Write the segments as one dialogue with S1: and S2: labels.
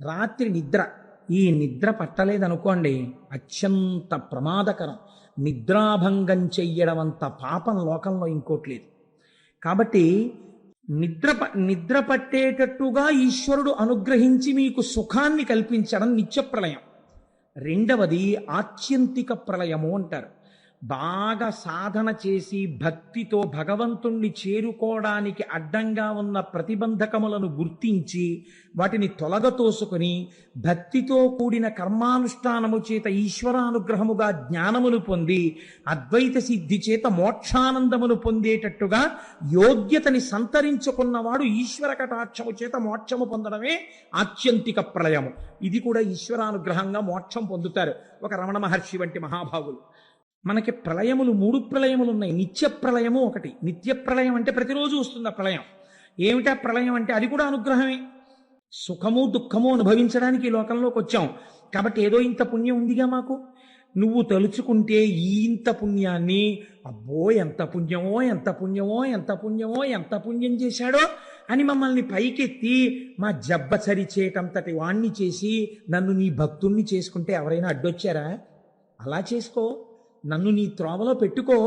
S1: రాత్రి నిద్ర, ఈ నిద్ర పట్టలేదనుకోండి అత్యంత ప్రమాదకరం. నిద్రాభంగం చెయ్యడం అంత పాపం లోకంలో ఇంకోటి లేదు. కాబట్టి నిద్ర పట్టేటట్టుగా ఈశ్వరుడు అనుగ్రహించి మీకు సుఖాన్ని కల్పించడం నిత్య ప్రళయం. రెండవది ఆత్యంతిక ప్రళయము అంటారు. బాగా సాధన చేసి భక్తితో భగవంతుణ్ణి చేరుకోవడానికి అడ్డంగా ఉన్న ప్రతిబంధకములను గుర్తించి వాటిని తొలగతోసుకొని భక్తితో కూడిన కర్మానుష్ఠానము చేత ఈశ్వరానుగ్రహముగా జ్ఞానమును పొంది అద్వైత సిద్ధి చేత మోక్షానందమును పొందేటట్టుగా యోగ్యతని సంతరించుకున్నవాడు ఈశ్వర కటాక్షము చేత మోక్షము పొందడమే ఆత్యంతిక ప్రళయము. ఇది కూడా ఈశ్వరానుగ్రహంగా మోక్షం పొందుతారు ఒక రమణ మహర్షి వంటి మహాభావులు. మనకి ప్రళయములు 3 ప్రళయములు ఉన్నాయి. నిత్య ప్రళయము ఒకటి. నిత్య ప్రళయం అంటే ప్రతిరోజు వస్తుంది ఆ ప్రళయం. ఏమిటా ప్రళయం అంటే అది కూడా అనుగ్రహమే. సుఖము దుఃఖము అనుభవించడానికి ఈ లోకంలోకి వచ్చాం కాబట్టి ఏదో ఇంత పుణ్యం ఉందిగా మాకు, నువ్వు తలుచుకుంటే ఈ ఇంత పుణ్యాన్ని, అబ్బో ఎంత పుణ్యమో ఎంత పుణ్యమో ఎంత పుణ్యమో ఎంత పుణ్యం చేశాడో అని మమ్మల్ని పైకెత్తి మా జబ్బ చరిచేటంతటి వాణ్ణి చేసి నన్ను నీ భక్తుణ్ణి చేసుకుంటే ఎవరైనా అడ్డొచ్చారా? అలా చేసుకో, నన్ను నీ త్రోవలో పెట్టుకో.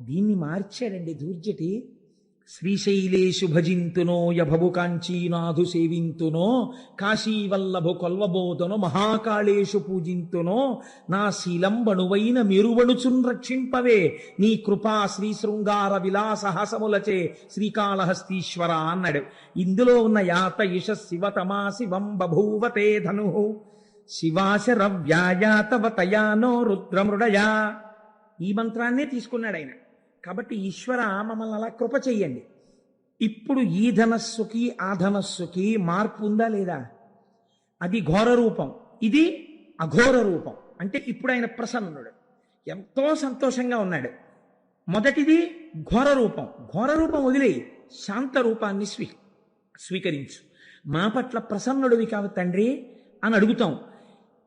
S1: దీన్ని మార్చాడండి దూర్జటి. శ్రీశైలేషు భజింతునో యభవు కాంచీనాథు సేవింతునో కాశీవల్లభు కొల్వబోతునో మహాకాళేషు పూజింతునో నా శీలంబణువైన మెరువణుచున్ రక్షింపవే నీ కృపా శ్రీ శృంగార విలాసహాసములచే శ్రీకాళహస్తీశ్వర అన్నాడు. ఇందులో ఉన్న యాత ఇష శివతమా శివం బభూవతే ధను శివాశరవ్యాయాతవతయానో రుద్రమృడయా. ఈ మంత్రాన్నే తీసుకున్నాడు ఆయన. కాబట్టి ఈశ్వర మమ్మల్ని అలా కృప చెయ్యండి. ఇప్పుడు ఈ ధనస్సుకి ఆ ధనస్సుకి మార్పు ఉందా లేదా? అది ఘోర రూపం, ఇది అఘోర రూపం. అంటే ఇప్పుడు ఆయన ప్రసన్నుడు, ఎంతో సంతోషంగా ఉన్నాడు. మొదటిది ఘోర రూపం. ఘోర రూపం వదిలేయి, శాంత రూపాన్ని స్వీకరించు. మా పట్ల ప్రసన్నుడివి కావు తండ్రి అని అడుగుతాం.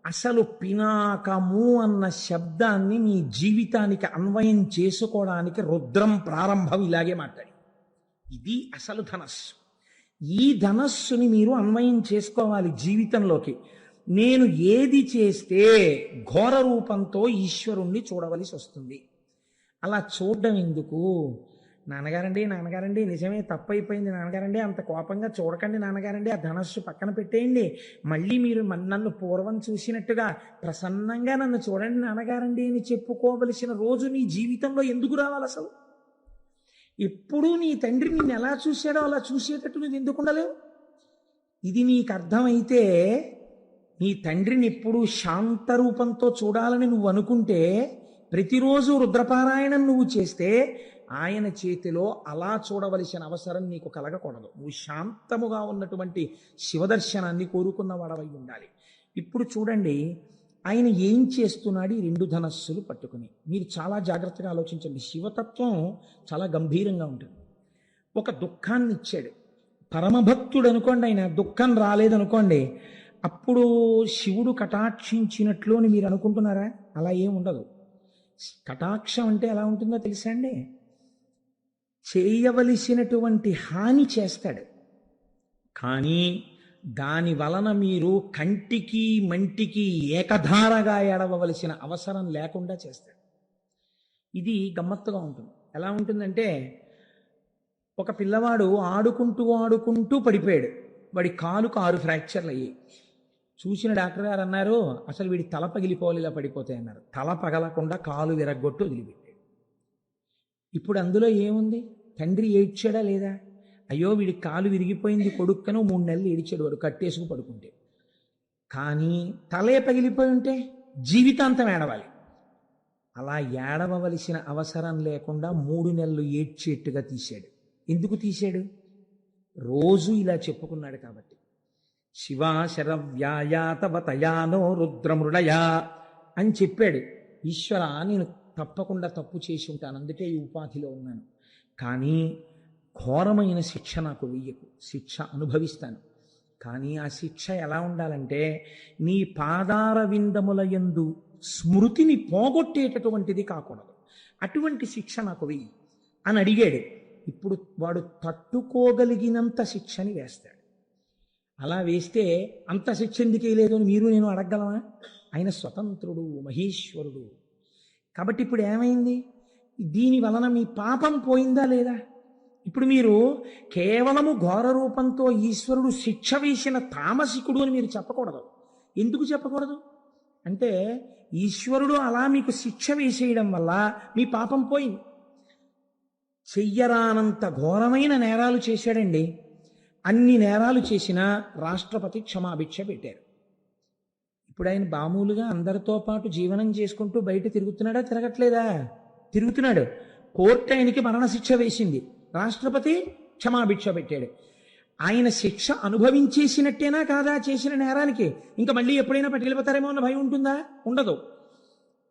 S1: అసలు పినాకము అన్న శబ్దాన్ని మీ జీవితానికి అన్వయం చేసుకోవడానికి రుద్రం ప్రారంభం ఇలాగే మాట్లాడి. ఇది అసలు ధనస్సు. ఈ ధనస్సుని మీరు అన్వయం చేసుకోవాలి జీవితంలోకి. నేను ఏది చేస్తే ఘోర రూపంతో ఈశ్వరుణ్ణి చూడవలసి వస్తుంది. అలా చూడడం ఎందుకు? నాన్నగారండి నిజమే తప్పైపోయింది నాన్నగారండి, అంత కోపంగా చూడకండి నాన్నగారండి, ఆ ధనస్సు పక్కన పెట్టేయండి, మళ్ళీ మీరు నన్ను పూర్వం చూసినట్టుగా ప్రసన్నంగా నన్ను చూడండి నాన్నగారండి అని చెప్పుకోవలసిన రోజు నీ జీవితంలో ఎందుకు రావాలి? అసలు ఎప్పుడూ నీ తండ్రి నిన్ను ఎలా చూశాడో అలా చూసేటట్టు నువ్వు ఎందుకు ఉండలేవు? ఇది నీకు అర్థమైతే నీ తండ్రిని ఎప్పుడూ శాంత రూపంతో చూడాలని నువ్వు అనుకుంటే ప్రతిరోజు రుద్రపారాయణం నువ్వు చేస్తే ఆయన చేతిలో అలా చూడవలసిన అవసరం నీకు కలగకూడదు. నువ్వు శాంతముగా ఉన్నటువంటి శివదర్శనాన్ని కోరుకున్నవాడవై ఉండాలి. ఇప్పుడు చూడండి ఆయన ఏం చేస్తున్నాడు ఈ 2 ధనస్సులు పట్టుకుని. మీరు చాలా జాగ్రత్తగా ఆలోచించండి. శివతత్వం చాలా గంభీరంగా ఉంటుంది. ఒక దుఃఖాన్ని ఇచ్చాడు. పరమభక్తుడు అనుకోండి, ఆయన దుఃఖం రాలేదనుకోండి, అప్పుడు శివుడు కటాక్షించినట్లు అని మీరు అనుకుంటున్నారా? అలా ఏం ఉండదు. కటాక్షం అంటే ఎలా ఉంటుందో తెలుసా అండి? చేయవలసినటువంటి హాని చేస్తాడు, కానీ దాని వలన మీరు కంటికి మంటికి ఏకధారగా ఏడవలసిన అవసరం లేకుండా చేస్తాడు. ఇది గమ్మత్తుగా ఉంటుంది. ఎలా ఉంటుందంటే, ఒక పిల్లవాడు ఆడుకుంటూ పడిపోయాడు. వాడి కాలుకు 6 ఫ్రాక్చర్లు అయ్యాయి. చూసిన డాక్టర్ గారు అన్నారు, అసలు వీడి తల పగిలిపోవాలి ఇలా పడిపోతాయి అన్నారు. తల పగలకుండా కాలు విరగ్గొట్టు వదిలిపెట్టాడు. ఇప్పుడు అందులో ఏముంది? తండ్రి ఏడ్చాడా లేదా? అయ్యో వీడి కాలు విరిగిపోయింది కొడుక్కను 3 నెలలు ఏడిచాడు వాడు కట్టేసుకు పడుకుంటే. కానీ తలే పగిలిపోయి ఉంటే జీవితాంతం ఏడవాలి. అలా ఏడవలసిన అవసరం లేకుండా 3 నెలలు ఏడ్చేట్టుగా తీశాడు. ఎందుకు తీశాడు? రోజు ఇలా చెప్పుకున్నాడు కాబట్టి. శివాశరవ్యాయాతవతయానో రుద్రమృడయా అని చెప్పాడు. ఈశ్వర నేను తప్పకుండా తప్పు చేసి ఉంటాను, అందుకే ఈ ఉపాధిలో ఉన్నాను, కానీ ఘోరమైన శిక్ష నాకు వెయ్యకు, శిక్ష అనుభవిస్తాను. కానీ ఆ శిక్ష ఎలా ఉండాలంటే నీ పాదార విందముల యందు స్మృతిని పోగొట్టేటటువంటిది కాకూడదు. అటువంటి శిక్ష నాకు వెయ్యి అని అడిగాడు. ఇప్పుడు వాడు తట్టుకోగలిగినంత శిక్షని వేస్తాడు. అలా వేస్తే అంత శిక్ష ఎందుకు వేయలేదు అని మీరు నేను అడగగలమా? ఆయన స్వతంత్రుడు, మహేశ్వరుడు. కాబట్టి ఇప్పుడు ఏమైంది? దీని వలన మీ పాపం పోయిందా లేదా? ఇప్పుడు మీరు కేవలము ఘోర రూపంతో ఈశ్వరుడు శిక్ష వేసిన తామసికుడు అని మీరు చెప్పకూడదు. ఎందుకు చెప్పకూడదు అంటే, ఈశ్వరుడు అలా మీకు శిక్ష వేసేయడం వల్ల మీ పాపం పోయింది. చెయ్యరానంత ఘోరమైన నేరాలు చేశాడండి. అన్ని నేరాలు చేసినా రాష్ట్రపతి క్షమాభిక్ష పెట్టారు. ఇప్పుడు ఆయన మామూలుగా అందరితో పాటు జీవనం చేసుకుంటూ బయట తిరుగుతున్నాడా? తిరగట్లేదా? తిరుగుతున్నాడు. కోర్టు ఆయనకి మరణశిక్ష వేసింది, రాష్ట్రపతి క్షమాభిక్ష పెట్టాడు. ఆయన శిక్ష అనుభవించేసినట్టేనా కాదా చేసిన నేరానికి? ఇంకా మళ్ళీ ఎప్పుడైనా పట్టుకెళ్ళిపోతారేమో అన్న భయం ఉంటుందా? ఉండదు.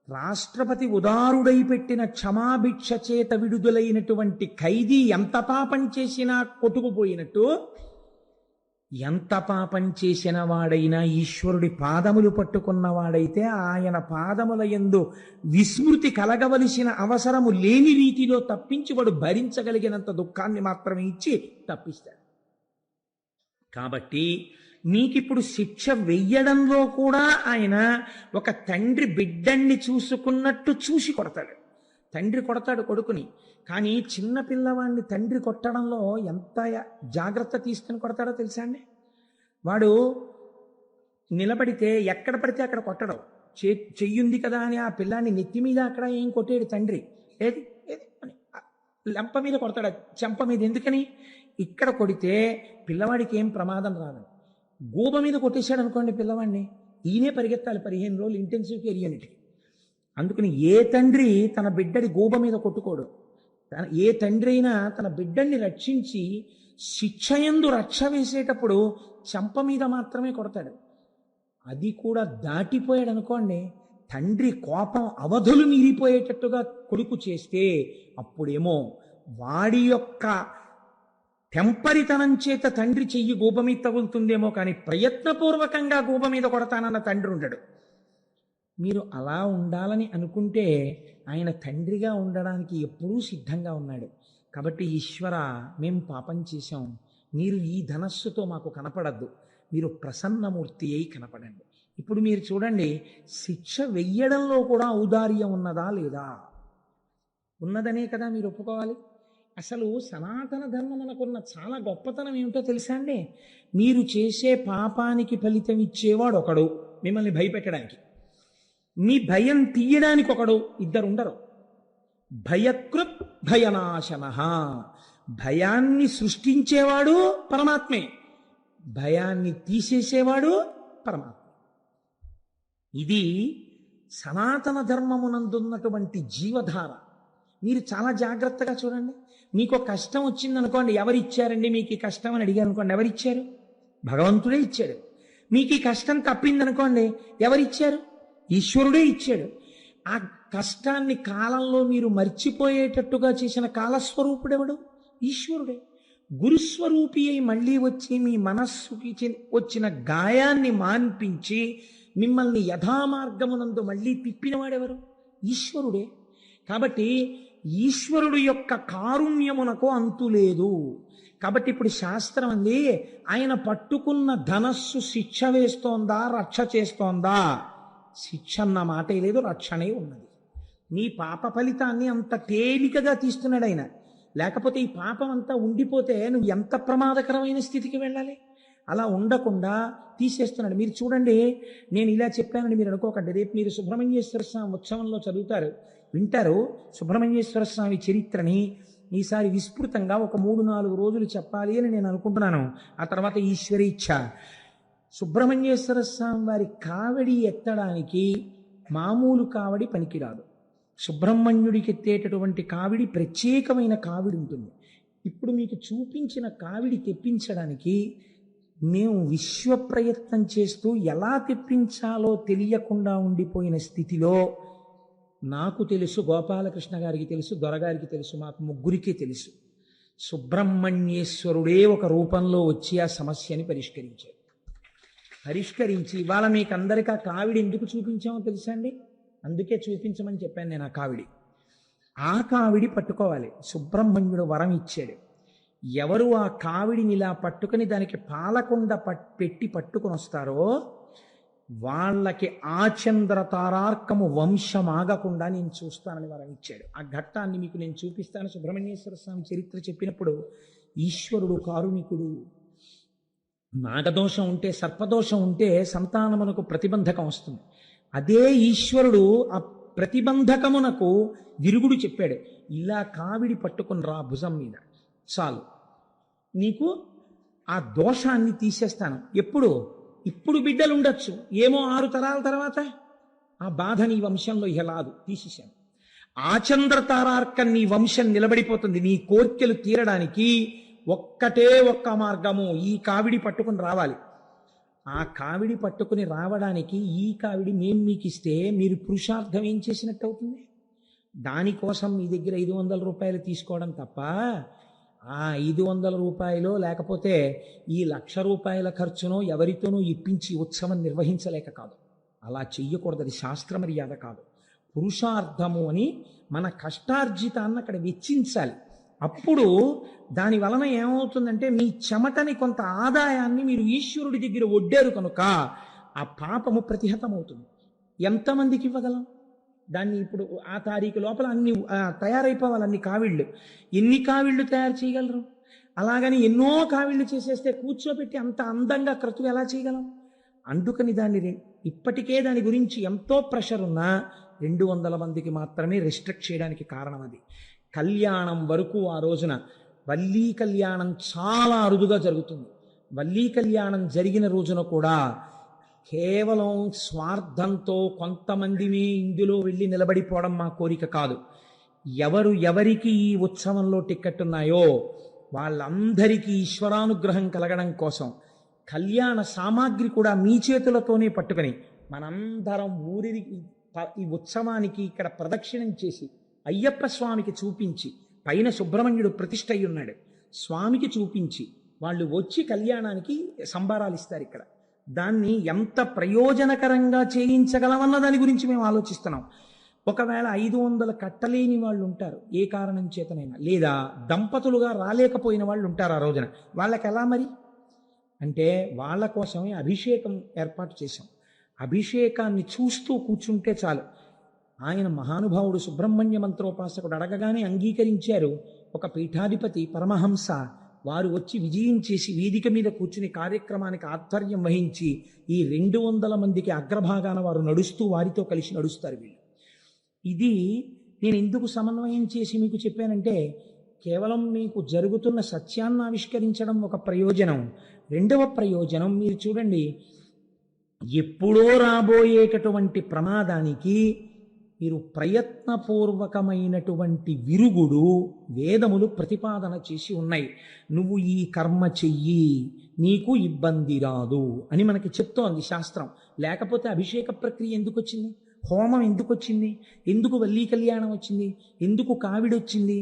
S1: రాష్ట్రపతి ఉదారుడై పెట్టిన క్షమాభిక్ష చేత విడుదలైనటువంటి ఖైదీ ఎంత పాపం చేసినా కొట్టుకుపోయినట్టు, ఎంత పాపం చేసిన వాడైనా ఈశ్వరుడి పాదములు పట్టుకున్నవాడైతే ఆయన పాదముల యందు విస్మృతి కలగవలసిన అవసరము లేని రీతిలో తప్పించి వాడు భరించగలిగినంత దుఃఖాన్ని మాత్రమే ఇచ్చి తప్పిస్తాడు. కాబట్టి మీకిప్పుడు శిక్ష వెయ్యడంలో కూడా ఆయన ఒక తండ్రి బిడ్డన్ని చూసుకున్నట్టు చూసి కొడతాడు. తండ్రి కొడతాడు కొడుకుని, కానీ చిన్న పిల్లవాడిని తండ్రి కొట్టడంలో ఎంత జాగ్రత్త తీసుకుని కొడతాడో తెలుసా అండి? వాడు నిలబడితే ఎక్కడ పడితే అక్కడ కొట్టడం. చెయ్యుంది కదా అని ఆ పిల్లాన్ని నెత్తి మీద అక్కడ ఏం కొట్టాడు తండ్రి. ఏది ఏది అని లెంప మీద కొడతాడు, చెంప మీద. ఎందుకని? ఇక్కడ కొడితే పిల్లవాడికి ఏం ప్రమాదం రాదు. గూబ మీద కొట్టేశాడు అనుకోండి పిల్లవాడిని, ఈయనే పరిగెత్తాలి 15 రోజులు ఇంటెన్సివ్ కేర్ యూనిట్కి. అందుకని ఏ తండ్రి తన బిడ్డడి గూబ మీద కొట్టుకోడు. ఏ తండ్రి అయినా తన బిడ్డని రక్షించి శిక్షయందు రక్ష వేసేటప్పుడు చెంప మీద మాత్రమే కొడతాడు. అది కూడా దాటిపోయాడు అనుకోండి, తండ్రి కోపం అవధులు మీరిపోయేటట్టుగా కొడుకు చేస్తే అప్పుడేమో వాడి యొక్క టెంపరితనం చేత తండ్రి చెయ్యి గూబ మీద తగులుతుందేమో, కానీ ప్రయత్నపూర్వకంగా గూబ మీద కొడతానన్న తండ్రి ఉండడు. మీరు అలా ఉండాలని అనుకుంటే ఆయన తండ్రిగా ఉండడానికి ఎప్పుడూ సిద్ధంగా ఉన్నాడు. కాబట్టి ఈశ్వర, మేము పాపం చేశాం, మీరు ఈ ధనస్సుతో మాకు కనపడద్దు, మీరు ప్రసన్నమూర్తి అయి కనపడండి. ఇప్పుడు మీరు చూడండి, శిక్ష వెయ్యడంలో కూడా ఔదార్యం ఉన్నదా లేదా? ఉన్నదనే కదా మీరు ఒప్పుకోవాలి. అసలు సనాతన ధర్మమునకున్న చాలా గొప్పతనం ఏమిటో తెలుసా అండి? మీరు చేసే పాపానికి ఫలితం ఇచ్చేవాడు ఒకడు మిమ్మల్ని భయపెట్టడానికి, మీ భయం తీయడానికి ఒకడు, ఇద్దరు ఉండరు. భయకృత్ భయనాశన. భయాన్ని సృష్టించేవాడు పరమాత్మే, భయాన్ని తీసేసేవాడు పరమాత్మ. ఇది సనాతన ధర్మమునందున్నటువంటి జీవధార. మీరు చాలా జాగ్రత్తగా చూడండి. మీకు కష్టం వచ్చిందనుకోండి, ఎవరిచ్చారండి మీకు ఈ కష్టం అని అడిగారు అనుకోండి, ఎవరిచ్చారు? భగవంతుడే ఇచ్చాడు. మీకు ఈ కష్టం తప్పిందనుకోండి, ఎవరిచ్చారు? ఈశ్వరుడే ఇచ్చాడు. ఆ కష్టాన్ని కాలంలో మీరు మర్చిపోయేటట్టుగా చేసిన కాలస్వరూపుడెవడు? ఈశ్వరుడే. గురుస్వరూపి అయి మళ్ళీ వచ్చి మీ మనస్సుకి వచ్చిన గాయాన్ని మాన్పించి మిమ్మల్ని యథామార్గమునందు మళ్ళీ తిప్పినవాడెవరు? ఈశ్వరుడే. కాబట్టి ఈశ్వరుడు యొక్క కారుణ్యమునకు అంతులేదు. కాబట్టి ఇప్పుడు శాస్త్రం అంది, ఆయన పట్టుకున్న ధనస్సు శిక్ష వేస్తోందా రక్ష చేస్తోందా? శిక్ష అన్న మాటే లేదు, రక్షణే ఉన్నది. నీ పాప ఫలితాన్ని అంత తేలికగా తీస్తున్నాడు ఆయన. లేకపోతే ఈ పాపం అంతా ఉండిపోతే నువ్వు ఎంత ప్రమాదకరమైన స్థితికి వెళ్ళాలి. అలా ఉండకుండా తీసేస్తున్నాడు. మీరు చూడండి, నేను ఇలా చెప్పానని మీరు అనుకోకండి. రేపు మీరు సుబ్రహ్మణ్యేశ్వర స్వామి ఉత్సవంలో చదువుతారు, వింటారు. సుబ్రహ్మణ్యేశ్వర స్వామి చరిత్రని ఈసారి విస్తృతంగా ఒక 3-4 రోజులు చెప్పాలి అని నేను అనుకుంటున్నాను. ఆ తర్వాత ఈశ్వరీచ్ఛ. సుబ్రహ్మణ్యేశ్వర స్వామి వారి కావడి ఎత్తడానికి మామూలు కావడి పనికిరాదు. సుబ్రహ్మణ్యుడికి ఎత్తేటటువంటి కావిడి ప్రత్యేకమైన కావిడి ఉంటుంది. ఇప్పుడు మీకు చూపించిన కావిడి తెప్పించడానికి మేము విశ్వ ప్రయత్నం చేస్తూ ఎలా తెప్పించాలో తెలియకుండా ఉండిపోయిన స్థితిలో నాకు తెలుసు, గోపాలకృష్ణ గారికి తెలుసు, దొరగారికి తెలుసు, మాకు ముగ్గురికి తెలుసు. సుబ్రహ్మణ్యేశ్వరుడే ఒక రూపంలో వచ్చి ఆ సమస్యని పరిష్కరించి ఇవాళ మీకు అందరికీ ఆ కావిడి ఎందుకు చూపించామో తెలుసా అండి? అందుకే చూపించమని చెప్పాను నేను. ఆ కావిడి పట్టుకోవాలి. సుబ్రహ్మణ్యుడు వరం ఇచ్చాడు. ఎవరు ఆ కావిడిని ఇలా పట్టుకుని దానికి పాలకుండ పెట్టి పట్టుకుని వస్తారో వాళ్ళకి ఆచంద్ర తారార్కము వంశమాగకుండా నేను చూస్తానని వరం ఇచ్చాడు. ఆ ఘట్టాన్ని మీకు నేను చూపిస్తాను. సుబ్రహ్మణ్యేశ్వర స్వామి చరిత్ర చెప్పినప్పుడు ఈశ్వరుడు కారుణికుడు. నాగదోషం ఉంటే, సర్పదోషం ఉంటే సంతానమునకు ప్రతిబంధకం వస్తుంది. అదే ఈశ్వరుడు ఆ ప్రతిబంధకమునకు విరుగుడు చెప్పాడు. ఇలా కావిడి పట్టుకుని రా భుజం మీద, చాలు నీకు ఆ దోషాన్ని తీసేస్తాను. ఎప్పుడు? ఇప్పుడు బిడ్డలు ఉండొచ్చు, ఏమో 6 తరాల తర్వాత ఆ బాధ నీ వంశంలో ఇహ రాదు, తీసేశాను. ఆచంద్ర తారార్కం నీ వంశం నిలబడిపోతుంది. నీ కోర్కెలు తీరడానికి ఒక్కటే ఒక్క మార్గము, ఈ కావిడి పట్టుకుని రావాలి. ఆ కావిడి పట్టుకుని రావడానికి ఈ కావిడి మేము మీకు ఇస్తే మీరు పురుషార్థం ఏం చేసినట్టు అవుతుంది? దానికోసం మీ దగ్గర 500 రూపాయలు తీసుకోవడం తప్ప ఆ 500 రూపాయలు లేకపోతే ఈ 1,00,000 రూపాయల ఖర్చునో ఎవరితోనో ఇప్పించి ఉత్సవం నిర్వహించలేక కాదు. అలా చెయ్యకూడదు, అది శాస్త్ర మర్యాద కాదు. పురుషార్థము అని మన కష్టార్జితాన్ని అక్కడ వెచ్చించాలి. అప్పుడు దాని వలన ఏమవుతుందంటే మీ చెమటని కొంత ఆదాయాన్ని మీరు ఈశ్వరుడి దగ్గర ఒడ్డారు కనుక ఆ పాపము ప్రతిహతమవుతుంది. ఎంతమందికి ఇవ్వగలం దాన్ని? ఇప్పుడు ఆ తారీఖు లోపల అన్ని తయారైపోవాలి, అన్ని కావిళ్ళు. ఎన్ని కావిళ్ళు తయారు చేయగలరు? అలాగని ఎన్నో కావిళ్ళు చేసేస్తే కూర్చోబెట్టి అంత అందంగా క్రతువు ఎలా చేయగలం? అందుకని దాన్ని ఇప్పటికే దాని గురించి ఎంతో ప్రెషర్ ఉన్నా 200 మందికి మాత్రమే రెస్ట్రిక్ట్ చేయడానికి కారణం అది. కళ్యాణం వరకు ఆ రోజున వల్లీ కళ్యాణం చాలా అరుదుగా జరుగుతుంది. వల్లీ కళ్యాణం జరిగిన రోజున కూడా కేవలం స్వార్థంతో కొంతమందిని ఇందులో వెళ్ళి నిలబడిపోవడం మా కోరిక కాదు. ఎవరికి ఈ ఉత్సవంలో టిక్కెట్ ఉన్నాయో వాళ్ళందరికీ ఈశ్వరానుగ్రహం కలగడం కోసం కళ్యాణ సామాగ్రి కూడా మీ చేతులతోనే పట్టుకొని మనందరం ఈ ఉత్సవానికి ఇక్కడ ప్రదక్షిణం చేసి అయ్యప్ప స్వామికి చూపించి, పైన సుబ్రహ్మణ్యుడు ప్రతిష్ఠ అయి ఉన్నాడు, స్వామికి చూపించి వాళ్ళు వచ్చి కళ్యాణానికి సంబారాలు ఇస్తారు. ఇక్కడ దాన్ని ఎంత ప్రయోజనకరంగా చేయించగలమన్న దాని గురించి మేము ఆలోచిస్తున్నాం. ఒకవేళ 500 కట్టలేని వాళ్ళు ఉంటారు, ఏ కారణం చేతనైనా, లేదా దంపతులుగా రాలేకపోయిన వాళ్ళు ఉంటారు ఆ రోజున. వాళ్ళకి ఎలా మరి అంటే వాళ్ళ కోసమే అభిషేకం ఏర్పాటు చేశాం. అభిషేకాన్ని చూస్తూ కూర్చుంటే చాలు. ఆయన మహానుభావుడు సుబ్రహ్మణ్య మంత్రోపాసకుడు అడగగానే అంగీకరించారు. ఒక పీఠాధిపతి పరమహంస వారు వచ్చి విజయం చేసి వేదిక మీద కూర్చుని కార్యక్రమానికి ఆధ్వర్యం వహించి ఈ 200 మందికి అగ్రభాగాన వారు నడుస్తూ వారితో కలిసి నడుస్తారు వీళ్ళు. ఇది నేను ఎందుకు సమన్వయం చేసి మీకు చెప్పానంటే, కేవలం మీకు జరుగుతున్న సత్యాన్ని ఆవిష్కరించడం ఒక ప్రయోజనం. రెండవ ప్రయోజనం మీరు చూడండి, ఎప్పుడో రాబోయేటటువంటి ప్రమాదానికి మీరు ప్రయత్నపూర్వకమైనటువంటి విరుగుడు వేదములు ప్రతిపాదన చేసి ఉన్నాయి. నువ్వు ఈ కర్మ చెయ్యి, నీకు ఇబ్బంది రాదు అని మనకి చెప్తోంది శాస్త్రం. లేకపోతే అభిషేక ప్రక్రియ ఎందుకు వచ్చింది? హోమం ఎందుకు వచ్చింది? ఎందుకు వల్లీ కళ్యాణం వచ్చింది? ఎందుకు కావిడొచ్చింది?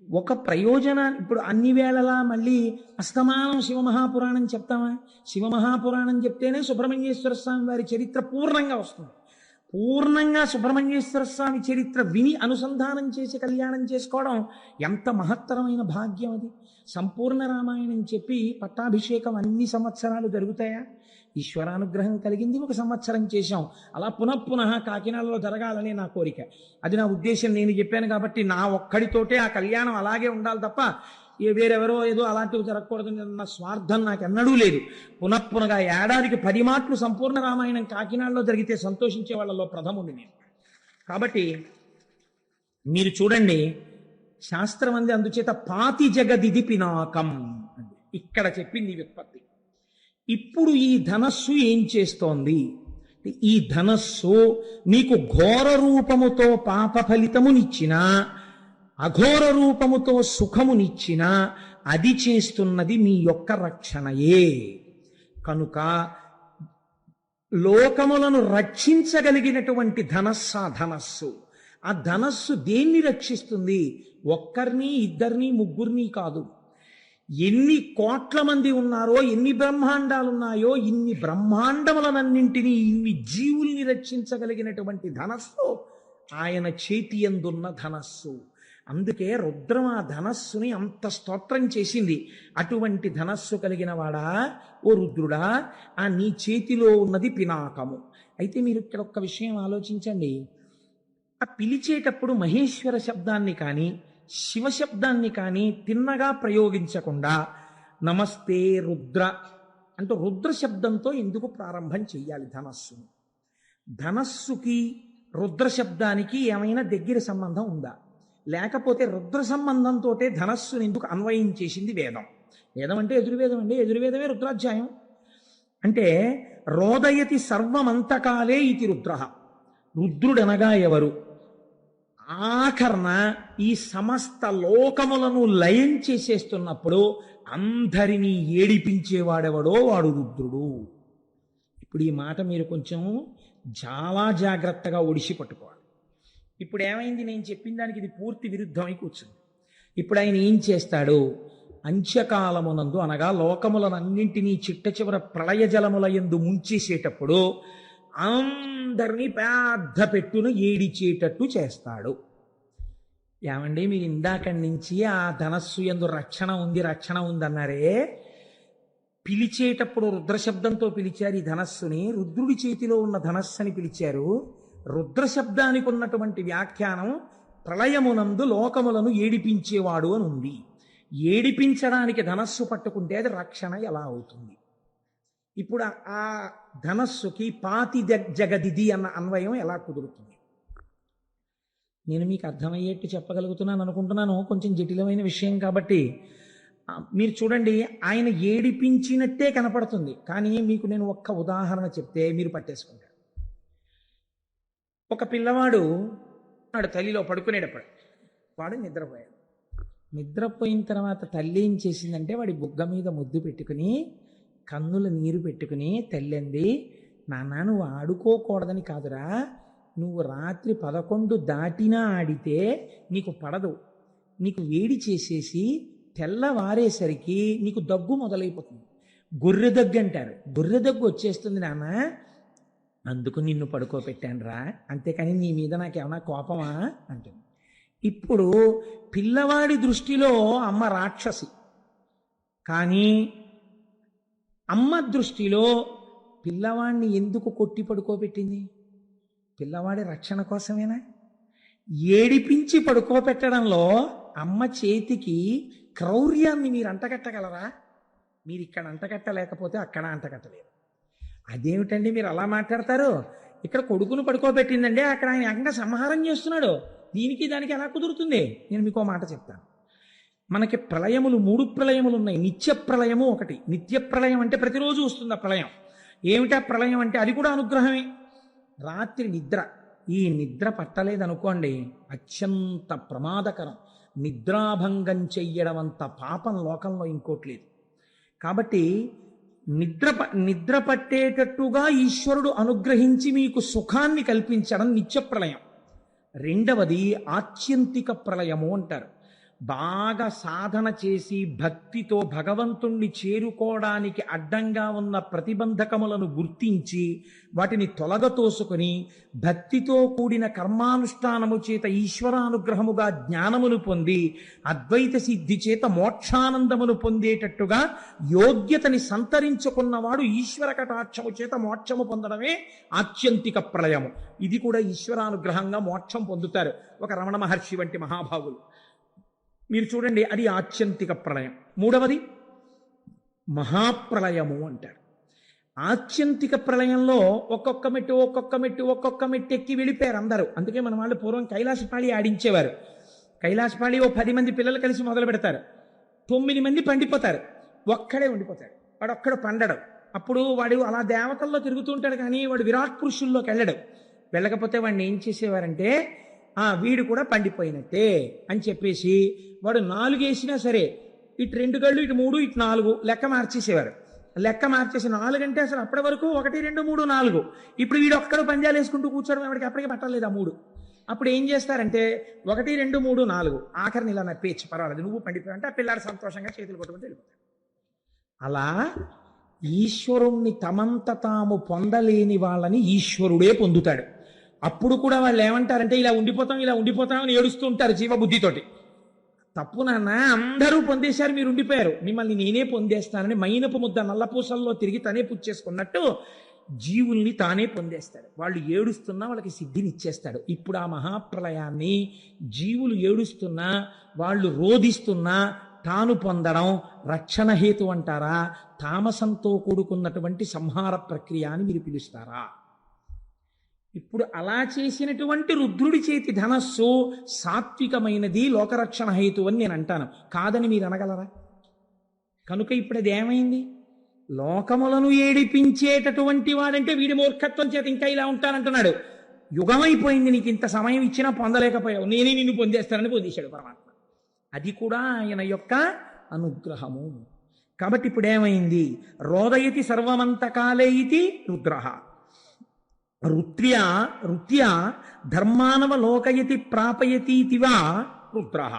S1: ఒక ప్రయోజనాన్ని ఇప్పుడు అన్ని వేళలా మళ్ళీ అస్తమానం శివమహాపురాణం చెప్తామా? శివమహాపురాణం చెప్తేనే సుబ్రహ్మణ్యేశ్వర స్వామి వారి చరిత్ర పూర్ణంగా వస్తుంది. పూర్ణంగా సుబ్రహ్మణ్యేశ్వర స్వామి చరిత్ర విని అనుసంధానం చేసి కళ్యాణం చేసుకోవడం ఎంత మహత్తరమైన భాగ్యం అది. సంపూర్ణ రామాయణం చెప్పి పట్టాభిషేకం అన్ని సంవత్సరాలు జరుగుతాయా? ఈశ్వరానుగ్రహం కలిగింది, 1 సంవత్సరం చేశాం. అలా పునఃపునః కాకినాడలో జరగాలనే నా కోరిక. అది నా ఉద్దేశం. నేను చెప్పాను కాబట్టి నా ఒక్కడితోటే ఆ కళ్యాణం అలాగే ఉండాలి తప్ప వేరెవరో ఏదో అలాంటివి జరగకూడదు అన్న స్వార్థం నాకు ఎన్నడూ లేదు. పునఃపునగా ఏడాదికి 10 మాటలు సంపూర్ణ రామాయణం కాకినాడలో జరిగితే సంతోషించే వాళ్ళలో ప్రథముని నేను. కాబట్టి మీరు చూడండి, శాస్త్రం అంది అందుచేత పాతి జగదిది పినాకం ఇక్కడ చెప్పింది వ్యుత్పత్తి. ఇప్పుడు ఈ ధనస్సు ఏం చేస్తోంది? ఈ ధనస్సు నీకు ఘోర రూపముతో పాప ఫలితమునిచ్చినా అఘోర రూపముతో సుఖమునిచ్చినా అది చేస్తున్నది మీ యొక్క రక్షణయే. కనుక లోకములను రక్షించగలిగినటువంటి ధనస్సు ఆ ధనస్సు. ఆ ధనస్సు దేన్ని రక్షిస్తుంది? ఒక్కరిని, ఇద్దరిని, ముగ్గురిని కాదు. ఎన్ని కోట్ల మంది ఉన్నారో, ఎన్ని బ్రహ్మాండాలున్నాయో, ఇన్ని బ్రహ్మాండములనన్నింటినీ, ఇన్ని జీవుల్ని రక్షించగలిగినటువంటి ధనస్సు ఆయన చేతి యందున్న ధనస్సు. అందుకే రుద్రం ఆ ధనస్సుని అంత స్తోత్రం చేసింది. అటువంటి ధనస్సు కలిగిన వాడా ఓ రుద్రుడా, ఆ నీ చేతిలో ఉన్నది పినాకము. అయితే మీరు ఇక్కడ ఒక్క విషయం ఆలోచించండి. ఆ పిలిచేటప్పుడు మహేశ్వర శబ్దాన్ని కానీ శివ శబ్దాన్ని కానీ తిన్నగా ప్రయోగించకుండా నమస్తే రుద్ర అంటూ రుద్ర శబ్దంతో ఎందుకు ప్రారంభం చెయ్యాలి ధనస్సుని? ధనస్సుకి రుద్ర శబ్దానికి ఏమైనా దగ్గర సంబంధం ఉందా? లేకపోతే రుద్ర సంబంధంతో ధనస్సుని ఎందుకు అన్వయం చేసింది వేదం? వేదం అంటే ఎదుర్వేదం అండి, ఎదుర్వేదమే రుద్రాధ్యాయం. అంటే రోదయతి సర్వమంతకాలే ఇది రుద్ర. రుద్రుడనగా ఎవరు? ఆఖరణ ఈ సమస్త లోకములను లయం చేసేస్తున్నప్పుడు అందరినీ ఏడిపించేవాడెవడో వాడు రుద్రుడు. ఇప్పుడు ఈ మాట మీరు కొంచెం చాలా జాగ్రత్తగా ఒడిసి పట్టుకోవాలి. ఇప్పుడు ఏమైంది? నేను చెప్పిన దానికి ఇది పూర్తి విరుద్ధమై కూర్చుంది. ఇప్పుడు ఆయన ఏం చేస్తాడు? అంత్యకాలమునందు అనగా లోకములనన్నింటినీ చిట్ట చివర ప్రళయ జలముల యందు ముంచేసేటప్పుడు అందరినీ పెద్ద పెట్టును ఏడిచేటట్టు చేస్తాడు. ఏమండి, మీరు ఇందాకడి నుంచి ఆ ధనస్సు యందు రక్షణ ఉంది రక్షణ ఉంది అన్నారే, పిలిచేటప్పుడు రుద్రశబ్దంతో పిలిచారు ఈ ధనస్సుని, రుద్రుడి చేతిలో ఉన్న ధనస్సుని పిలిచారు. రుద్రశబ్దానికి ఉన్నటువంటి వ్యాఖ్యానం ప్రళయమునందు లోకములను ఏడిపించేవాడు అని ఉంది. ఏడిపించడానికి ధనస్సు పట్టుకుంటే అది రక్షణ ఎలా అవుతుంది? ఇప్పుడు ఆ ధనస్సుకి పాతి జగదిది అన్న అన్వయం ఎలా కుదురుతుంది? నేను మీకు అర్థమయ్యేట్టు చెప్పగలుగుతున్నాను అనుకుంటున్నాను. కొంచెం జటిలమైన విషయం కాబట్టి మీరు చూడండి, ఆయన ఏడిపించినట్టే కనపడుతుంది. కానీ మీకు నేను ఒక్క ఉదాహరణ చెప్తే మీరు పట్టేసుకుంటారు. ఒక పిల్లవాడు వాడు తల్లిలో పడుకునేటప్పుడు వాడు నిద్రపోయాడు. నిద్రపోయిన తర్వాత తల్లి ఏం చేసిందంటే వాడి బుగ్గ మీద ముద్దు పెట్టుకుని కన్నుల నీరు పెట్టుకుని, తల్లింది, నాన్న నువ్వు ఆడుకోకూడదని కాదురా, నువ్వు రాత్రి 11 దాటినా ఆడితే నీకు పడదు, నీకు వేడి చేసేసి తెల్లవారేసరికి నీకు దగ్గు మొదలైపోతుంది. గొర్రె దగ్గు అంటారు, గొర్రె దగ్గు వచ్చేస్తుంది నాన్న, అందుకు నిన్ను పడుకోబెట్టాను రా, అంతేకాని నీ మీద నాకేమన్నా కోపమా అంటుంది. ఇప్పుడు పిల్లవాడి దృష్టిలో అమ్మ రాక్షసి, కానీ అమ్మ దృష్టిలో పిల్లవాడిని ఎందుకు కొట్టి పడుకోబెట్టింది? పిల్లవాడి రక్షణ కోసమేనా? ఏడిపించి పడుకోబెట్టడంలో అమ్మ చేతికి క్రౌర్యాన్ని మీరు అంటగట్టగలరా? మీరు ఇక్కడ అంటగట్టలేకపోతే అక్కడ అంటగట్టలేరు. అదేమిటండి మీరు అలా మాట్లాడతారు? ఇక్కడ కొడుకును పడుకోబెట్టిందండి, అక్కడ ఆయన ఏకంగా సంహారం చేస్తున్నాడు. దీనికి దానికి ఎలా కుదురుతుంది? నేను మీకు మాట చెప్తాను. మనకి ప్రళయములు 3 ప్రళయములు ఉన్నాయి. నిత్య ప్రళయము ఒకటి. నిత్య ప్రళయం అంటే ప్రతిరోజు వస్తుంది ఆ ప్రళయం. ఏమిటా ప్రళయం అంటే అది కూడా అనుగ్రహమే. రాత్రి నిద్ర, ఈ నిద్ర పట్టలేదనుకోండి అత్యంత ప్రమాదకరం. నిద్రాభంగం చెయ్యడం అంత పాపం లోకంలో ఇంకోటి లేదు. కాబట్టి నిద్ర పట్టేటట్టుగా ఈశ్వరుడు అనుగ్రహించి మీకు సుఖాన్ని కల్పించడం నిత్య ప్రళయం. రెండవది ఆత్యంతిక ప్రళయము అంటారు. బాగా సాధన చేసి భక్తితో భగవంతుణ్ణి చేరుకోవడానికి అడ్డంగా ఉన్న ప్రతిబంధకములను గుర్తించి వాటిని తొలగతోసుకొని భక్తితో కూడిన కర్మానుష్ఠానము చేత ఈశ్వరానుగ్రహముగా జ్ఞానమును పొంది అద్వైత సిద్ధి చేత మోక్షానందమును పొందేటట్టుగా యోగ్యతని సంతరించుకున్నవాడు ఈశ్వర కటాక్షము చేత మోక్షము పొందడమే ఆత్యంతిక ప్రళయము. ఇది కూడా ఈశ్వరానుగ్రహంగా మోక్షం పొందుతారు ఒక రమణ మహర్షి వంటి మహాభావులు. మీరు చూడండి, అది ఆత్యంతిక ప్రళయం. మూడవది మహాప్రళయము అంటారు. ఆత్యంతిక ప్రళయంలో ఒక్కొక్క మెట్టు ఎక్కి వెళ్ళిపోయారు అందరూ. అందుకే మన వాళ్ళు పూర్వం కైలాసపాళి ఆడించేవారు. కైలాసపాళి ఓ 10 మంది పిల్లలు కలిసి మొదలు పెడతారు, 9 మంది పండిపోతారు, ఒక్కడే ఉండిపోతాడు, వాడు ఒక్కడు పండడు. అప్పుడు వాడు అలా దేవతల్లో తిరుగుతూ ఉంటాడు, కానీ వాడు విరాట్ పురుషుల్లోకి వెళ్ళడు. వెళ్ళకపోతే వాడిని ఏం చేసేవారంటే, వీడు కూడా పండిపోయినట్టే అని చెప్పేసి వాడు 4 వేసినా సరే ఇటు 2 గళ్ళు, ఇటు 3, ఇటు 4 లెక్క మార్చేసేవారు. లెక్క మార్చేసి 4 అంటే అసలు అప్పటి వరకు 1, 2, 3, 4. ఇప్పుడు వీడు ఒక్కడు పంజాలు వేసుకుంటూ కూర్చోవడం వాడికి అప్పటికే పట్టలేదు ఆ 3. అప్పుడు ఏం చేస్తారంటే 1, 2, 3, 4 ఆఖరిని ఇలా నప్పేచ్చి పర్వాలేదు నువ్వు పండిపోయావు అంటే ఆ పిల్లాడు సంతోషంగా చేతులు కొట్టుకుంటూ వెళ్ళిపోతాడు. అలా ఈశ్వరుణ్ణి తమంత తాము పొందలేని వాళ్ళని ఈశ్వరుడే పొందుతాడు. అప్పుడు కూడా వాళ్ళు ఏమంటారంటే ఇలా ఉండిపోతాం అని ఏడుస్తూ ఉంటారు జీవబుద్ధితోటి. తప్పు నాన్న, అందరూ పొందేశారు, మీరు ఉండిపోయారు, మిమ్మల్ని నేనే పొందేస్తానని మైనపు ముద్ద నల్లపూసల్లో తిరిగి తనే పుచ్చేసుకున్నట్టు జీవుల్ని తానే పొందేస్తాడు. వాళ్ళు ఏడుస్తున్నా వాళ్ళకి సిద్ధిని ఇచ్చేస్తాడు. ఇప్పుడు ఆ మహాప్రళయాన్ని జీవులు ఏడుస్తున్నా వాళ్ళు రోధిస్తున్నా తాను పొందడం రక్షణ హేతు అంటారా, తామసంతో కూడుకున్నటువంటి సంహార ప్రక్రియ అని మీరు పిలుస్తారా? ఇప్పుడు అలా చేసినటువంటి రుద్రుడి చేతి ధనస్సు సాత్వికమైనది, లోకరక్షణ హేతు అని నేను అంటాను, కాదని మీరు అనగలరా? కనుక ఇప్పుడు అది ఏమైంది? లోకములను ఏడిపించేటటువంటి వాడంటే వీడి మూర్ఖత్వం చేత ఇంకా ఇలా ఉంటానంటున్నాడు. యుగమైపోయింది, నీకు ఇంత సమయం ఇచ్చినా పొందలేకపోయావు, నేనే నిన్ను పొందేస్తానని పొందేశాడు పరమాత్మ. అది కూడా ఆయన యొక్క అనుగ్రహము. కాబట్టి ఇప్పుడు ఏమైంది? రోదయతి సర్వమంతకాలే ఇది రుద్రః రుత్యా ధర్మానవ లోకయతి ప్రాపయతీతివా రుద్రః.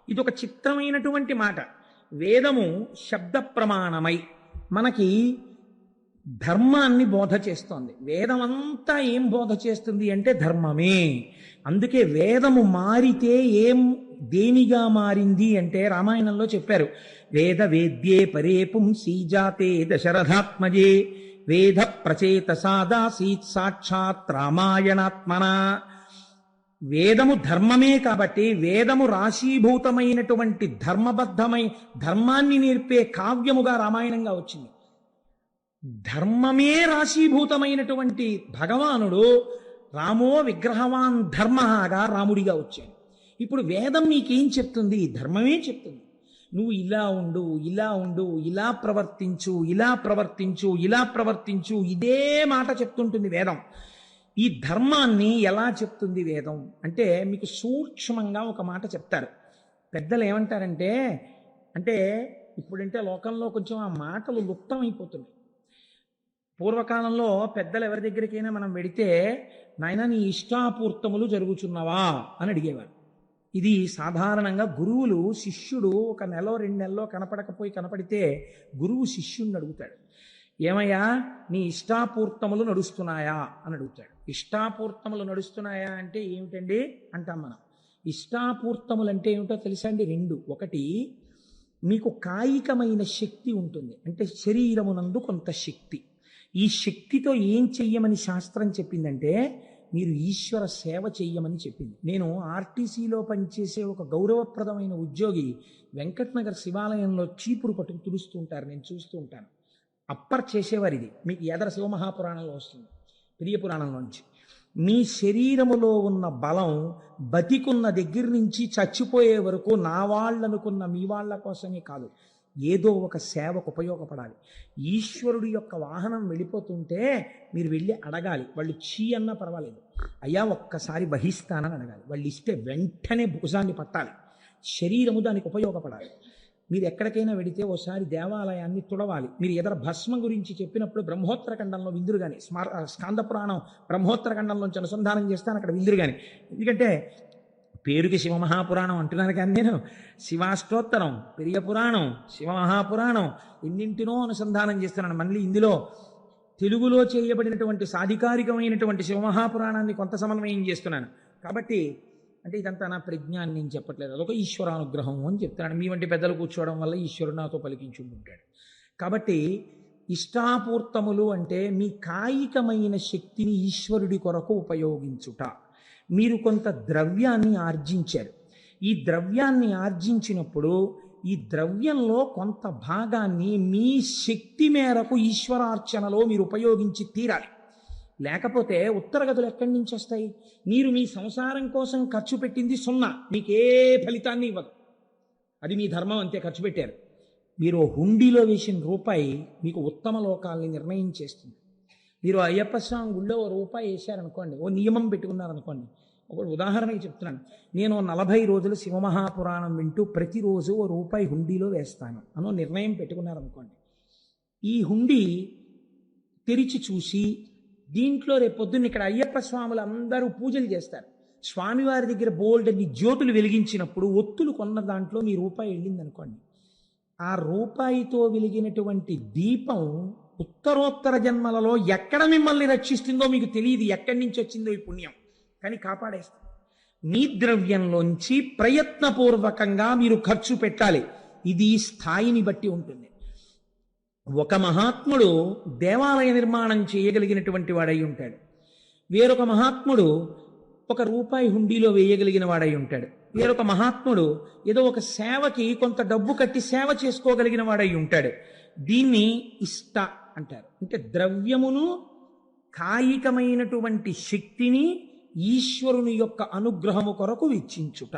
S1: ఇది ఒక చిత్రమైనటువంటి మాట. వేదము శబ్ద ప్రమాణమై మనకి ధర్మాన్ని బోధ చేస్తోంది. వేదం అంతా ఏం బోధ చేస్తుంది అంటే ధర్మమే. అందుకే వేదము మారితే దేనిగా మారింది అంటే రామాయణంలో చెప్పారు, వేద వేద్యే పరే పుంసీ జాతే దశరథాత్మజే వేద ప్రచేత సాదాసీత్ సాక్షాత్ రామాయణాత్మన. వేదము ధర్మమే కాబట్టి వేదము రాశీభూతమైనటువంటి ధర్మాన్ని నేర్పే కావ్యముగా రామాయణంగా వచ్చింది. ధర్మమే రాశీభూతమైనటువంటి భగవానుడు రామో విగ్రహవాన్ ధర్మగా రాముడిగా వచ్చాడు. ఇప్పుడు వేదం నీకేం చెప్తుంది? ధర్మమే చెప్తుంది. నువ్వు ఇలా ఉండు, ఇలా ప్రవర్తించు, ఇదే మాట చెప్తుంటుంది వేదం. ఈ ధర్మాన్ని ఎలా చెప్తుంది వేదం అంటే మీకు సూక్ష్మంగా ఒక మాట చెప్తారు పెద్దలు. ఏమంటారంటే, అంటే ఇప్పుడంటే లోకంలో కొంచెం ఆ మాటలు లుప్తమైపోతున్నాయి. పూర్వకాలంలో పెద్దలు ఎవరి దగ్గరికైనా మనం వెడితే, నాయన నీ ఇష్టాపూర్తములు జరుగుచున్నవా అని అడిగేవారు. ఇది సాధారణంగా గురువులు శిష్యుడు ఒక నెలలో 2 నెలల్లో కనపడితే గురువు శిష్యుడిని అడుగుతాడు, ఏమయ్యా నీ ఇష్టాపూర్తములు నడుస్తున్నాయా అని అడుగుతాడు. ఇష్టాపూర్తములు నడుస్తున్నాయా అంటే ఏమిటండి అంటాం మనం. ఇష్టాపూర్తములు అంటే ఏమిటో తెలుసా అండి? 2. ఒకటి, మీకు కాయికమైన శక్తి ఉంటుంది, అంటే శరీరమునందు కొంత శక్తి. ఈ శక్తితో ఏం చెయ్యమని శాస్త్రం చెప్పిందంటే మీరు ఈశ్వర సేవ చెయ్యమని చెప్పింది. నేను ఆర్టీసీలో పనిచేసే ఒక గౌరవప్రదమైన ఉద్యోగి వెంకటనగర్ శివాలయంలో చీపురు పట్టుకు తుడుస్తూ ఉంటారు, నేను చూస్తూ ఉంటాను. అప్పర్ చేసేవారు. ఇది మీకు ఎదర శివమహాపురాణంలో వస్తుంది, ప్రియ పురాణంలోంచి. మీ శరీరములో ఉన్న బలం బతికున్న దగ్గర నుంచి చచ్చిపోయే వరకు నా వాళ్ళనుకున్న మీ వాళ్ళ కోసమే కాదు, ఏదో ఒక సేవకు ఉపయోగపడాలి. ఈశ్వరుడి యొక్క వాహనం వెళ్ళిపోతుంటే మీరు వెళ్ళి అడగాలి. వాళ్ళు చీ అన్నా పర్వాలేదు, అయ్యా ఒక్కసారి వహిస్తానని అడగాలి. వాళ్ళు ఇస్తే వెంటనే భుజాన్ని పట్టాలి. శరీరము దానికి ఉపయోగపడాలి. మీరు ఎక్కడికైనా వెడితే ఓసారి దేవాలయాన్ని తుడవాలి. మీరు ఎదర భస్మ గురించి చెప్పినప్పుడు బ్రహ్మోత్తర ఖండంలో విందురు కానీ, స్కాంద పురాణం బ్రహ్మోత్తర ఖండంలోంచి అనుసంధానం చేస్తాను, అక్కడ విందురు కానీ. ఎందుకంటే పేరుకి శివమహాపురాణం అంటున్నాను కానీ నేను శివాష్టోత్తరం, పెరియ పురాణం, శివమహాపురాణం ఎన్నింటినో అనుసంధానం చేస్తున్నాను. మళ్ళీ ఇందులో తెలుగులో చేయబడినటువంటి సాధికారికమైనటువంటి శివమహాపురాణాన్ని కొంత సమన్వయం చేస్తున్నాను. కాబట్టి అంటే ఇదంతా నా ప్రజ్ఞాన్ని నేను చెప్పట్లేదు, అదొక ఈశ్వరానుగ్రహం అని చెప్తున్నాను. మీ వంటి పెద్దలు కూర్చోవడం వల్ల ఈశ్వరుడు నాతో పలికించుంటుంటాడు. కాబట్టి ఇష్టాపూర్తములు అంటే మీ కాయికమైన శక్తిని ఈశ్వరుడి కొరకు ఉపయోగించుట. మీరు కొంత ద్రవ్యాన్ని ఆర్జించారు. ఈ ద్రవ్యాన్ని ఆర్జించినప్పుడు ఈ ద్రవ్యంలో కొంత భాగాన్ని మీ శక్తి మేరకు ఈశ్వరార్చనలో మీరు ఉపయోగించి తీరాలి. లేకపోతే ఉత్తరగతులు ఎక్కడి నుంచి వస్తాయి? మీరు మీ సంసారం కోసం ఖర్చు పెట్టింది 0, మీకే ఫలితాన్ని ఇవ్వదు. అది మీ ధర్మం, అంతే, ఖర్చు పెట్టారు. మీరు హుండీలో వేసిన రూపాయి మీకు ఉత్తమ లోకాలని నిర్ణయం చేస్తుంది. మీరు అయ్యప్ప స్వామి గుళ్ళో ₹1 వేశారనుకోండి, ఓ నియమం పెట్టుకున్నారనుకోండి. ఒక ఉదాహరణకి చెప్తున్నాను, నేను 40 రోజులు శివమహాపురాణం వింటూ ప్రతిరోజు ₹1 హుండీలో వేస్తాను అనో నిర్ణయం పెట్టుకున్నారనుకోండి. ఈ హుండీ తెరిచి చూసి దీంట్లో రేపొద్దున్న ఇక్కడ అయ్యప్ప స్వాములు అందరూ పూజలు చేస్తారు. స్వామివారి దగ్గర బోల్డన్ని జ్యోతులు వెలిగించినప్పుడు ఒత్తులు కొన్న దాంట్లో మీ ₹1 వెళ్ళింది అనుకోండి. ఆ రూపాయితో వెలిగినటువంటి దీపం ఉత్తరోత్తర జన్మలలో ఎక్కడ మిమ్మల్ని రక్షిస్తుందో మీకు తెలియదు, ఎక్కడి నుంచి వచ్చిందో ఈ పుణ్యం. కానీ కాపాడేస్తుంది. మీ ద్రవ్యంలోంచి ప్రయత్నపూర్వకంగా మీరు ఖర్చు పెట్టాలి. ఇది స్థాయిని బట్టి ఉంటుంది. ఒక మహాత్ముడు దేవాలయ నిర్మాణం చేయగలిగినటువంటి వాడై ఉంటాడు. వేరొక మహాత్ముడు ₹1 హుండీలో వేయగలిగిన వాడై ఉంటాడు. వేరొక మహాత్ముడు ఏదో ఒక సేవకి కొంత డబ్బు కట్టి సేవ చేసుకోగలిగిన వాడై ఉంటాడు. దీన్ని ఇష్ట అంటారు. అంటే ద్రవ్యమును, కాయికమైనటువంటి శక్తిని ఈశ్వరుని యొక్క అనుగ్రహము కొరకు వెచ్చించుట.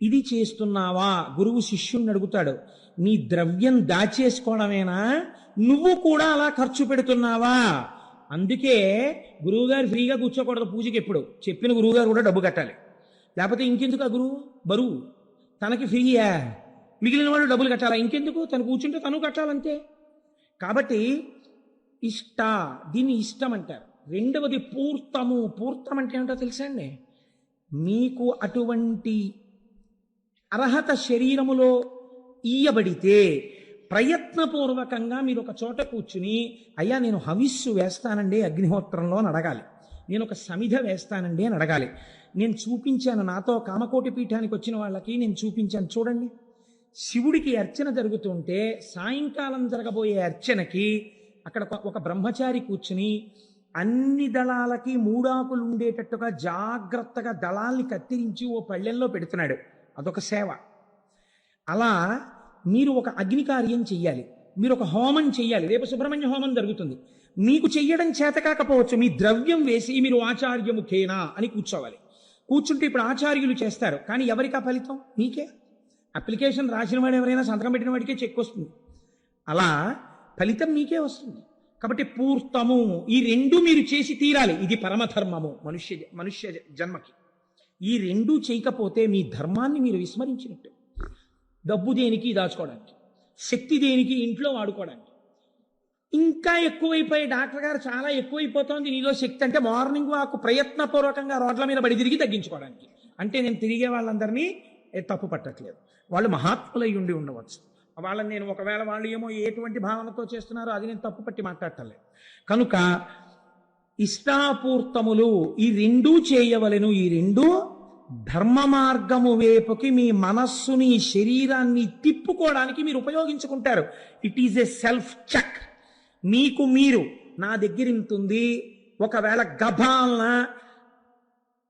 S1: ఇది చేస్తున్నావా? గురువు శిష్యుణ్ణి అడుగుతాడు, నీ ద్రవ్యం దాచేసుకోవడమేనా, నువ్వు కూడా అలా ఖర్చు పెడుతున్నావా? అందుకే గురువుగారు ఫ్రీగా కూర్చోకూడదు పూజకి. ఎప్పుడు చెప్పిన గురువుగారు కూడా డబ్బు కట్టాలి. లేకపోతే ఇంకెందుకు ఆ గురువు బరువు? తనకి ఫ్రీయా, మిగిలిన వాళ్ళు డబ్బులు కట్టాలా? ఇంకెందుకు? తను కూర్చుంటే తను కట్టాలంతే. కాబట్టి ఇష్ట, దీన్ని ఇష్టం అంటారు. రెండవది పూర్తము. పూర్తం అంటే ఏమిటో తెలుసా అండి? మీకు అటువంటి అర్హత శరీరములో ఇయ్యబడితే ప్రయత్నపూర్వకంగా మీరు ఒక చోట కూర్చుని, అయ్యా నేను హవిస్సు వేస్తానండి అగ్నిహోత్రంలో అని అడగాలి, నేను ఒక సమిధ వేస్తానండి అని అడగాలి. నేను చూపించాను, నాతో కామకోటి పీఠానికి వచ్చిన వాళ్ళకి నేను చూపించాను, చూడండి. శివుడికి అర్చన జరుగుతుంటే సాయంకాలం జరగబోయే అర్చనకి అక్కడ ఒక బ్రహ్మచారి కూర్చుని అన్ని దళాలకి 3 ఆకులు ఉండేటట్టుగా జాగ్రత్తగా దళాల్ని కత్తిరించి ఓ పళ్ళెంలో పెడుతున్నాడు. అదొక సేవ. అలా మీరు ఒక అగ్ని కార్యం చెయ్యాలి, మీరు ఒక హోమం చెయ్యాలి. రేపు సుబ్రహ్మణ్య హోమం జరుగుతుంది. మీకు చెయ్యడం చేత కాకపోవచ్చు, మీ ద్రవ్యం వేసి మీరు ఆచార్యముఖేనా అని కూర్చోవాలి. కూర్చుంటే ఇప్పుడు ఆచార్యులు చేస్తారు, కానీ ఎవరికి ఆ ఫలితం? మీకే. అప్లికేషన్ రాసిన వాడు ఎవరైనా సంతకం పెట్టిన వాడికే చెక్ వస్తుంది. అలా ఫలితం మీకే వస్తుంది. కాబట్టి పూర్తము, ఈ 2 మీరు చేసి తీరాలి. ఇది పరమధర్మము మనుష్య జన్మకి. ఈ 2 చేయకపోతే మీ ధర్మాన్ని మీరు విస్మరించినట్టు. డబ్బు దేనికి? దాచుకోవడానికి. శక్తి దేనికి? ఇంట్లో వాడుకోవడానికి. ఇంకా ఎక్కువైపోయి డాక్టర్ గారు చాలా ఎక్కువైపోతుంది నీలో శక్తి అంటే మార్నింగ్ వాక్ ప్రయత్నపూర్వకంగా రోడ్ల మీద బడి తిరిగి తగ్గించుకోవడానికి. అంటే నేను తిరిగే వాళ్ళందరినీ తప్పు పట్టట్లేదు, వాళ్ళు మహాత్ములై ఉండి ఉండవచ్చు. వాళ్ళని నేను ఒకవేళ వాళ్ళు ఏమో ఎటువంటి భావనతో చేస్తున్నారో అది నేను తప్పు పట్టి మాట్లాడటలేదు. కనుక ఇష్టాపూర్తములు ఈ 2 చేయవలెను. ఈ 2 ధర్మ మార్గము వైపుకి మీ మనస్సుని, శరీరాన్ని తిప్పుకోవడానికి మీరు ఉపయోగించుకుంటారు. It is a self check. మీకు మీరు, నా దగ్గర ఇంతుంది, ఒకవేళ గభాలన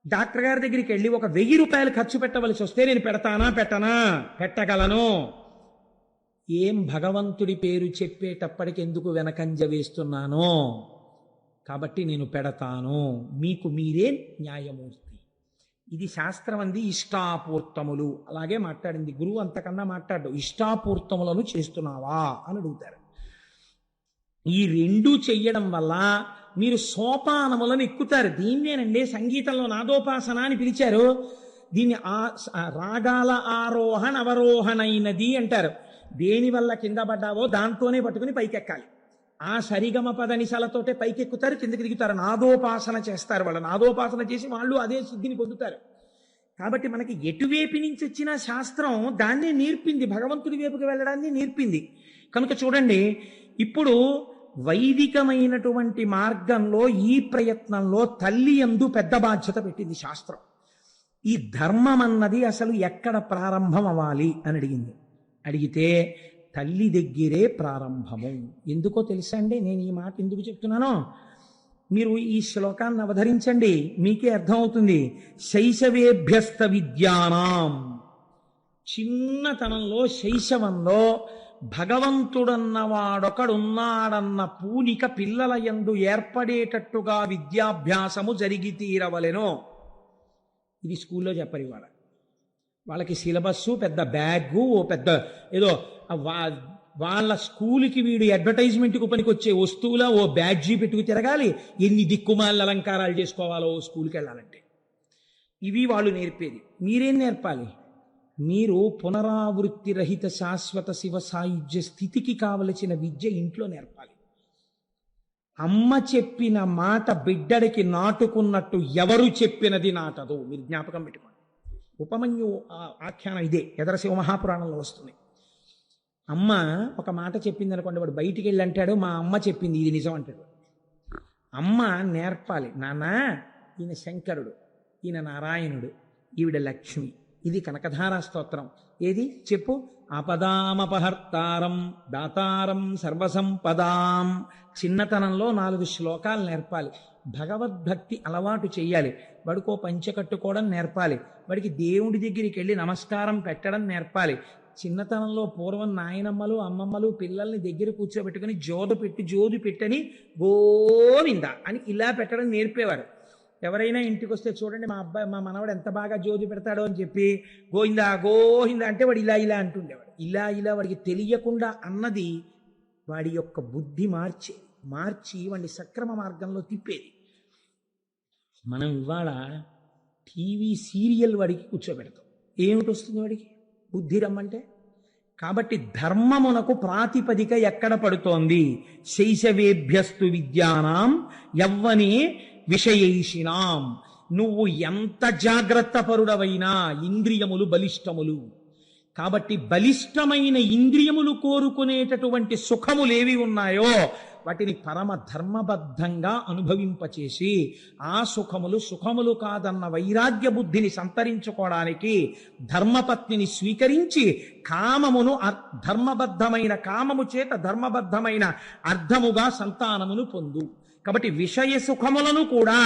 S1: డాక్టర్ గారి దగ్గరికి వెళ్ళి ఒక ₹1000 ఖర్చు పెట్టవలసి వస్తే నేను పెడతానా పెట్టనా? పెట్టగలను. ఏం భగవంతుడి పేరు చెప్పేటప్పటికి ఎందుకు వెనకంజ వేస్తున్నానో, కాబట్టి నేను పెడతాను. మీకు మీరే న్యాయమూర్తి. ఇది శాస్త్రం అంది ఇష్టాపూర్తములు. అలాగే మాట్లాడింది గురువు. అంతకన్నా మాట్లాడు. ఇష్టాపూర్తములను చేస్తున్నావా అని అడుగుతారు. ఈ 2 చెయ్యడం వల్ల మీరు సోపానములను ఎక్కుతారు. దీన్నేనండి సంగీతంలో నాదోపాసన అని పిలిచారు. దీన్ని రాగాల ఆరోహణ అవరోహణైనది అంటారు. దేనివల్ల కింద పడ్డావో దాంతోనే పట్టుకుని పైకెక్కాలి. ఆ సరిగమ పదనిసలతోటే పైకెక్కుతారు, కిందకి దిగుతారు. నాదోపాసన చేస్తారు. వాళ్ళు నాదోపాసన చేసి వాళ్ళు అదే సిద్ధిని పొందుతారు. కాబట్టి మనకి ఎటువైపు నుంచి వచ్చిన శాస్త్రం దాన్నే నేర్పింది, భగవంతుడి వైపుకి వెళ్ళడాన్ని నేర్పింది. కనుక చూడండి, ఇప్పుడు వైదికమైనటువంటి మార్గంలో ఈ ప్రయత్నంలో తల్లి యందు పెద్ద బాధ్యత పెట్టింది శాస్త్రం. ఈ ధర్మం అన్నది అసలు ఎక్కడ ప్రారంభం అవ్వాలి అని అడిగింది. అడిగితే తల్లి దగ్గరే ప్రారంభము. ఎందుకో తెలుసా అండి? నేను ఈ మాట ఎందుకు చెప్తున్నానో మీరు ఈ శ్లోకాన్ని అవధరించండి, మీకే అర్థమవుతుంది. శైశవేభ్యస్త విద్యానాం, చిన్నతనంలో శైశవంలో భగవంతుడన్నవాడొకడున్నాడన్న పూనిక పిల్లల యందు ఏర్పడేటట్టుగా విద్యాభ్యాసము జరిగి తీరవలెను. ఇది స్కూల్లో చెప్పరు ఇవాళ. వాళ్ళకి సిలబస్సు, పెద్ద బ్యాగు, ఓ పెద్ద ఏదో వాళ్ళ స్కూల్కి వీడు అడ్వర్టైజ్మెంట్కి పనికొచ్చే వస్తువుల ఓ బ్యాడ్జీ పెట్టుకు తిరగాలి. ఎన్ని దిక్కుమాల అలంకారాలు చేసుకోవాలో స్కూల్కి వెళ్ళాలంటే. ఇవి వాళ్ళు నేర్పేది. మీరేం నేర్పాలి? మీరు పునరావృత్తి రహిత శాశ్వత శివ సాయుధ్య స్థితికి కావలసిన విద్య ఇంట్లో నేర్పాలి. అమ్మ చెప్పిన మాట బిడ్డడికి నాటుకున్నట్టు ఎవరు చెప్పినది నాటదు. మీరు జ్ఞాపకం పెట్టుకోండి. ఉపమన్యు ఆఖ్యానం ఇదే, ఎదర శివ మహాపురాణంలో వస్తుంది. అమ్మ ఒక మాట చెప్పింది అనుకోండి, వాడు బయటికి వెళ్ళి అంటాడు మా అమ్మ చెప్పింది ఇది నిజం అంటాడు. అమ్మ నేర్పాలి, నాన్న ఈయన శంకరుడు, ఈయన నారాయణుడు, ఈవిడ లక్ష్మి. ఇది కనకధారా స్తోత్రం. ఏది చెప్పు? ఆపదామపహర్తారం దాతారం సర్వసంపదాం. చిన్నతనంలో 4 శ్లోకాలు నేర్పాలి. భగవద్భక్తి అలవాటు చెయ్యాలి. వాడికో పంచె కట్టుకోవడం నేర్పాలి. వాడికి దేవుడి దగ్గరికి వెళ్ళి నమస్కారం పెట్టడం నేర్పాలి. చిన్నతనంలో పూర్వం నాయనమ్మలు అమ్మమ్మలు పిల్లల్ని దగ్గర కూర్చోబెట్టుకుని జోదు పెట్టని గోవింద అని ఇలా పెట్టడం నేర్పేవారు. ఎవరైనా ఇంటికి వస్తే చూడండి మా మనవాడు ఎంత బాగా జోదు పెడతాడో అని చెప్పి గోవిందా గోవింద అంటే వాడు ఇలా అంటుండేవాడు. ఇలా వాడికి తెలియకుండా అన్నది వాడి యొక్క బుద్ధి మార్చి వాడిని సక్రమ మార్గంలో తిప్పేది. మనం ఇవాళ టీవీ సీరియల్ వాడికి కూర్చోబెడతాం. ఏమిటి వస్తుంది వాడికి? బుద్ధి రమ్మంటే. కాబట్టి ధర్మమునకు ప్రాతిపదిక ఎక్కడ పడుతోంది? శైశవేభ్యస్తు విద్యానాం యవ్వనే విషయైషినాం. నువ్వు ఎంత జాగ్రత్త పరుడవైనా ఇంద్రియములు బలిష్టములు. కాబట్టి బలిష్టమైన ఇంద్రియములు కోరుకునేటటువంటి సుఖములేవి ఉన్నాయో వాటిని పరమ ధర్మబద్ధంగా అనుభవింపచేసి ఆ సుఖములు కాదన్న వైరాగ్య బుద్ధిని సంతరించుకోవడానికి ధర్మపత్నిని స్వీకరించి కామమును ధర్మబద్ధమైన కామము చేత ధర్మబద్ధమైన అర్థముగా సంతానమును పొందు. కాబట్టి విషయ సుఖములను కూడా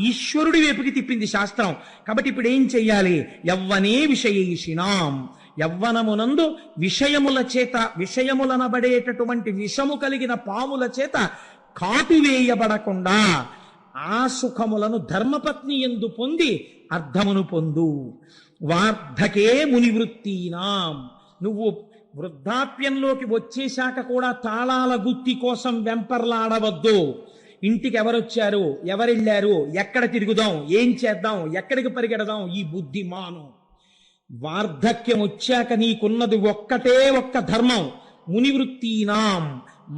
S1: ఈశ్వరుడి వైపుకి తిప్పింది శాస్త్రం. కాబట్టి ఇప్పుడు ఏం చెయ్యాలి? యవ్వనే విషయేషినాం. యవ్వనమునందు విషయముల చేత విషయములనబడేటటువంటి విషము కలిగిన పాముల చేత కాటువేయబడకుండా ఆ సుఖములను ధర్మపత్ని యందు పొంది అర్థమును పొందు. వార్ధకే మునివృత్తీనాం. నువ్వు వృద్ధాప్యంలోకి వచ్చేశాక కూడా తాళాల గుత్తి కోసం వెంపర్లాడవద్దు. ఇంటికి ఎవరొచ్చారు, ఎవరెళ్ళారు, ఎక్కడ తిరుగుదాం, ఏం చేద్దాం, ఎక్కడికి పరిగెడదాం, ఈ బుద్ధి మాను. వార్ధక్యం వచ్చాక నీకున్నది ఒక్క ధర్మం. మునివృత్తీనాం.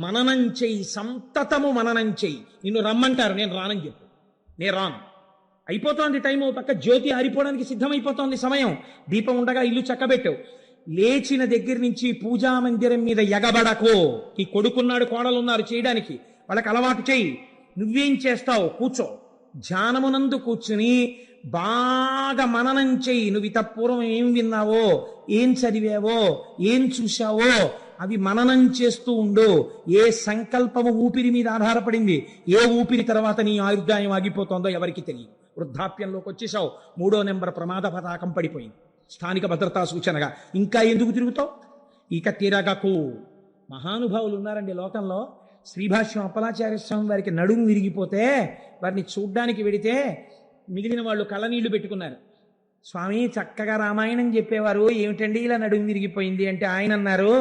S1: మననం చెయ్యి, సంతతము మననం చెయ్యి. నిన్ను రమ్మంటారు, నేను రానని చెప్పు. నేను రాను. అయిపోతోంది టైం. పక్క జ్యోతి ఆరిపోవడానికి సిద్ధమైపోతోంది సమయం. దీపం ఉండగా ఇల్లు చక్కబెట్టావు. లేచిన దగ్గర నుంచి పూజా మందిరం మీద ఎగబడకో. ఈ కొడుకున్నాడు, కోడలున్నారు చేయడానికి, వాళ్ళకి అలవాటు చెయ్యి. నువ్వేం చేస్తావు? కూర్చో. ధ్యానమునందు కూర్చుని బాగా మననం చెయ్యి. నువ్వు ఇతపూర్వం ఏం విన్నావో, ఏం చదివావో, ఏం చూశావో అవి మననం చేస్తూ ఉండు. ఏ సంకల్పము ఊపిరి మీద ఆధారపడింది, ఏ ఊపిరి తర్వాత నీ ఆయుర్దాయం ఆగిపోతుందో ఎవరికి తెలియదు. వృద్ధాప్యంలోకి వచ్చేసావు, 3వ నెంబర్ ప్రమాద పతాకం పడిపోయింది, స్థానిక భద్రతా సూచనగా. ఇంకా ఎందుకు తిరుగుతావు? ఇక తిరగకు. మహానుభావులు ఉన్నారండి లోకంలో. శ్రీభాష్యం అప్పలాచార్య స్వామి వారికి నడుము విరిగిపోతే వారిని చూడ్డానికి వెడితే మిగిలిన వాళ్ళు కళ్ళనీళ్లు పెట్టుకున్నారు. స్వామి చక్కగా రామాయణం చెప్పేవారు, ఏమిటండి ఇలా నడుము విరిగిపోయింది అంటే ఆయన అన్నారు,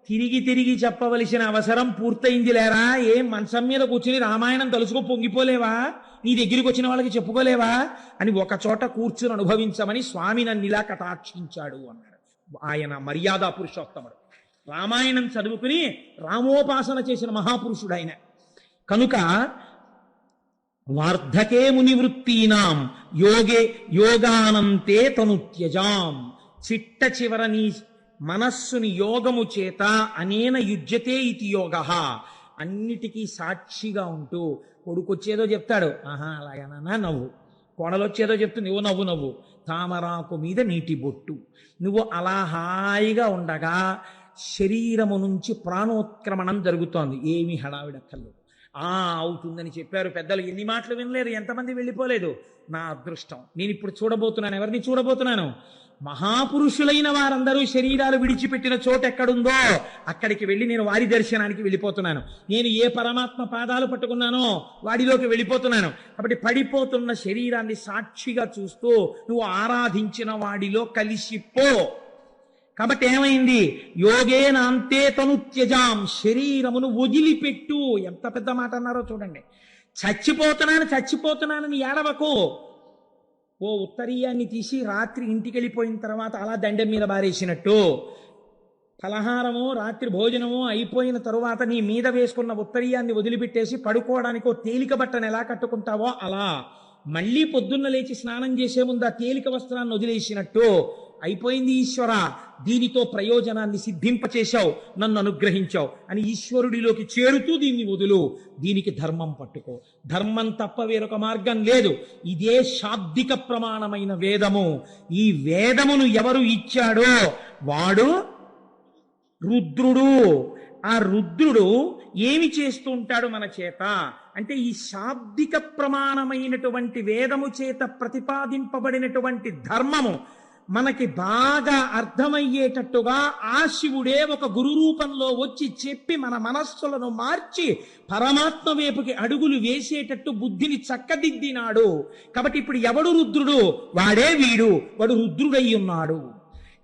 S1: తిరిగి చెప్పవలసిన అవసరం పూర్తయింది లేరా? ఏం మంచం మీద కూర్చుని రామాయణం తలుచుకో పొంగిపోలేవా? నీ దగ్గరికి వచ్చిన వాళ్ళకి చెప్పుకోలేవా అని ఒక చోట కూర్చుని అనుభవించమని స్వామి నన్ను ఇలా కటాక్షించాడు అన్నాడు. ఆయన మర్యాద పురుషోత్తముడు. రామాయణం చదువుకుని రామోపాసన చేసిన మహాపురుషుడు ఆయన. కనుక వార్ధకే మునివృత్తీనాం యోగానంతే తను త్యజాం. చిట్ట చివర నీ మనస్సుని యోగము చేత అనేన యుజ్యతే ఇది యోగ. అన్నిటికీ సాక్షిగా ఉంటూ కొడుకొచ్చేదో చెప్తాడు, ఆహా అలాగేనా నవ్వు. కోడలొచ్చేదో చెప్తుంది, ఓ నవ్వు. తామరాకు మీద నీటి బొట్టు. నువ్వు అలా హాయిగా ఉండగా శరీరము నుంచి ప్రాణోత్క్రమణం జరుగుతోంది. ఏమీ హడావిడక్కర్లేదు. అవుతుందని చెప్పారు పెద్దలు, ఎన్ని మాటలు వినలేరు, ఎంతమంది వెళ్ళిపోలేదు. నా అదృష్టం. నేను ఇప్పుడు చూడబోతున్నాను. ఎవరిని చూడబోతున్నాను? మహాపురుషులైన వారందరూ శరీరాలు విడిచిపెట్టిన చోటు ఎక్కడుందో అక్కడికి వెళ్ళి నేను వారి దర్శనానికి వెళ్ళిపోతున్నాను. నేను ఏ పరమాత్మ పాదాలు పట్టుకున్నానో వాడిలోకి వెళ్ళిపోతున్నాను. కాబట్టి పడిపోతున్న శరీరాన్ని సాక్షిగా చూస్తూ నువ్వు ఆరాధించిన వాడిలో కలిసిపో. కాబట్టి ఏమైంది? యోగేనాంతే తను త్యజాం. శరీరమును వదిలిపెట్టు. ఎంత పెద్ద మాట అన్నారో చూడండి. చచ్చిపోతున్నానని ఏడవకు. ఓ ఉత్తరీయాన్ని తీసి రాత్రి ఇంటికి వెళ్ళిపోయిన తర్వాత అలా దండెం మీద బారేసినట్టు, ఫలహారమో రాత్రి భోజనమో అయిపోయిన తరువాత నీ మీద వేసుకున్న ఉత్తరీయాన్ని వదిలిపెట్టేసి పడుకోవడానికి ఓ తేలిక బట్టను ఎలా కట్టుకుంటావో అలా మళ్ళీ పొద్దున్న లేచి స్నానం చేసే ముందు ఆ తేలిక వస్త్రాన్ని వదిలేసినట్టు అయిపోయింది ఈశ్వర, దీనితో ప్రయోజనాన్ని సిద్ధింపచేశావు, నన్ను అనుగ్రహించావు అని ఈశ్వరుడిలోకి చేరుతూ దీన్ని వదులు, దీనికి ధర్మం పట్టుకో. ధర్మం తప్ప వేరొక మార్గం లేదు. ఇదే శాబ్దిక ప్రమాణమైన వేదము. ఈ వేదమును ఎవరు ఇచ్చాడో వాడు రుద్రుడు. ఆ రుద్రుడు ఏమి చేస్తూ ఉంటాడు మన చేత అంటే, ఈ శాబ్దిక ప్రమాణమైనటువంటి వేదము చేత ప్రతిపాదింపబడినటువంటి ధర్మము మనకి బాగా అర్థమయ్యేటట్టుగా ఆ శివుడే ఒక గురు రూపంలో వచ్చి చెప్పి మన మనస్సులను మార్చి పరమాత్మ వైపుకి అడుగులు వేసేటట్టు బుద్ధిని చక్కదిద్దినాడు. కాబట్టి ఇప్పుడు ఎవడు రుద్రుడు? వాడే వీడు, వాడు రుద్రుడై ఉన్నాడు.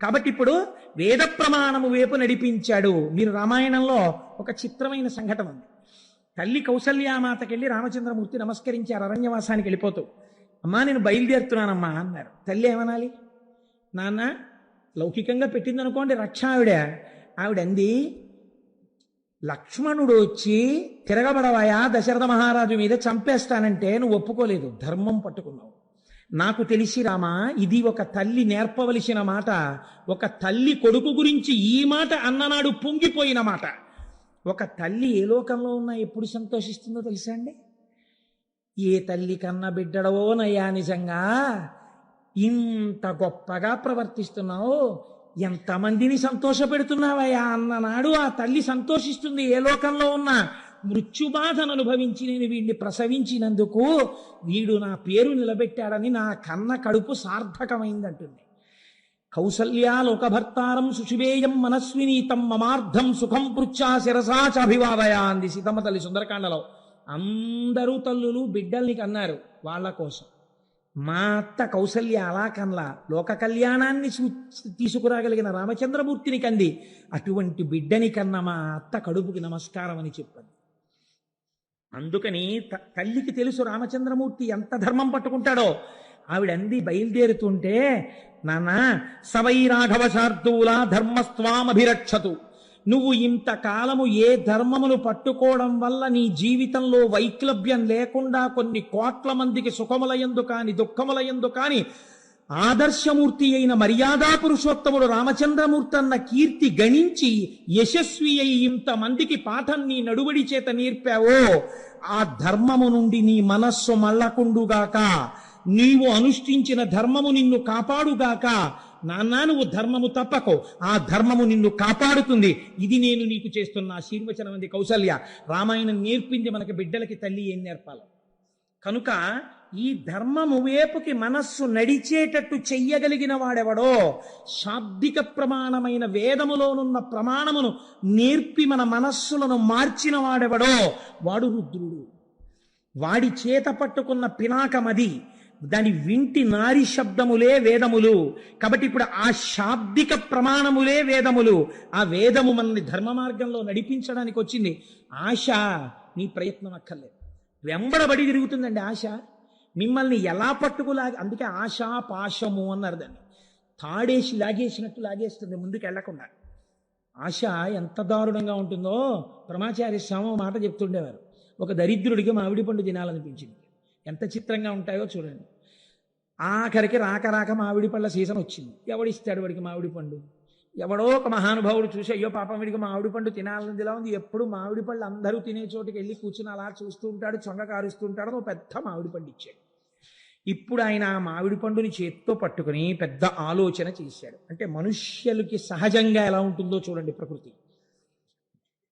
S1: కాబట్టి ఇప్పుడు వేద ప్రమాణము వైపు నడిపించాడు. మీరు రామాయణంలో ఒక చిత్రమైన సంఘటన ఉంది. తల్లి కౌసల్యామాతకెళ్ళి రామచంద్రమూర్తి నమస్కరించారు అరణ్యవాసానికి వెళ్ళిపోతూ. అమ్మా నేను బయలుదేరుతున్నానమ్మా అన్నారు. తల్లి ఏమనాలి? నాన్న లౌకికంగా పెట్టిందనుకోండి రక్ష ఆవిడంది, లక్ష్మణుడు వచ్చి తిరగబడవాయా దశరథ మహారాజు మీద చంపేస్తానంటే నువ్వు ఒప్పుకోలేదు, ధర్మం పట్టుకున్నావు. నాకు తెలిసి రామా, ఇది ఒక తల్లి నేర్పవలసిన మాట. ఒక తల్లి కొడుకు గురించి ఈ మాట అన్ననాడు పొంగిపోయిన మాట. ఒక తల్లి ఏ లోకంలో ఉన్నా ఎప్పుడు సంతోషిస్తుందో తెలుసా అండి? ఏ తల్లి కన్న బిడ్డడవో నయ్యా, నిజంగా ఇంత గొప్పగా ప్రవర్తిస్తున్నావు, ఎంతమందిని సంతోషపెడుతున్నావయ్యా అన్ననాడు ఆ తల్లి సంతోషిస్తుంది. ఏ లోకంలో ఉన్నా మృత్యుబాధను అనుభవించి నేను వీడిని ప్రసవించినందుకు వీడు నా పేరు నిలబెట్టాడని నా కన్న కడుపు సార్థకమైందంటుంది. కౌసల్యా లోకభర్తారం సుషివేయం మనస్వినీతం మమార్థం సుఖం పృచ్ఛా శిరసా చాభివాదయా అంది సీతమ్మ తల్లి సుందరకాండలో. అందరూ తల్లులు బిడ్డల్ని కన్నారు వాళ్ళ కోసం. మా అత్త కౌసల్య అలా కన్లా, లోక కళ్యాణాన్ని తీసుకురాగలిగిన రామచంద్రమూర్తిని కంది. అటువంటి బిడ్డని కన్నా మా అత్త కడుపుకి నమస్కారం అని చెప్పండి. అందుకని తల్లికి తెలుసు రామచంద్రమూర్తి ఎంత ధర్మం పట్టుకుంటాడో. ఆవిడంది బయలుదేరుతుంటే, నాన్న సవై రాఘవ శార్దూల ధర్మస్వామభిరక్షతు, నువ్వు ఇంతకాలము ఏ ధర్మమును పట్టుకోవడం వల్ల నీ జీవితంలో వైక్లభ్యం లేకుండా కొన్ని కోట్ల మందికి సుఖములయందు కాని దుఃఖములయందు కాని ఆదర్శమూర్తి అయిన మర్యాదా పురుషోత్తముడు రామచంద్రమూర్తి అన్న కీర్తి గణించి యశస్వి అయి ఇంతమందికి పాఠం నీ నడువడి చేత నేర్పావో, ఆ ధర్మము నుండి నీ మనస్సు మళ్ళకుండుగాక, నీవు అనుష్ఠించిన ధర్మము నిన్ను కాపాడుగాక. నాన్న నువ్వు ధర్మము తప్పకో, ఆ ధర్మము నిన్ను కాపాడుతుంది. ఇది నేను నీకు చేస్తున్న ఆశీర్వచనం అంది కౌసల్య. రామాయణం నేర్పింది మనకి బిడ్డలకి తల్లి ఏం నేర్పాలో. కనుక ఈ ధర్మము వైపుకి మనస్సు నడిచేటట్టు చెయ్యగలిగిన వాడెవడో, శాబ్దిక ప్రమాణమైన వేదములోనున్న ప్రమాణమును నేర్పి మన మనస్సులను మార్చిన వాడెవడో వాడు రుద్రుడు. వాడి చేత పట్టుకున్న పినాకమది, దాని వింటి నారి శబ్దములే వేదములు. కాబట్టి ఇప్పుడు ఆ శాబ్దిక ప్రమాణములే వేదములు. ఆ వేదము మనల్ని ధర్మ మార్గంలో నడిపించడానికి వచ్చింది. ఆశ నీ ప్రయత్నం అక్కర్లేదు, వెంబడబడి తిరుగుతుందండి ఆశ. మిమ్మల్ని ఎలా పట్టుకులాగి, అందుకే ఆశా పాశము అన్నారు దాన్ని. తాడేసి లాగేసినట్టు లాగేస్తుంది ముందుకు వెళ్లకుండా. ఆశ ఎంత దారుణంగా ఉంటుందో ప్రమాచార్య స్వామి మాట చెప్తుండేవారు. ఒక దరిద్రుడికి మామిడి పండు తినాలనిపించింది. ఎంత చిత్రంగా ఉంటాయో చూడండి. ఆఖరికి రాక రాక మామిడి పళ్ళ సీజన్ వచ్చింది. ఎవడిస్తాడు వాడికి మామిడి పండు? ఎవడో ఒక మహానుభావుడు చూసి, అయ్యో పాపం వీడికి మామిడి పండు తినాలనిలా ఉంది, ఎప్పుడు మామిడి పళ్ళు అందరూ తినే చోటుకి వెళ్ళి కూర్చుని అలా చూస్తూ ఉంటాడు, చొంగ కారుస్తూ ఉంటాడు. ఓ పెద్ద మామిడి పండు ఇచ్చాడు. ఇప్పుడు ఆయన ఆ మామిడి పండుని చేత్తో పట్టుకుని పెద్ద ఆలోచన చేశాడు. అంటే మనుష్యులకి సహజంగా ఎలా ఉంటుందో చూడండి ప్రకృతి.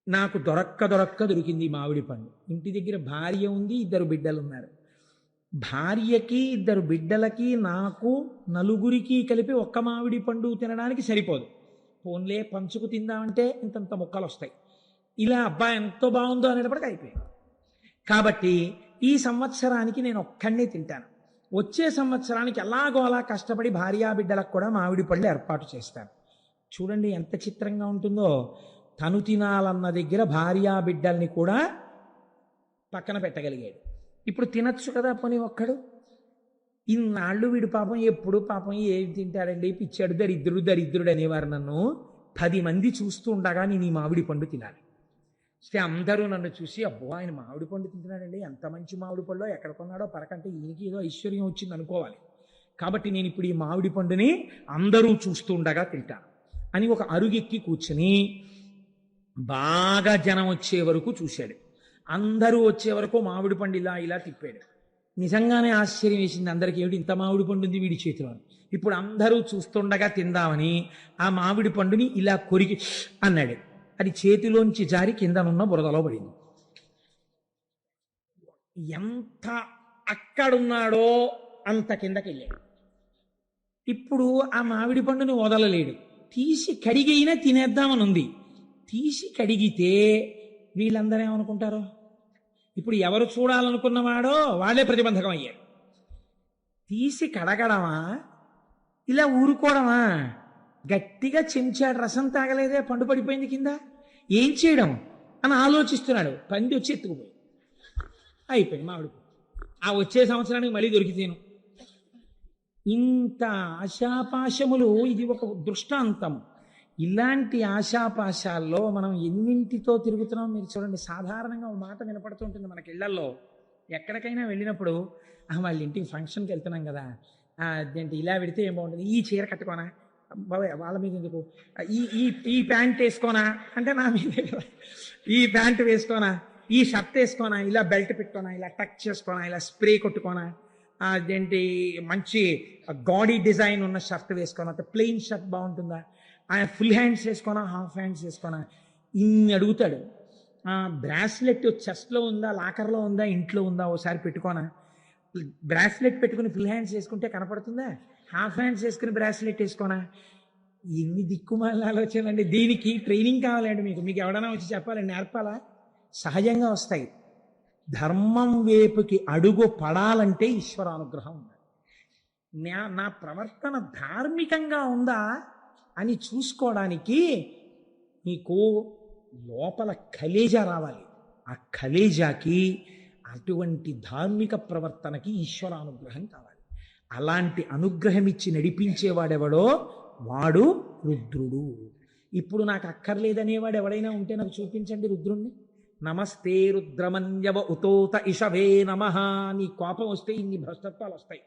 S1: నాకు దొరక్క దొరికింది మామిడి పండు. ఇంటి దగ్గర భార్య ఉంది, 2 బిడ్డలు ఉన్నారు. భార్యకి 2 బిడ్డలకి నాకు నలుగురికి కలిపి ఒక్క మామిడి పండు తినడానికి సరిపోదు. పోన్లే పంచుకు తిందామంటే ఇంతంత ముక్కలు వస్తాయి. ఇలా అబ్బా ఎంతో బాగుందో అనేటప్పటికి అయిపోయింది. కాబట్టి ఈ సంవత్సరానికి నేను ఒక్కడినే తింటాను. వచ్చే సంవత్సరానికి ఎలాగో అలా కష్టపడి భార్యా బిడ్డలకు కూడా మామిడి పళ్ళు ఏర్పాటు చేస్తాను. చూడండి ఎంత చిత్రంగా ఉంటుందో. తను తినాలన్న దగ్గర భార్యా బిడ్డల్ని కూడా పక్కన పెట్టగలిగాడు. ఇప్పుడు తినచ్చు కదా పోనీ ఒక్కడు. ఇన్నాళ్ళు వీడు పాపం ఎప్పుడు పాపం ఏం తింటాడండి, పిచ్చాడు, దరిద్రుడు అనేవారు నన్ను. 10 మంది చూస్తూ ఉండగా నేను ఈ మామిడి పండు తినాలి. వస్తే అందరూ నన్ను చూసి, అబ్బో ఆయన మామిడి పండు తింటున్నాడండి, ఎంత మంచి మామిడి పండు, ఎక్కడ కొన్నాడో పరకంటే ఈయనకి ఏదో ఐశ్వర్యం వచ్చింది అనుకోవాలి. కాబట్టి నేను ఇప్పుడు ఈ మామిడి పండుని అందరూ చూస్తూ ఉండగా తింటాను అని ఒక అరుగెక్కి కూర్చుని బాగా జనం వచ్చే వరకు చూశాడు. అందరూ వచ్చే వరకు మామిడి పండు ఇలా ఇలా తిప్పాడు. నిజంగానే ఆశ్చర్యం వేసింది అందరికీ, ఏమిటి ఇంత మామిడి పండు ఉంది వీడి చేతిలో. ఇప్పుడు అందరూ చూస్తుండగా తిందామని ఆ మామిడి పండుని ఇలా కొరికి అన్నాడు. అది చేతిలోంచి జారి కిందనున్న బురదలో పడింది. ఎంత అక్కడున్నాడో అంత కిందకి వెళ్ళాడు. ఇప్పుడు ఆ మామిడి పండుని వదలలేడు. తీసి కడిగైనా తినేద్దామని ఉంది. తీసి కడిగితే వీళ్ళందరూ ఏమనుకుంటారు? ఇప్పుడు ఎవరు చూడాలనుకున్నవాడో వాళ్ళే ప్రతిబంధకం అయ్యారు. తీసి కడగడమా, ఇలా ఊరుకోవడమా? గట్టిగా చెంచాడు రసం తాగలేదే, పండు పడిపోయింది కింద, ఏం చేయడం అని ఆలోచిస్తున్నాడు. పంది వచ్చి ఎత్తుకుపోయి అయిపోయింది మామిడి. ఆ వచ్చే సంవత్సరానికి మళ్ళీ దొరికితేను. ఇంత ఆశాపాశములు, ఇది ఒక దృష్టాంతం. ఇలాంటి ఆశాపాశాల్లో మనం ఎన్నింటితో తిరుగుతున్నాం మీరు చూడండి. సాధారణంగా ఒక మాట వినపడుతుంటుంది మనకి ఇళ్లల్లో. ఎక్కడికైనా వెళ్ళినప్పుడు వాళ్ళ ఇంటికి ఫంక్షన్కి వెళ్తున్నాం కదా, అదేంటి ఇలా పెడితే ఏం బాగుంటుంది, ఈ చీర కట్టుకోనా బాబాయ్, వాళ్ళ మీద ఎందుకు, ఈ ఈ ఈ ప్యాంట్ వేసుకోనా అంటే నా మీదే కదా, ఈ ప్యాంట్ వేసుకోనా, ఈ షర్ట్ వేసుకోనా, ఇలా బెల్ట్ పెట్టుకోనా, ఇలా టక్ చేసుకోనా, ఇలా స్ప్రే కొట్టుకోనా, అదేంటి మంచి గాడీ డిజైన్ ఉన్న షర్ట్ వేసుకోనా, ప్లెయిన్ షర్ట్ బాగుంటుందా, ఆయన ఫుల్ హ్యాండ్స్ వేసుకోనా, హాఫ్ హ్యాండ్స్ వేసుకోనా, ఇన్ని అడుగుతాడు. బ్రాస్లెట్ చెస్ట్లో ఉందా, లాకర్లో ఉందా, ఇంట్లో ఉందా, ఓసారి పెట్టుకోనా. బ్రాస్లెట్ పెట్టుకుని ఫుల్ హ్యాండ్స్ వేసుకుంటే కనపడుతుందా, హాఫ్ హ్యాండ్స్ వేసుకుని బ్రాస్లెట్ వేసుకోనా. ఎన్ని దిక్కుమాల ఆలోచనండి. దీనికి ట్రైనింగ్ కావాలండి మీకు ఎవడైనా వచ్చి చెప్పాలండి, నేర్పాలా? సహజంగా వస్తాయి. ధర్మం వైపుకి అడుగు పడాలంటే ఈశ్వరానుగ్రహం ఉండాలి. నా ప్రవర్తన ధార్మికంగా ఉందా అని చూసుకోవడానికి మీకు లోపల కలేజా రావాలి. ఆ కలేజాకి, అటువంటి ధార్మిక ప్రవర్తనకి ఈశ్వరానుగ్రహం కావాలి. అలాంటి అనుగ్రహం ఇచ్చి నడిపించేవాడెవడో వాడు రుద్రుడు. ఇప్పుడు నాకు అక్కర్లేదనేవాడు ఎవడైనా ఉంటే నాకు చూపించండి రుద్రుణ్ణి. నమస్తే రుద్రమన్యవ ఉతోత ఇషవే నమః. నీ కోపం వస్తే ఇన్ని భ్రష్టత్వాలు వస్తాయి.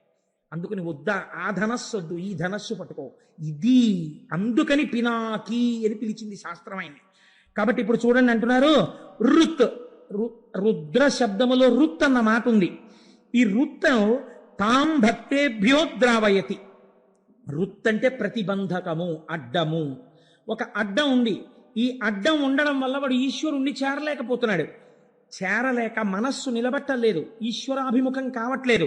S1: అందుకని వద్దా, ఆ ధనస్సు వద్దు, ఈ ధనస్సు పట్టుకో, ఇది అందుకని పినాకి అని పిలిచింది శాస్త్రం ఆయన్ని. కాబట్టి ఇప్పుడు చూడండి అంటున్నారు రుత్, రుద్ర శబ్దములో రుత్ అన్న మాట ఉంది. ఈ రుత్ తాం భక్తేభ్యో ద్రావయతి. రుత్ అంటే ప్రతిబంధకము, అడ్డము. ఒక అడ్డం ఉంది. ఈ అడ్డం ఉండడం వల్ల వాడు ఈశ్వరుణ్ణి చేరలేకపోతున్నాడు. చేరలేక మనస్సు నిలబట్టలేదు, ఈశ్వరాభిముఖం కావట్లేదు.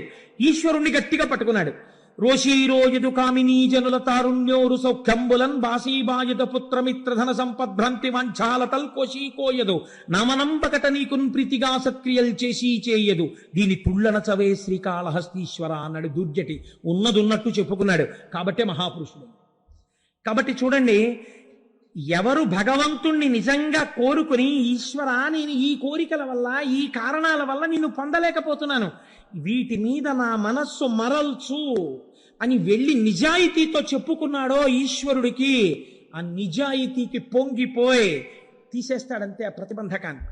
S1: ఈశ్వరుణ్ణి గట్టిగా పట్టుకున్నాడు. రోషీరోయదు కామినీ జనుల తారుణ్యోరు సౌఖ్యంబులన్ బాసీబాయుధ పుత్రమిత్రధన సంపద్భ్రాంతి వంఛాలతల్ కోశీకోయదు నమనంబకట నీకున్ ప్రీతిగా సత్క్రియలు చేసి చేయదు దీని తుళ్ళన చవే శ్రీకాళహస్తీశ్వర అన్నాడు దుర్జటి. ఉన్నదున్నట్టు చెప్పుకున్నాడు కాబట్టి మహాపురుషుడు. కాబట్టి చూడండి, ఎవరు భగవంతుణ్ణి నిజంగా కోరుకుని, ఈశ్వర నేను ఈ కోరికల వల్ల, ఈ కారణాల వల్ల నిన్ను పొందలేకపోతున్నాను, వీటి మీద నా మనస్సు మరల్చు అని వెళ్ళి నిజాయితీతో చెప్పుకున్నాడో ఈశ్వరుడికి, ఆ నిజాయితీకి పొంగిపోయి తీసేస్తాడంతే ఆ ప్రతిబంధకాన్ని.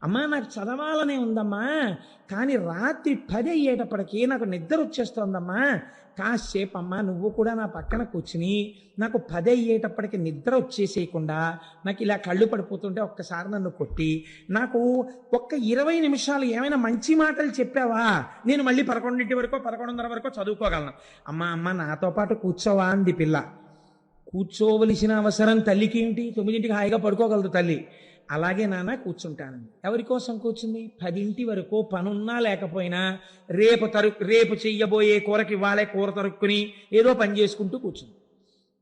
S1: అమ్మా నాకు చదవాలనే ఉందమ్మా, కానీ రాత్రి 10 అయ్యేటప్పటికీ నాకు నిద్ర వచ్చేస్తోందమ్మా, కాసేపు అమ్మా నువ్వు కూడా నా పక్కన కూర్చుని నాకు 10 అయ్యేటప్పటికి నిద్ర వచ్చేసేయకుండా నాకు ఇలా కళ్ళు పడిపోతుంటే ఒక్కసారి నన్ను కొట్టి నాకు ఒక్క 20 నిమిషాలు ఏమైనా మంచి మాటలు చెప్పావా, నేను మళ్ళీ 11 వరకు 11:30 వరకు చదువుకోగలను. అమ్మ నాతో పాటు కూర్చోవా అంది పిల్ల. కూర్చోవలసిన అవసరం తల్లికి ఏంటి? 9ంటికి హాయిగా పడుకోగలదు తల్లి. అలాగే నాన్న కూర్చుంటానండి. ఎవరి కోసం కూర్చుంది? 10 వరకు పనున్నా లేకపోయినా రేపు చెయ్యబోయే కూరకి వాళ్ళే కూర తరుక్కుని ఏదో పని చేసుకుంటూ కూర్చుంది.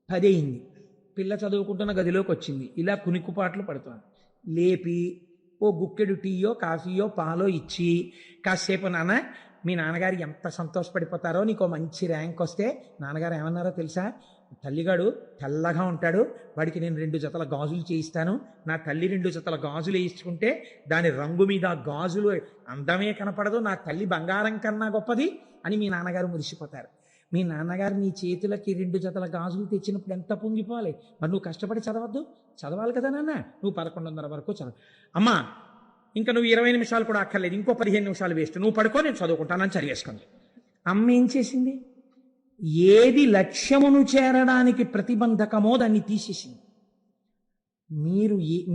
S1: 10 అయింది. పిల్ల చదువుకుంటున్న గదిలోకి వచ్చింది. ఇలా కునిక్కుపాట్లు పడుతున్నాను. లేపి ఓ గుక్కెడు టీయో కాఫీయో పాలో ఇచ్చి, కాసేపు నాన్న మీ నాన్నగారు ఎంత సంతోషపడిపోతారో, నీకు మంచి ర్యాంక్ వస్తే నాన్నగారు ఏమన్నారో తెలుసా, తల్లిగాడు తెల్లగా ఉంటాడు, వాడికి నేను 2 జతల గాజులు చేయిస్తాను, నా తల్లి 2 జతల గాజులు వేయించుకుంటే దాని రంగు మీద గాజులు అందమే కనపడదు, నా తల్లి బంగారం కన్నా గొప్పది అని మీ నాన్నగారు మురిసిపోతారు. మీ నాన్నగారు నీ చేతులకి 2 జతల గాజులు తెచ్చినప్పుడు ఎంత పొంగిపోవాలి. మరి నువ్వు కష్టపడి చదవద్దు? చదవాలి కదా నాన్న, నువ్వు 11:30 వరకు చదవ. అమ్మా ఇంకా నువ్వు 20 నిమిషాలు కూడా అక్కర్లేదు, ఇంకో 15 నిమిషాలు వేస్ట్, నువ్వు పడుకో, నేను చదువుకుంటానని చదివేసుకుంది. అమ్మ ఏం చేసింది? ఏది లక్ష్యమును చేరడానికి ప్రతిబంధకమో దాన్ని తీసేసింది.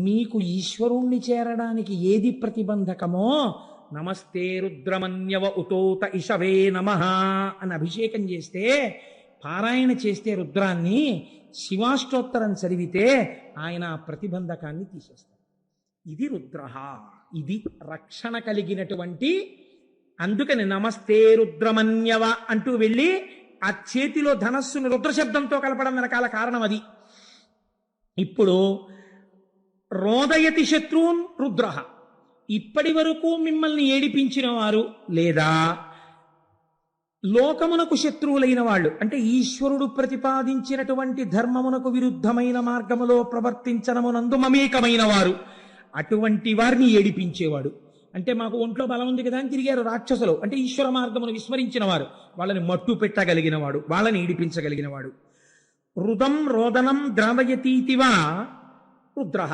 S1: మీకు ఈశ్వరుణ్ణి చేరడానికి ఏది ప్రతిబంధకమో, నమస్తే రుద్రమన్యవ ఉతోత ఇషవే నమః అని అభిషేకం చేస్తే, పారాయణ చేస్తే రుద్రాన్ని, శివాష్టోత్తరం చదివితే ఆయన ఆ ప్రతిబంధకాన్ని తీసేస్తారు. ఇది రుద్రః, ఇది రక్షణ కలిగినటువంటి. అందుకని నమస్తే రుద్రమన్యవ అంటూ వెళ్ళి ఆ చేతిలో ధనస్సును రుద్రశబ్దంతో కలపడం వెనకాల కారణం అది. ఇప్పుడు రోదయతి శత్రువున్ రుద్రః, ఇప్పటి వరకు మిమ్మల్ని ఏడిపించిన వారు లేదా లోకమునకు శత్రువులైన వాళ్ళు, అంటే ఈశ్వరుడు ప్రతిపాదించినటువంటి ధర్మమునకు విరుద్ధమైన మార్గములో ప్రవర్తించనమునందు మమేకమైన వారు, అటువంటి వారిని ఏడిపించేవాడు. అంటే మాకు ఒంట్లో బలం ఉంది కదా అని తిరిగారు రాక్షసులు, అంటే ఈశ్వర మార్గమును విస్మరించిన వారు, వాళ్ళని మట్టు పెట్టగలిగిన వాడు, వాళ్ళని ఏడిపించగలిగిన వాడు. రుదం రోదనం ద్రావయతీతివా రుద్రః.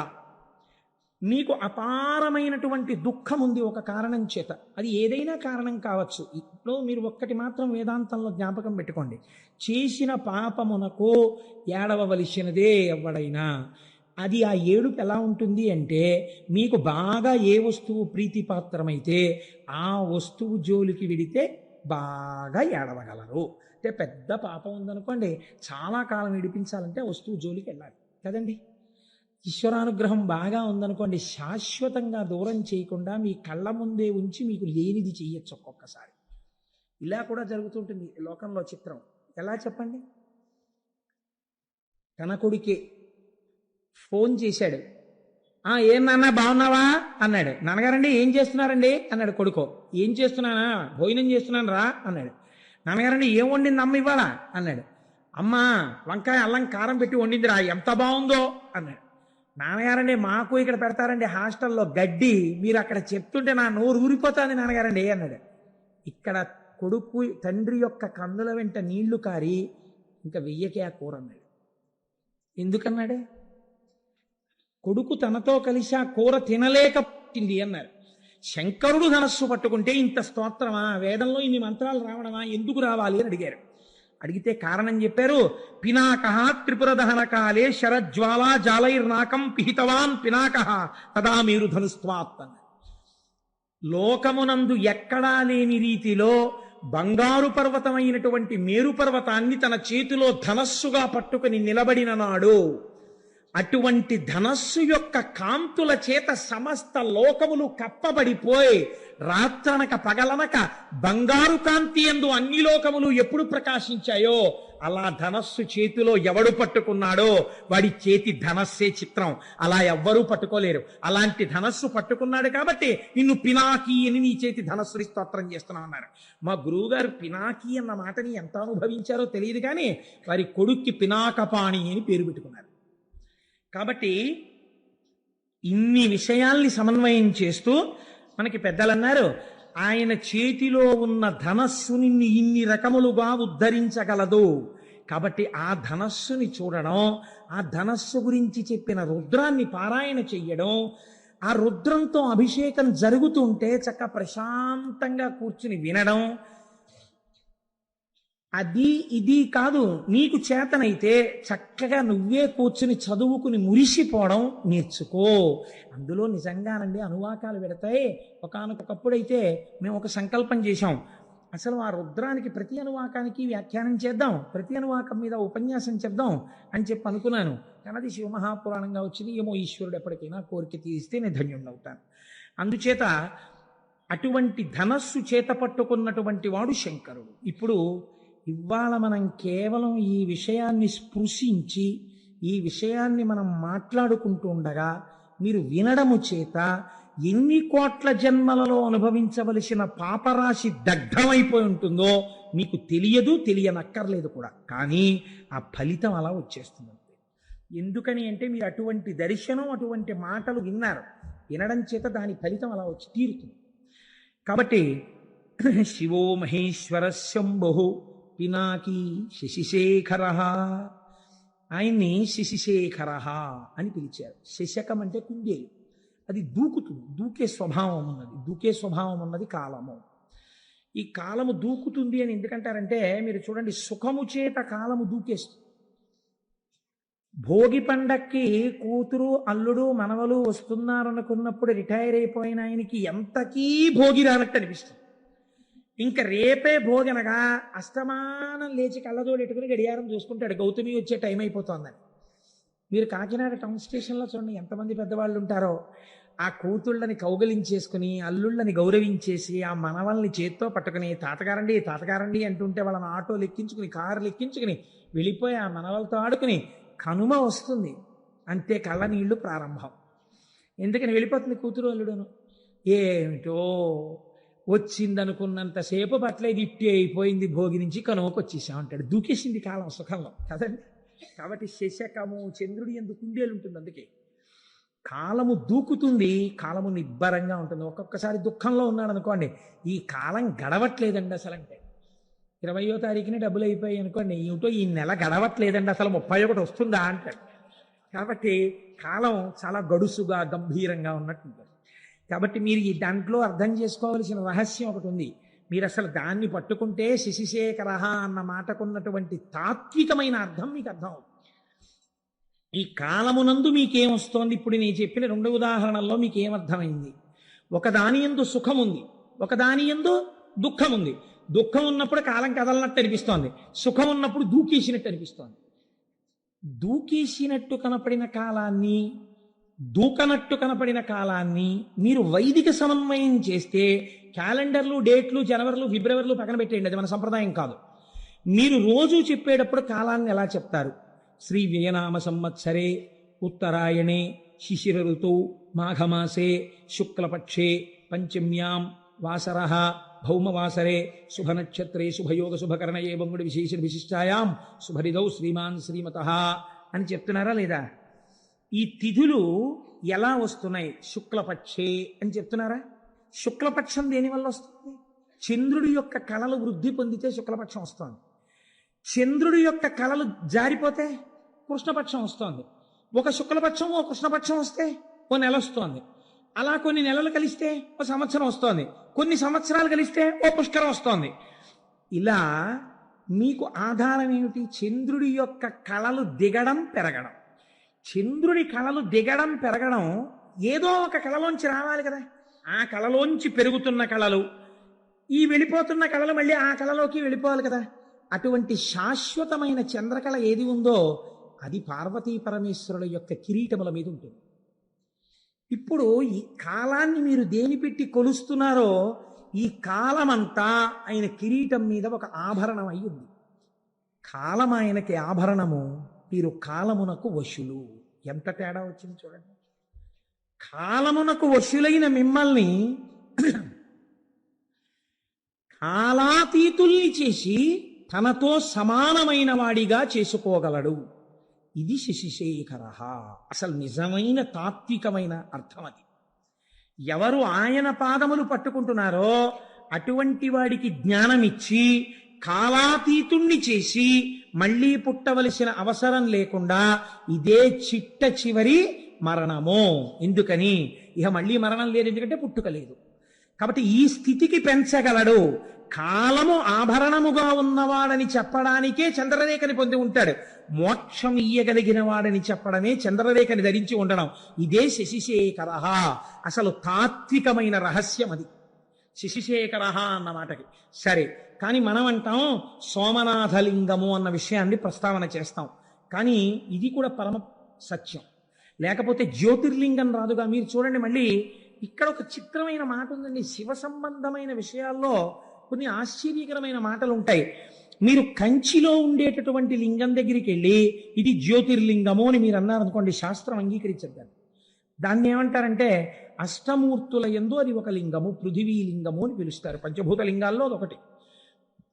S1: నీకు అపారమైనటువంటి దుఃఖం ఉంది ఒక కారణం చేత, అది ఏదైనా కారణం కావచ్చు. ఇప్పుడు మీరు ఒక్కటి మాత్రం వేదాంతంలో జ్ఞాపకం పెట్టుకోండి, చేసిన పాపమునకు ఏడవవలసినదే ఎవడైనా. అది ఆ ఏడుపు ఎలా ఉంటుంది అంటే, మీకు బాగా ఏ వస్తువు ప్రీతిపాత్రమైతే ఆ వస్తువు జోలికి వెడితే బాగా ఏడవగలరు. అంటే పెద్ద పాపం ఉందనుకోండి, చాలా కాలం ఏడిపించాలంటే వస్తువు జోలికి వెళ్ళాలి కదండి. ఈశ్వరానుగ్రహం బాగా ఉందనుకోండి, శాశ్వతంగా దూరం చేయకుండా మీ కళ్ళ ముందే ఉంచి మీకు లేనిది చెయ్యొచ్చు ఒక్కొక్కసారి. ఇలా కూడా జరుగుతుంటుంది లోకంలో. చిత్రం ఎలా చెప్పండి? తన కొడుకే ఫోన్ చేశాడు. ఏం నాన్న బాగున్నావా అన్నాడు. నాన్నగారండి ఏం చేస్తున్నారండి అన్నాడు కొడుకో. ఏం చేస్తున్నానా? భోజనం చేస్తున్నాను రా అన్నాడు. నాన్నగారండి ఏం వండింది అమ్మ ఇవాళ అన్నాడు. అమ్మ వంకాయ అల్లం కారం పెట్టి వండిందిరా, ఎంత బాగుందో అన్నాడు. నాన్నగారండి మాకు ఇక్కడ పెడతారండి హాస్టల్లో గడ్డి, మీరు అక్కడ చెప్తుంటే నా నోరు ఊరిపోతుంది నాన్నగారండి అన్నాడు. ఇక్కడ కొడుకు తండ్రి యొక్క కందుల వెంట నీళ్లు కారి ఇంకా వెయ్యకే ఆ కూర అన్నాడు. ఎందుకన్నాడు? కొడుకు తనతో కలిసి ఆ కూర తినలేకపోయింది అన్నారు. శంకరుడు ధనస్సు పట్టుకుంటే ఇంత స్తోత్రమా, వేదంలో ఇన్ని మంత్రాలు రావడమా, ఎందుకు రావాలి అని అడిగారు. అడిగితే కారణం చెప్పారు. పినాకః త్రిపుర దహన కాలే శరజ్వాలా జాలైర్నాకం పిహితవాన్ పినాకః తదా మీరు ధనుస్త్వాత్. లోకమునందు ఎక్కడా లేని రీతిలో బంగారు పర్వతమైనటువంటి మేరు పర్వతాన్ని తన చేతిలో ధనస్సుగా పట్టుకుని నిలబడిన నాడు, అటువంటి ధనస్సు యొక్క కాంతుల చేత సమస్త లోకములు కప్పబడిపోయి రాత్రనక పగలనక బంగారు కాంతి యందు అన్ని లోకములు ఎప్పుడు ప్రకాశించాయో, అలా ధనస్సు చేతిలో ఎవడు పట్టుకున్నాడో వాడి చేతి ధనస్సే చిత్రం. అలా ఎవ్వరూ పట్టుకోలేరు. అలాంటి ధనస్సు పట్టుకున్నాడు కాబట్టి నిన్ను పినాకి అని నీ చేతి ధనస్సుని స్తోత్రం చేస్తున్నావు అన్నారు. మా గురువుగారు పినాకి అన్న మాటని ఎంత అనుభవించారో తెలియదు, కానీ వారి కొడుక్కి పినాకపాణి అని పేరు పెట్టుకున్నారు. కాబట్టి ఇన్ని విషయాల్ని సమన్వయం చేస్తూ మనకి పెద్దలు అన్నారు, ఆయన చేతిలో ఉన్న ధనస్సుని ఇన్ని రకములుగా ఉద్ధరించగలదు. కాబట్టి ఆ ధనస్సుని చూడడం, ఆ ధనస్సు గురించి చెప్పిన రుద్రాన్ని పారాయణ చెయ్యడం, ఆ రుద్రంతో అభిషేకం జరుగుతుంటే చక్క ప్రశాంతంగా కూర్చుని వినడం, అది ఇది కాదు. నీకు చేతనైతే చక్కగా నువ్వే కూర్చుని చదువుకుని మురిసిపోవడం నేర్చుకో. అందులో నిజంగానండి అనువాకాలు పెడతాయి. ఒకానొకప్పుడైతే మేము ఒక సంకల్పం చేశాం, అసలు ఆ రుద్రానికి ప్రతి అనువాకానికి వ్యాఖ్యానం చేద్దాం, ప్రతి అనువాకం మీద ఉపన్యాసం చెప్దాం అని చెప్పి అనుకున్నాను. కానీ అది శివమహాపురాణంగా వచ్చింది. ఏమో ఈశ్వరుడు ఎప్పటికైనా కోరిక తీరిస్తే నేను ధన్యుణ్ణవుతాను. అందుచేత అటువంటి ధనస్సు చేత పట్టుకున్నటువంటి వాడు శంకరుడు. ఇప్పుడు ఇవాళ మనం కేవలం ఈ విషయాన్ని స్పృశించి ఈ విషయాన్ని మనం మాట్లాడుకుంటూ ఉండగా మీరు వినడము చేత ఎన్ని కోట్ల జన్మలలో అనుభవించవలసిన పాపరాశి దగ్ధమైపోయి ఉంటుందో మీకు తెలియదు, తెలియనక్కర్లేదు కూడా. కానీ ఆ ఫలితం అలా వచ్చేస్తుంది. ఎందుకని అంటే మీరు అటువంటి దర్శనం, అటువంటి మాటలు విన్నారు, వినడం చేత దాని ఫలితం అలా వచ్చి తీరుతుంది. కాబట్టి శివో మహేశ్వర శంభు పినాకి శశిశేఖర, ఆయన్ని శశిశేఖర అని పిలిచారు. శశకం అంటే కుందేలు, అది దూకుతుంది, దూకే స్వభావం ఉన్నది. దూకే స్వభావం ఉన్నది కాలము. ఈ కాలము దూకుతుంది అని ఎందుకంటారంటే, మీరు చూడండి, సుఖము చేత కాలము దూకేస్తుంది. భోగి పండక్కి కూతురు అల్లుడు మనవలు వస్తున్నారనుకున్నప్పుడు రిటైర్ అయిపోయిన ఆయనకి ఎంతకీ భోగి రానట్టు అనిపిస్తుంది. ఇంకా రేపే భోగనగా అస్తమానం లేచి కళ్ళజోడు ఎట్టుకుని గడియారం చూసుకుంటాడు, గౌతమి వచ్చే టైం అయిపోతుందని. మీరు కాకినాడ టౌన్ స్టేషన్లో చూడండి ఎంతమంది పెద్దవాళ్ళు ఉంటారో. ఆ కూతుళ్ళని కౌగలించేసుకుని అల్లుళ్ళని గౌరవించేసి ఆ మనవల్ని చేత్తో పట్టుకుని తాతగారండి తాతగారండి అంటుంటే వాళ్ళని ఆటోలు ఎక్కించుకుని కారులు ఎక్కించుకుని వెళ్ళిపోయి ఆ మనవలతో ఆడుకుని కనుమ వస్తుంది, అంతే కళ్ళ నీళ్లు ప్రారంభం. ఎందుకని వెళ్ళిపోతుంది కూతురు అల్లుడును. ఏమిటో వచ్చిందనుకున్నంతసేపు పట్లేదు, ఇట్టి అయిపోయింది, భోగి నుంచి కనుమకు వచ్చేసామంటాడు. దూకేసింది కాలం సుఖంలో కదండి. కాబట్టి శశకము చంద్రుడి ఎందుకు కుందేలు ఉంటుంది. అందుకే కాలము దూకుతుంది, కాలము నిబ్బరంగా ఉంటుంది. ఒక్కొక్కసారి దుఃఖంలో ఉన్నాడు అనుకోండి, ఈ కాలం గడవట్లేదండి అసలు. అంటే 20వ తారీఖుని డబ్బులు అయిపోయాయి అనుకోండి, ఏమిటో ఈ నెల గడవట్లేదండి అసలు, 31 వస్తుందా అంటాడు. కాబట్టి కాలం చాలా గడుసుగా గంభీరంగా ఉన్నట్టుంటుంది. కాబట్టి మీరు ఈ దాంట్లో అర్థం చేసుకోవలసిన రహస్యం ఒకటి ఉంది. మీరు అసలు దాన్ని పట్టుకుంటే శశిశేఖర అన్న మాటకున్నటువంటి తాత్వికమైన అర్థం మీకు అర్థం అవుతుంది. ఈ కాలమునందు మీకేమొస్తోంది? ఇప్పుడు నేను చెప్పిన 2 ఉదాహరణల్లో మీకేమర్థమైంది? ఒకదాని యందు సుఖం ఉంది, ఒకదాని యందు దుఃఖం ఉంది. దుఃఖం ఉన్నప్పుడు కాలం కదలనట్టు అనిపిస్తోంది, సుఖం ఉన్నప్పుడు దూకేసినట్టు అనిపిస్తోంది. దూకేసినట్టు కనపడిన కాలాన్ని, దూకనట్టు కనపడిన కాలాన్ని మీరు వైదిక సమన్వయం చేస్తే, క్యాలెండర్లు, డేట్లు, జనవరిలు, ఫిబ్రవరిలు పక్కన పెట్టేయండి, అది మన సంప్రదాయం కాదు. మీరు రోజు చెప్పేటప్పుడు కాలాన్ని ఎలా చెప్తారు? శ్రీ వ్యయనామ సంవత్సరే ఉత్తరాయణే శిశిర ఋతౌ మాఘమాసే శుక్లపక్షే పంచమ్యాం వాసరః భౌమవాసరే శుభనక్షత్రే శుభయోగ శుభకరణయే బంగుడి విశేష విశిష్టాయాం శుభరిదౌ శ్రీమాన్ శ్రీమతః అని చెప్తున్నారా లేదా? ఈ తిథులు ఎలా వస్తున్నాయి? శుక్లపక్షే అని చెప్తున్నారా? శుక్లపక్షం దేనివల్ల వస్తుంది? చంద్రుడి యొక్క కళలు వృద్ధి పొందితే శుక్లపక్షం వస్తుంది. చంద్రుడి యొక్క కళలు జారిపోతే కృష్ణపక్షం వస్తోంది. ఒక శుక్లపక్షం ఓ కృష్ణపక్షం వస్తే ఓ నెల వస్తోంది. అలా కొన్ని నెలలు కలిస్తే ఓ సంవత్సరం వస్తోంది, కొన్ని సంవత్సరాలు కలిస్తే ఓ పుష్కరం వస్తోంది. ఇలా మీకు ఆధారం ఏమిటి? చంద్రుడి యొక్క కళలు దిగడం పెరగడం. చంద్రుడి కళలు దిగడం పెరగడం, ఏదో ఒక కళలోంచి రావాలి కదా. ఆ కళలోంచి పెరుగుతున్న కళలు, ఈ వెళ్ళిపోతున్న కళలు మళ్ళీ ఆ కళలోకి వెళ్ళిపోవాలి కదా. అటువంటి శాశ్వతమైన చంద్రకళ ఏది ఉందో అది పార్వతీ పరమేశ్వరుల యొక్క కిరీటముల మీద ఉంటుంది. ఇప్పుడు ఈ కాలాన్ని మీరు దేని పెట్టి కొలుస్తున్నారో, ఈ కాలమంతా ఆయన కిరీటం మీద ఒక ఆభరణం అయి ఉంది. కాలం ఆయనకి ఆభరణము, మీరు కాలమునకు వశులు. ఎంత తేడా వచ్చింది చూడండి. కాలమునకు వశులైన మిమ్మల్ని కాలాతీతుల్ని చేసి తనతో సమానమైన వాడిగా చేసుకోగలడు. ఇది శశిశేఖర. అసలు నిజమైన తాత్వికమైన అర్థం అది. ఎవరు ఆయన పాదములు పట్టుకుంటున్నారో అటువంటి వాడికి జ్ఞానమిచ్చి కాలాతీతుణ్ణి చేసి మళ్ళీ పుట్టవలసిన అవసరం లేకుండా ఇదే చిట్ట చివరి మరణము. ఎందుకని? ఇక మళ్ళీ మరణం లేదు, ఎందుకంటే పుట్టుక లేదు. కాబట్టి ఈ స్థితికి పెంచగలడు. కాలము ఆభరణముగా ఉన్నవాడని చెప్పడానికే చంద్రరేఖని పొంది ఉంటాడు. మోక్షం ఇయ్యగలిగిన వాడని చెప్పడమే చంద్రరేఖని ధరించి ఉండడం. ఇదే శశిశేఖర. అసలు తాత్వికమైన రహస్యం అది, శశిశేఖర అన్న మాటకి. సరే, కానీ మనం అంటాం సోమనాథలింగము అన్న విషయాన్ని ప్రస్తావన చేస్తాం. కానీ ఇది కూడా పరమ సత్యం, లేకపోతే జ్యోతిర్లింగం రాదుగా. మీరు చూడండి, మళ్ళీ ఇక్కడ ఒక చిత్రమైన మాట ఉందండి. శివ సంబంధమైన విషయాల్లో కొన్ని ఆశ్చర్యకరమైన మాటలు ఉంటాయి. మీరు కంచిలో ఉండేటటువంటి లింగం దగ్గరికి వెళ్ళి ఇది జ్యోతిర్లింగము అని మీరు అన్నారనుకోండి, శాస్త్రం అంగీకరించద్దు. దాన్ని ఏమంటారంటే అష్టమూర్తుల యందు అది ఒక లింగము, పృథివీ లింగము అని పిలుస్తారు. పంచభూత లింగాల్లో అదొకటి.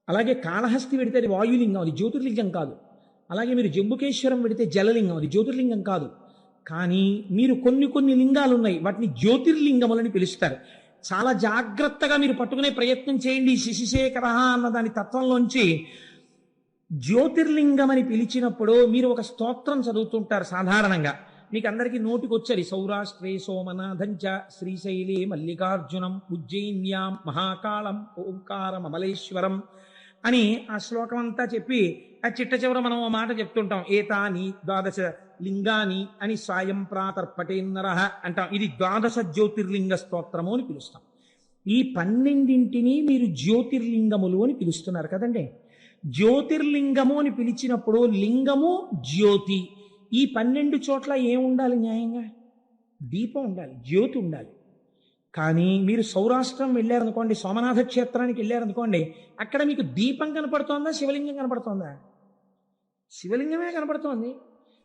S1: అలాగే కాళహస్తి పెడితే అది వాయులింగం, అది జ్యోతిర్లింగం కాదు. అలాగే మీరు జంబుకేశ్వరం పెడితే జలలింగం, అది జ్యోతిర్లింగం కాదు. కానీ మీరు కొన్ని లింగాలు ఉన్నాయి, వాటిని జ్యోతిర్లింగములని పిలుస్తారు. చాలా జాగ్రత్తగా మీరు పట్టుకునే ప్రయత్నం చేయండి. శశిశేఖర అన్న దాని తత్వంలోంచి జ్యోతిర్లింగం అని పిలిచినప్పుడు మీరు ఒక స్తోత్రం చదువుతుంటారు సాధారణంగా. మీకు అందరికీ నోటికి వచ్చారు సౌరాష్ట్రే సోమనాథంచ శ్రీశైలే మల్లికార్జునం ఉజ్జయిన్యాం మహాకాళం ఓంకారం అమలేశ్వరం అని ఆ శ్లోకం అంతా చెప్పి ఆ చిట్ట చివర మనం ఆ మాట చెప్తుంటాం ఏతాని ద్వాదశ లింగాని అని సాయం ప్రాతర్పటేన్నర అంటాం. ఇది ద్వాదశ జ్యోతిర్లింగ స్తోత్రము అని పిలుస్తాం. ఈ 12ంటిని మీరు జ్యోతిర్లింగములు అని పిలుస్తున్నారు కదండి. జ్యోతిర్లింగము అని పిలిచినప్పుడు లింగము జ్యోతి, ఈ 12 చోట్ల ఏం ఉండాలి? న్యాయంగా దీపం ఉండాలి, జ్యోతి ఉండాలి. కానీ మీరు సౌరాష్ట్రం వెళ్ళారనుకోండి, సోమనాథ క్షేత్రానికి వెళ్ళారనుకోండి, అక్కడ మీకు దీపం కనపడుతోందా, శివలింగం కనపడుతోందా? శివలింగమే కనపడుతోంది.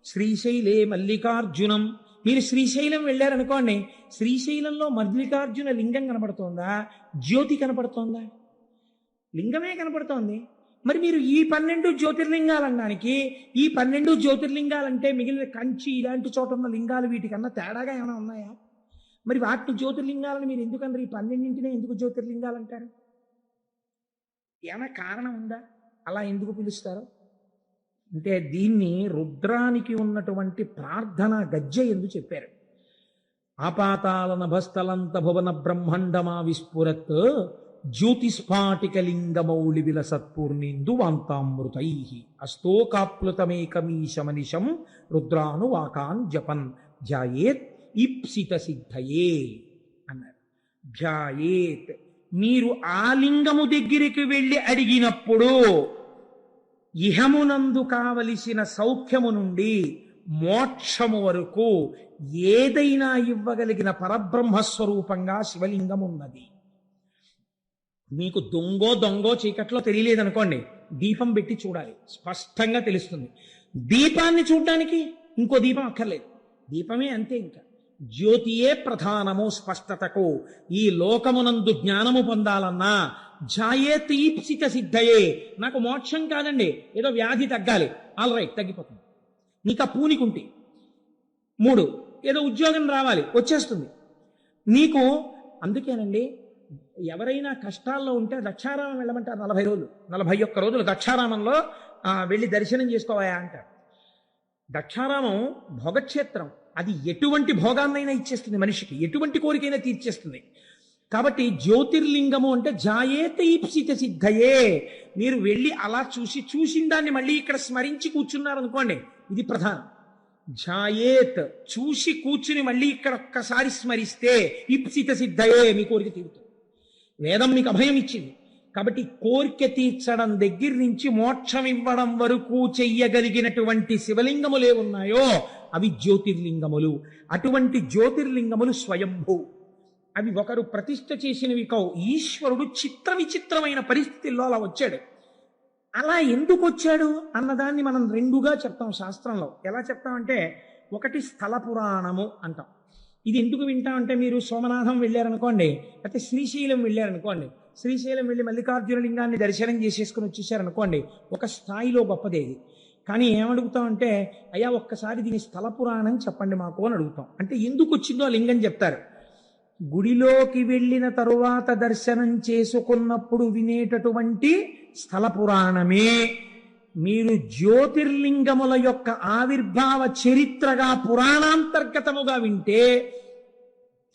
S1: శ్రీశైలే మల్లికార్జునం, మీరు శ్రీశైలం వెళ్ళారనుకోండి, శ్రీశైలంలో మల్లికార్జున లింగం కనపడుతోందా, జ్యోతి కనపడుతోందా? లింగమే కనపడుతోంది. మరి మీరు ఈ 12 జ్యోతిర్లింగాలు అనడానికి, ఈ 12 జ్యోతిర్లింగాలంటే మిగిలిన కంచి ఇలాంటి చోట ఉన్న లింగాలు వీటికన్నా తేడాగా ఏమైనా ఉన్నాయా? మరి వాటిని జ్యోతిర్లింగాలను మీరు ఎందుకంటారు? ఈ 12ంటినే ఎందుకు జ్యోతిర్లింగాలు అంటారు? ఏమైనా కారణం ఉందా? అలా ఎందుకు పిలుస్తారు అంటే దీన్ని రుద్రానికి ఉన్నటువంటి ప్రార్థన గజ్జె ఎందుకు చెప్పారు. ఆపాతాల నభస్థలంత భువన బ్రహ్మాండమా విస్ఫురత్ జ్యోతిస్ఫాటికలింగమౌళి విలసత్పూర్ణేందు వాంతామృతై అస్తోకాప్లుతమేకమీశమనిశం రుద్రాను వాకాన్ జపన్ ధ్యాయేత్ ఈప్సిత సిద్ధయే అన్నారు. ధ్యాయేత్, మీరు ఆ లింగము దగ్గరికి వెళ్ళి అడిగినప్పుడు ఇహమునందు కావలసిన సౌఖ్యము నుండి మోక్షము వరకు ఏదైనా ఇవ్వగలిగిన పరబ్రహ్మస్వరూపంగా శివలింగం ఉన్నది. మీకు దొంగో చీకట్లో తెలియలేదనుకోండి, దీపం పెట్టి చూడాలి, స్పష్టంగా తెలుస్తుంది. దీపాన్ని చూడడానికి ఇంకో దీపం అక్కర్లేదు, దీపమే అంతే. ఇంకా జ్యోతియే ప్రధానము స్పష్టతకు. ఈ లోకమునందు జ్ఞానము పొందాలన్నా ఝాయేత్ ఈప్సిత సిద్ధయే, నాకు మోక్షం కాదండి, ఏదో వ్యాధి తగ్గాలి, ఆల్ రైట్ తగ్గిపోతుంది. నీకు ఆ పూనికుంటే 3 ఏదో ఉద్యోగం రావాలి, వచ్చేస్తుంది నీకు. అందుకేనండి ఎవరైనా కష్టాల్లో ఉంటే దక్షారామం వెళ్ళమంటారు. 40 రోజులు 41 రోజులు దక్షారామంలో వెళ్ళి దర్శనం చేసుకోవాయా అంటారు. దక్షారామం భోగక్షేత్రం, అది ఎటువంటి భోగాన్నైనా ఇచ్చేస్తుంది మనిషికి, ఎటువంటి కోరికైనా తీర్చేస్తుంది. కాబట్టి జ్యోతిర్లింగము అంటే జాయేత ఈప్సిత సిద్ధయే. మీరు వెళ్ళి అలా చూసిన దాన్ని మళ్ళీ ఇక్కడ స్మరించి కూర్చున్నారనుకోండి, ఇది ప్రధానం. జాయేత్, చూసి కూర్చుని మళ్ళీ ఇక్కడ ఒక్కసారి స్మరిస్తే ఈప్సిత సిద్ధయే, మీ కోరిక తీరుతుంది. వేదం మీకు అభయం ఇచ్చింది కాబట్టి కోరిక తీర్చడం దగ్గర నుంచి మోక్షం ఇవ్వడం వరకు చెయ్యగలిగినటువంటి శివలింగములు ఏమున్నాయో అవి జ్యోతిర్లింగములు. అటువంటి జ్యోతిర్లింగములు స్వయంభూ, అవి ఒకరు ప్రతిష్ఠ చేసినవి కావు. ఈశ్వరుడు చిత్ర విచిత్రమైన పరిస్థితుల్లో అలా వచ్చాడు. అలా ఎందుకు వచ్చాడు అన్నదాన్ని మనం 2గా చెప్తాం శాస్త్రంలో. ఎలా చెప్తామంటే, ఒకటి స్థల పురాణము అంటాం. ఇది ఎందుకు వింటామంటే, మీరు సోమనాథం వెళ్ళారనుకోండి, అయితే శ్రీశైలం వెళ్ళారనుకోండి, శ్రీశైలం వెళ్ళి మల్లికార్జున లింగాన్ని దర్శనం చేసేసుకుని వచ్చేసారనుకోండి, ఒక స్థాయిలో గొప్పదేది. కానీ ఏమడుగుతామంటే, అయ్యా ఒక్కసారి దీని స్థల పురాణం చెప్పండి మాకు అని అడుగుతాం. అంటే ఎందుకు వచ్చిందో ఆ లింగం చెప్తారు. గుడిలోకి వెళ్ళిన తరువాత దర్శనం చేసుకున్నప్పుడు వినేటటువంటి స్థల పురాణమే మీరు జ్యోతిర్లింగముల యొక్క ఆవిర్భావ చరిత్రగా పురాణాంతర్గతముగా వింటే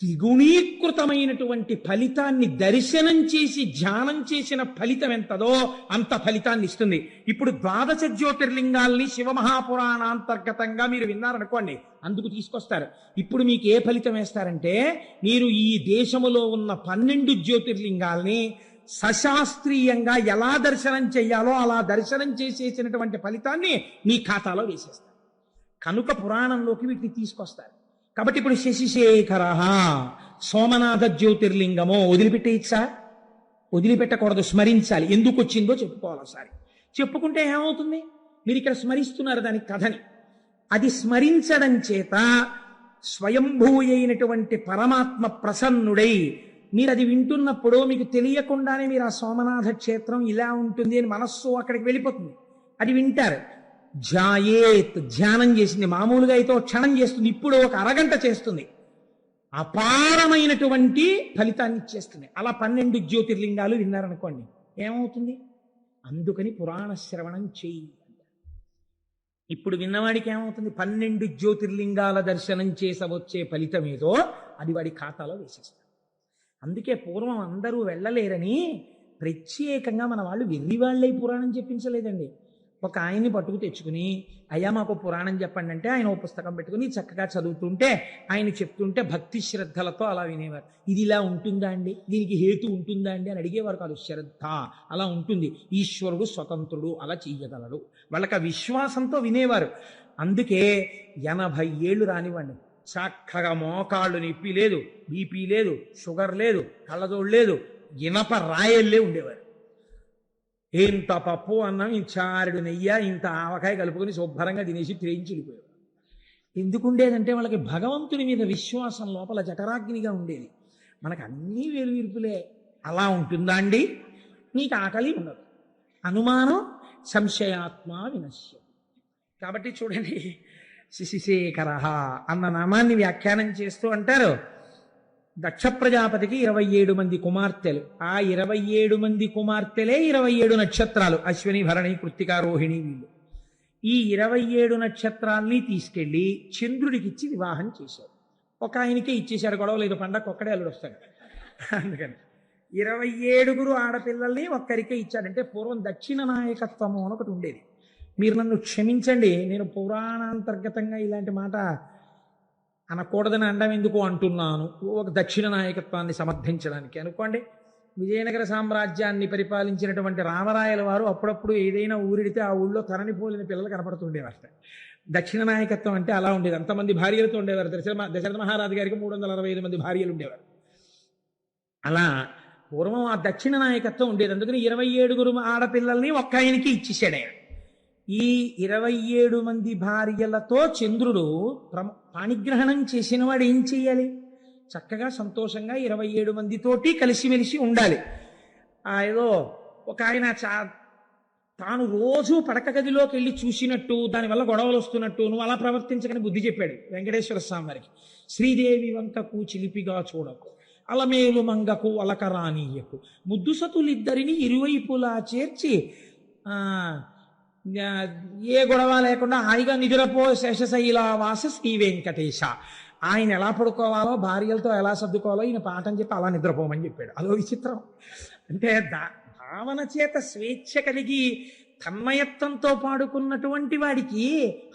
S1: ద్విగుణీకృతమైనటువంటి ఫలితాన్ని, దర్శనం చేసి ధ్యానం చేసిన ఫలితం ఎంతదో అంత ఫలితాన్ని ఇస్తుంది. ఇప్పుడు 12 జ్యోతిర్లింగాల్ని శివమహాపురాణాంతర్గతంగా మీరు విన్నారనుకోండి, అందుకు తీసుకొస్తారు. ఇప్పుడు మీకు ఏ ఫలితం వేస్తారంటే, మీరు ఈ దేశములో ఉన్న 12 జ్యోతిర్లింగాల్ని సశాస్త్రీయంగా ఎలా దర్శనం చెయ్యాలో అలా దర్శనం చేసేసినటువంటి ఫలితాన్ని మీ ఖాతాలో వేసేస్తారు. కనుక పురాణంలోకి వీటిని తీసుకొస్తారు. కాబట్టి ఇప్పుడు శశిశేఖర సోమనాథ జ్యోతిర్లింగము వదిలిపెట్టేయచ్చా? వదిలిపెట్టకూడదు, స్మరించాలి. ఎందుకు వచ్చిందో చెప్పుకోవాలి ఒకసారి. చెప్పుకుంటే ఏమవుతుంది? మీరు ఇక్కడ స్మరిస్తున్నారు దాని కథని. అది స్మరించడం చేత స్వయంభూ అయినటువంటి పరమాత్మ ప్రసన్నుడై, మీరు అది వింటున్నప్పుడు మీకు తెలియకుండానే మీరు ఆ సోమనాథ క్షేత్రం ఇలా ఉంటుంది అని మనస్సు అక్కడికి వెళ్ళిపోతుంది. అది వింటారు. ధ్యాయేత్, ధ్యానం చేసింది. మామూలుగా అయితే క్షణం చేస్తుంది, ఇప్పుడు ఒక అరగంట చేస్తుంది. అపారమైనటువంటి ఫలితాన్ని ఇచ్చేస్తుంది. అలా 12 జ్యోతిర్లింగాలు విన్నారనుకోండి, ఏమవుతుంది? అందుకని పురాణ శ్రవణం చెయ్యి. ఇప్పుడు విన్నవాడికి ఏమవుతుంది? 12 జ్యోతిర్లింగాల దర్శనం చేసవచ్చే ఫలితం ఏదో అది వాడి ఖాతాలో వేసేస్తారు. అందుకే పూర్వం అందరూ వెళ్ళలేరని ప్రత్యేకంగా మన వాళ్ళు వెర్రివాళ్ళై పురాణం చెప్పించలేదండి. ఒక ఆయన్ని పట్టుకు తెచ్చుకుని, అయ్యా మాకు పురాణం చెప్పండి అంటే ఆయన ఓ పుస్తకం పెట్టుకుని చక్కగా చదువుతుంటే ఆయన చెప్తుంటే భక్తి శ్రద్ధలతో అలా వినేవారు. ఇది ఇలా ఉంటుందా అండి, దీనికి హేతు ఉంటుందా అండి అని అడిగేవారు కాదు. శ్రద్ధ అలా ఉంటుంది, ఈశ్వరుడు స్వతంత్రుడు, అలా చెయ్యగలడు, వాళ్ళకి ఆ విశ్వాసంతో వినేవారు. అందుకే 80 ఏళ్ళు రానివ్వండి, చక్కగా మోకాళ్ళు నొప్పి లేదు, బీపీ లేదు, షుగర్ లేదు, కళ్ళజోడు లేదు, ఇనప రాయల్లే ఉండేవారు. ఇంత పప్పు అన్నం, ఇంత చారెడు నెయ్యి, ఇంత ఆవకాయ కలుపుకొని శుభ్రంగా తినేసి ట్రైన్చి వెళ్ళిపోయేవారు. ఎందుకుండేదంటే వాళ్ళకి భగవంతుని మీద విశ్వాసం లోపల జఠరాగ్నిగా ఉండేది. మనకు అన్నీ వేలువిరుపులే. అలా ఉంటుందా అండి? నీకు ఆకలి ఉండదు, అనుమానం సంశయాత్మ వినశ్యం. కాబట్టి చూడండి, శిశిశేఖర అన్న నామాన్ని వ్యాఖ్యానం చేస్తూ అంటారు, దక్ష ప్రజాపతికి 27 మంది కుమార్తెలు. ఆ 27 మంది కుమార్తెలే 27 నక్షత్రాలు, అశ్విని, భరణి, కృత్తిక, రోహిణి. వీళ్ళు ఈ 27 నక్షత్రాల్ని తీసుకెళ్లి చంద్రుడికిచ్చి వివాహం చేశారు. ఒక ఆయనకే ఇచ్చేశాడు, గొడవ లేదు, పండగ ఒక్కడే అల్లుడు వస్తాడు. అందుకని 27 ఆడపిల్లల్ని ఒక్కరికే ఇచ్చాడంటే పూర్వం దక్షిణ నాయకత్వము అని ఒకటి ఉండేది. మీరు నన్ను క్షమించండి, నేను పురాణాంతర్గతంగా ఇలాంటి మాట అనకూడదని అండం ఎందుకు అంటున్నాను, ఒక దక్షిణ నాయకత్వాన్ని సమర్థించడానికి. అనుకోండి, విజయనగర సామ్రాజ్యాన్ని పరిపాలించినటువంటి రామరాయల వారు అప్పుడప్పుడు ఏదైనా ఊరిడితే ఆ ఊళ్ళో తనని పోలిన పిల్లలు కనపడుతుండేవారట. దక్షిణ నాయకత్వం అంటే అలా ఉండేది. అంతమంది భార్యలతో ఉండేవారు. దశరథ మహారాజు గారికి 365 మంది భార్యలు ఉండేవారు. అలా పూర్వం ఆ దక్షిణ నాయకత్వం ఉండేది. అందుకని 27 ఆడపిల్లల్ని ఒక్క ఆయనకి ఇచ్చేసాడు ఆయన. ఈ 27 మంది భార్యలతో చంద్రుడు పాణిగ్రహణం చేసిన వాడు ఏం చెయ్యాలి? చక్కగా సంతోషంగా 27 మందితోటి కలిసిమెలిసి ఉండాలి. ఏదో ఒక ఆయన తాను రోజు పడక గదిలోకి వెళ్ళి చూసినట్టు, దానివల్ల గొడవలు వస్తున్నట్టు నువ్వు అలా ప్రవర్తించకని బుద్ధి చెప్పాడు వెంకటేశ్వర స్వామి వారికి. శ్రీదేవి వంకకు చిలిపిగా చూడకు, అలమేలు మంగకు అలకరానీయకు, ముద్దు సతులిద్దరిని ఇరువైపులా చేర్చి ఏ గొడవ లేకుండా హాయిగా నిదురపో శేషశైలావాస శ్రీ వెంకటేశ. ఆయన ఎలా పడుకోవాలో, భార్యలతో ఎలా సర్దుకోవాలో ఈయన పాఠం చెప్పి అలా నిద్రపోమని చెప్పాడు. అదో విచిత్రం. అంటే భావన చేత స్వేచ్ఛ కలిగి తన్మయత్వంతో పాడుకున్నటువంటి వాడికి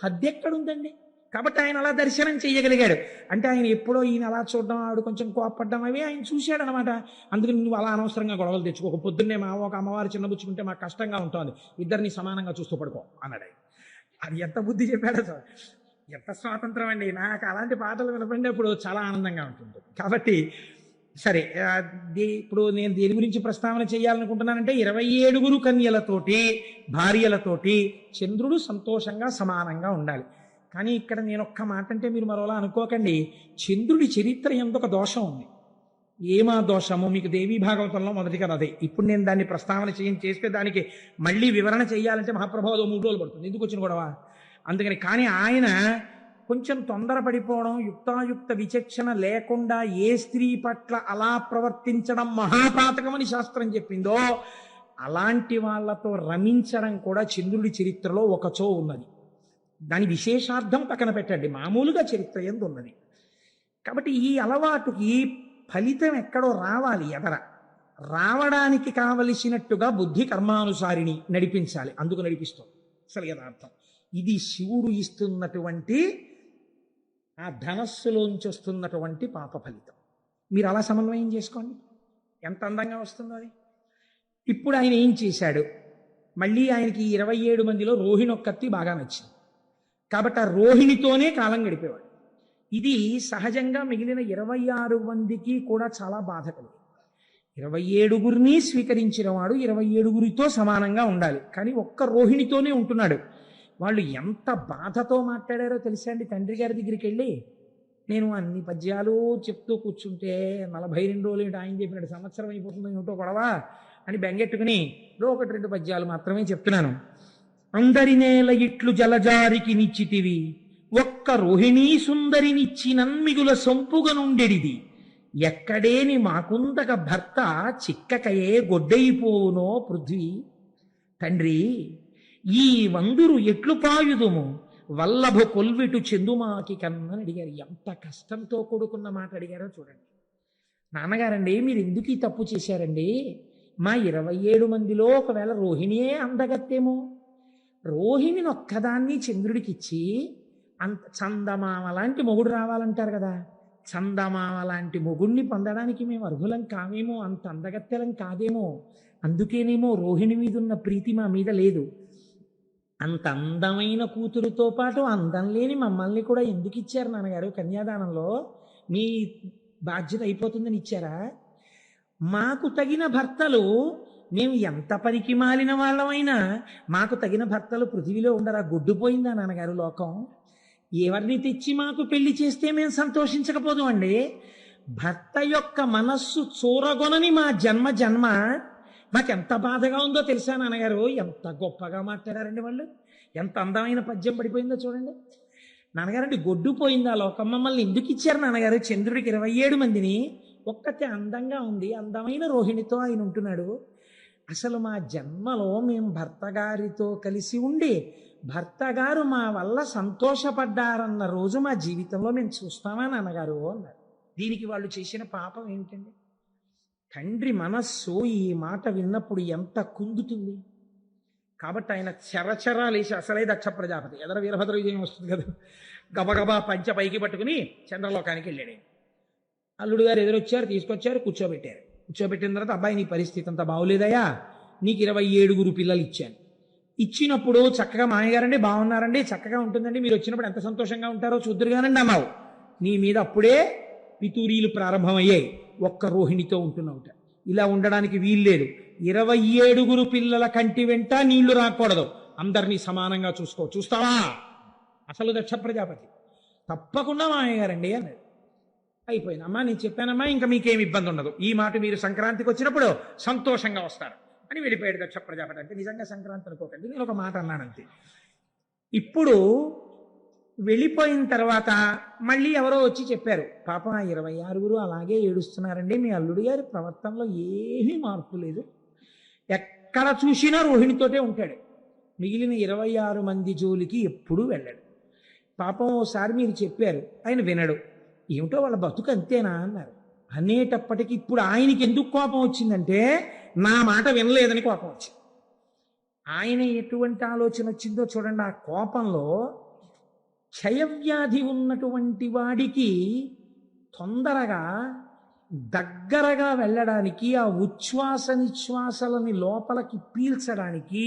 S1: హద్దెక్కడుందండి? కాబట్టి ఆయన అలా దర్శనం చేయగలిగాడు. అంటే ఆయన ఎప్పుడో ఈయన అలా చూడడం, ఆవిడ కొంచెం కోపడ్డం అవి ఆయన చూశాడనమాట. అందుకని నువ్వు అలా అనవసరంగా గొడవలు తెచ్చుకోక, పొద్దున్నే ఒక అమ్మవారు చిన్నబుచ్చుకుంటే మాకు కష్టంగా ఉంటుంది, ఇద్దరిని సమానంగా చూస్తూ పడుకో అన్నాడు ఆయన. అది ఎంత బుద్ధి చెప్పాడో, ఎంత స్వాతంత్రం అండి. నాకు అలాంటి పాటలు వినపడినప్పుడు చాలా ఆనందంగా ఉంటుంది. కాబట్టి సరే, ఇప్పుడు నేను దేని గురించి ప్రస్తావన చేయాలనుకుంటున్నానంటే 27 కన్యలతోటి భార్యలతోటి చంద్రుడు సంతోషంగా సమానంగా ఉండాలి. కానీ ఇక్కడ నేను ఒక్క మాట అంటే మీరు మరోలా అనుకోకండి, చంద్రుడి చరిత్ర ఎందొక దోషం ఉంది. ఏమా దోషము? మీకు దేవీ భాగవతంలో మొదటి కదా అదే. ఇప్పుడు నేను దాన్ని ప్రస్తావన చేస్తే దానికి మళ్ళీ వివరణ చేయాలంటే మహాప్రభావం 3 రోజులు పడుతుంది. ఎందుకు వచ్చిన గొడవ? అందుకని. కానీ ఆయన కొంచెం తొందరపడిపోవడం, యుక్తాయుక్త విచక్షణ లేకుండా ఏ స్త్రీ పట్ల అలా ప్రవర్తించడం మహాపాతకమని శాస్త్రం చెప్పిందో అలాంటి వాళ్లతో రమించడం కూడా చంద్రుడి చరిత్రలో ఒకచో ఉన్నది. దాని విశేషార్థం పక్కన పెట్టండి, మామూలుగా చరిత్ర ఎందు ఉన్నది. కాబట్టి ఈ అలవాటుకి ఫలితం ఎక్కడో రావాలి, ఎదర రావడానికి కావలసినట్టుగా బుద్ధి కర్మానుసారిని నడిపించాలి. అందుకు నడిపిస్తుంది అసలు యథార్థం. ఇది శివుడు ఇస్తున్నటువంటి ఆ ధనస్సులోంచి వస్తున్నటువంటి పాప ఫలితం. మీరు అలా సమన్వయం చేసుకోండి, ఎంత అందంగా వస్తుందో అది. ఇప్పుడు ఆయన ఏం చేశాడు? మళ్ళీ ఆయనకి 27 మందిలో రోహిణి ఒక్కత్తి బాగా నచ్చింది కాబట్టి ఆ రోహిణితోనే కాలం గడిపేవాడు. ఇది సహజంగా మిగిలిన 26 మందికి కూడా చాలా బాధ కలిగింది. 27 స్వీకరించిన వాడు 27 సమానంగా ఉండాలి, కానీ ఒక్క రోహిణితోనే ఉంటున్నాడు. వాళ్ళు ఎంత బాధతో మాట్లాడారో తెలుసా అండి? తండ్రి గారి దగ్గరికి వెళ్ళి, నేను అన్ని పద్యాలు చెప్తూ కూర్చుంటే 42 రోజులు ఏంటి, ఆయన చెప్పినట్టు సంవత్సరం అయిపోతుంది ఏమిటో గొడవ అని బెంగెట్టుకుని 1-2 పద్యాలు మాత్రమే చెప్తున్నాను. అందరి నేల ఇట్లు జలజారికి నిచ్చితివి, ఒక్క రోహిణీ సుందరినిచ్చినన్మిగుల సొంపుగా నుండెడిది, ఎక్కడేని మాకుందక భర్త చిక్కకయే గొడ్డైపోవునో పృథ్వీ. తండ్రి, ఈ వందురు ఎట్లు పాయుదుము వల్లభ కొల్విటు చెందుమాకి కన్నని అడిగారు. ఎంత కష్టంతో కూడుకున్న మాట అడిగారో చూడండి. నాన్నగారండి మీరు ఎందుకు ఈ తప్పు చేశారండి? మా 27 మందిలో ఒకవేళ రోహిణియే అందగత్తేమో, రోహిణిని ఒక్కదాన్ని చంద్రుడికిచ్చి అంత చందమామ లాంటి మొగుడు రావాలంటారు కదా, చందమామ లాంటి మొగుడిని పొందడానికి మేము అర్హులం కావేమో, అంత అందగత్తెలం కాదేమో, అందుకేనేమో రోహిణి మీద ఉన్న ప్రీతి మా మీద లేదు. అంత అందమైన కూతురుతో పాటు అందం లేని మమ్మల్ని కూడా ఎందుకు ఇచ్చారు నాన్నగారు? కన్యాదానంలో మీ బాధ్యత అయిపోతుందని ఇచ్చారా? మాకు తగిన భర్తలు, మేము ఎంత పనికి మాలిన వాళ్ళమైనా మాకు తగిన భర్తలు పృథివీలో ఉండరా? గొడ్డుపోయిందా నాన్నగారు లోకం? ఎవరిని తెచ్చి మాకు పెళ్లి చేస్తే మేము సంతోషించకపోదు అండి. భర్త యొక్క మనస్సు చూరగొనని మా జన్మ జన్మ మాకెంత బాధగా ఉందో తెలుసా నాన్నగారు? ఎంత గొప్పగా మాట్లాడారండి వాళ్ళు, ఎంత అందమైన పద్యం పడిపోయిందో చూడండి. నాన్నగారండి గొడ్డుపోయిందా లోకం? మమ్మల్ని ఎందుకు ఇచ్చారు నాన్నగారు? చంద్రుడికి 27 మందిని, ఒక్కతే అందంగా ఉంది, అందమైన రోహిణితో ఆయన ఉంటున్నాడు. అసలు మా జన్మలో మేము భర్త గారితో కలిసి ఉండి భర్త గారు మా వల్ల సంతోషపడ్డారన్న రోజు మా జీవితంలో మేము చూస్తామా నాన్నగారు అన్నారు. దీనికి వాళ్ళు చేసిన పాపం ఏమిటండి? తండ్రి మనస్సు ఈ మాట విన్నప్పుడు ఎంత కుందుతుంది. కాబట్టి ఆయన చరచరాలేసి, అసలే దక్ష ప్రజాపతి ఎదర వీరభద్ర విజయం వస్తుంది కదా, గబగబా పంచ పైకి పట్టుకుని చంద్రలోకానికి వెళ్ళాడు. అల్లుడు గారు ఎదురొచ్చారు, తీసుకొచ్చారు, కూర్చోబెట్టారు. కూర్చోబెట్టిన తర్వాత అబ్బాయి నీ పరిస్థితి అంతా బాగోలేదయా, నీకు 27 పిల్లలు ఇచ్చాను. ఇచ్చినప్పుడు చక్కగా మామయ్యగారండి బాగున్నారండి, చక్కగా ఉంటుందండి, మీరు వచ్చినప్పుడు ఎంత సంతోషంగా ఉంటారో చూద్దురుగానండి అన్నావు. నీ మీద అప్పుడే పితూరీలు ప్రారంభమయ్యాయి. ఒక్క రోహిణితో ఉంటున్నావుట. ఇలా ఉండడానికి వీల్లేదు. 27 పిల్లల కంటి వెంట నీళ్లు రాకూడదు, అందరినీ సమానంగా చూసుకో. చూస్తావా? అసలు దక్ష ప్రజాపతి తప్పకుండా మామయ్యగారండి అన్నాడు. అయిపోయింది. అమ్మా నేను చెప్పానమ్మా, ఇంకా మీకేం ఇబ్బంది ఉండదు, ఈ మాట మీరు సంక్రాంతికి వచ్చినప్పుడు సంతోషంగా వస్తారు అని వెళ్ళిపోయాడు దక్ష ప్రజాపతి. అంటే నిజంగా సంక్రాంతి అనుకోకండి, నేను ఒక మాట అన్నానంతే. ఇప్పుడు వెళ్ళిపోయిన తర్వాత మళ్ళీ ఎవరో వచ్చి చెప్పారు, పాపం ఆ 26 అలాగే ఏడుస్తున్నారండి, మీ అల్లుడు గారి ప్రవర్తనలో ఏమీ మార్పు లేదు, ఎక్కడ చూసినా రోహిణితోటే ఉంటాడు, మిగిలిన 26 మంది జోలికి ఎప్పుడూ వెళ్ళాడు. పాపం ఓసారి మీరు చెప్పారు, ఆయన వినడు, ఏమిటో వాళ్ళ బతుకు అంతేనా అన్నారు. అనేటప్పటికీ ఇప్పుడు ఆయనకి ఎందుకు కోపం వచ్చిందంటే నా మాట వినలేదని కోపం వచ్చింది. ఆయన ఎటువంటి ఆలోచన వచ్చిందో చూడండి. ఆ కోపంలో క్షయవ్యాధి ఉన్నటువంటి వాడికి తొందరగా దగ్గరగా వెళ్ళడానికి, ఆ ఉచ్ఛ్వాస నిశ్వాసలని లోపలికి పీల్చడానికి,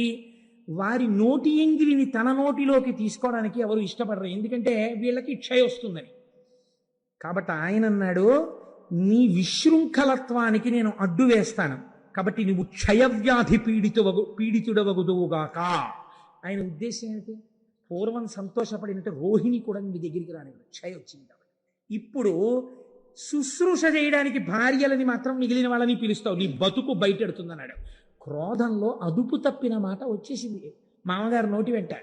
S1: వారి నోటి ఎంగిలిని తన నోటిలోకి తీసుకోవడానికి ఎవరు ఇష్టపడరు, ఎందుకంటే వీళ్ళకి క్షయ వస్తుందని. కాబట్టి ఆయన అన్నాడు, నీ విశృంఖలత్వానికి నేను అడ్డు వేస్తాను, కాబట్టి నువ్వు క్షయవ్యాధి పీడితుడవగుదువుగాక. ఆయన ఉద్దేశం ఏంటి? పూర్వం సంతోషపడినట్టు రోహిణి కూడా నీ దగ్గరికి రానివ్వదు, క్షయ వచ్చింది కాబట్టి. ఇప్పుడు శుశ్రూష చేయడానికి భార్యలని మాత్రం మిగిలిన వాళ్ళని పిలుస్తావు, నీ బతుకు బయటెడుతుందన్నాడు. క్రోధంలో అదుపు తప్పిన మాట వచ్చేసింది మామగారు నోటి వెంట.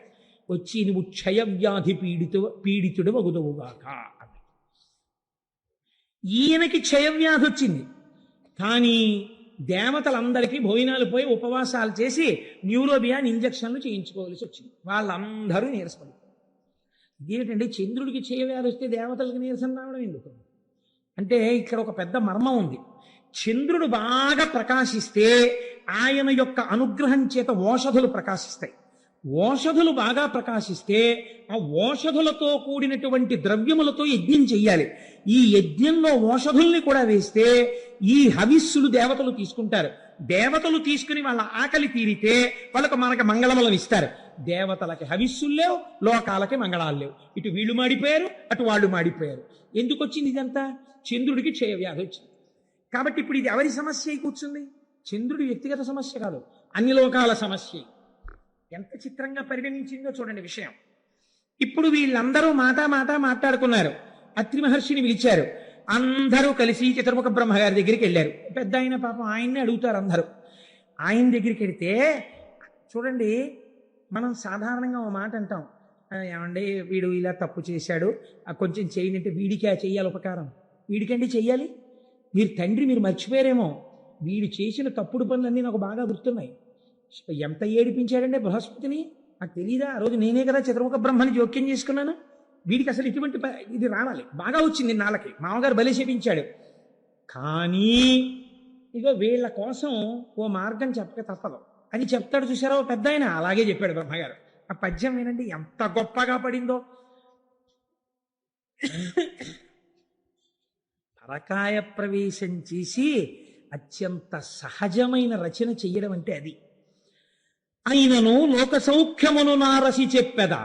S1: వచ్చి నువ్వు క్షయవ్యాధి పీడితుడు వగుదువుగాక. ఈయనకి క్షయవ్యాధి వచ్చింది, కానీ దేవతలందరికీ భోజనాలు పోయి ఉపవాసాలు చేసి న్యూరోబియాన్ ఇంజక్షన్లు చేయించుకోవాల్సి వచ్చింది. వాళ్ళందరూ నీరసపడిపోయారు. ఇదేంటండి, చంద్రుడికి క్షయవ్యాధి వస్తే దేవతలకి నీరసం రావడం ఎందుకు అంటే ఇక్కడ ఒక పెద్ద మర్మం ఉంది. చంద్రుడు బాగా ప్రకాశిస్తే ఆయన యొక్క అనుగ్రహం చేత ఓషధులు ప్రకాశిస్తాయి. ఓషధులు బాగా ప్రకాశిస్తే ఆ ఓషధులతో కూడినటువంటి ద్రవ్యములతో యజ్ఞం చెయ్యాలి. ఈ యజ్ఞంలో ఓషధుల్ని కూడా వేస్తే ఈ హవిస్సులు దేవతలు తీసుకుంటారు. దేవతలు తీసుకుని వాళ్ళ ఆకలి తీరితే వాళ్ళకు మనకు మంగళములను ఇస్తారు. దేవతలకి హవిస్సులు లేవు, లోకాలకి మంగళాలు లేవు. ఇటు వీళ్ళు మాడిపోయారు, అటు వాళ్ళు మాడిపోయారు. ఎందుకు వచ్చింది ఇదంతా? చంద్రుడికి క్షయవ్యాధి వచ్చింది. కాబట్టి ఇప్పుడు ఇది ఎవరి సమస్య అయి కూర్చుంది? చంద్రుడి వ్యక్తిగత సమస్య కాదు, అన్ని లోకాల సమస్య. ఎంత చిత్రంగా పరిగణించిందో చూడండి విషయం. ఇప్పుడు వీళ్ళందరూ మాట్లాడుకున్నారు. అత్రి మహర్షిని పిలిచారు. అందరూ కలిసి చతుర్ముఖ బ్రహ్మగారి దగ్గరికి వెళ్ళారు. పెద్ద ఆయన పాపం ఆయన్ని అడుగుతారు అందరూ. ఆయన దగ్గరికి వెళితే చూడండి, మనం సాధారణంగా ఓ మాట అంటాం, ఏమండి వీడు ఇలా తప్పు చేశాడు, కొంచెం చేయనంటే వీడికి చెయ్యాలి ఉపకారం, వీడికండి చెయ్యాలి, మీరు తండ్రి మీరు మర్చిపోయారేమో, వీడు చేసిన తప్పుడు పనులన్నీ నాకు బాగా గుర్తున్నాయి. ఎంత ఏడిపించాడంటే బృహస్పతిని, నాకు తెలియదా ఆ రోజు నేనే కదా చతుర్ముఖ బ్రహ్మని జోక్యం చేసుకున్నాను. వీడికి అసలు ఇటువంటి ఇది రావాలి. బాగా వచ్చింది నాళ్ళకి, మామగారు బలి చేపించాడు. కానీ ఇగో వీళ్ళ కోసం ఓ మార్గం చెప్పక తప్పదు అని చెప్తాడు. చూసారా ఓ పెద్ద ఆయన, అలాగే చెప్పాడు బ్రహ్మగారు. ఆ పద్యం వినండి ఎంత గొప్పగా పడిందో. పరకాయ ప్రవేశం చేసి అత్యంత సహజమైన రచన చెయ్యడం అంటే అది. అయినను లోక సౌఖ్యమును నారసి చెప్పెదా.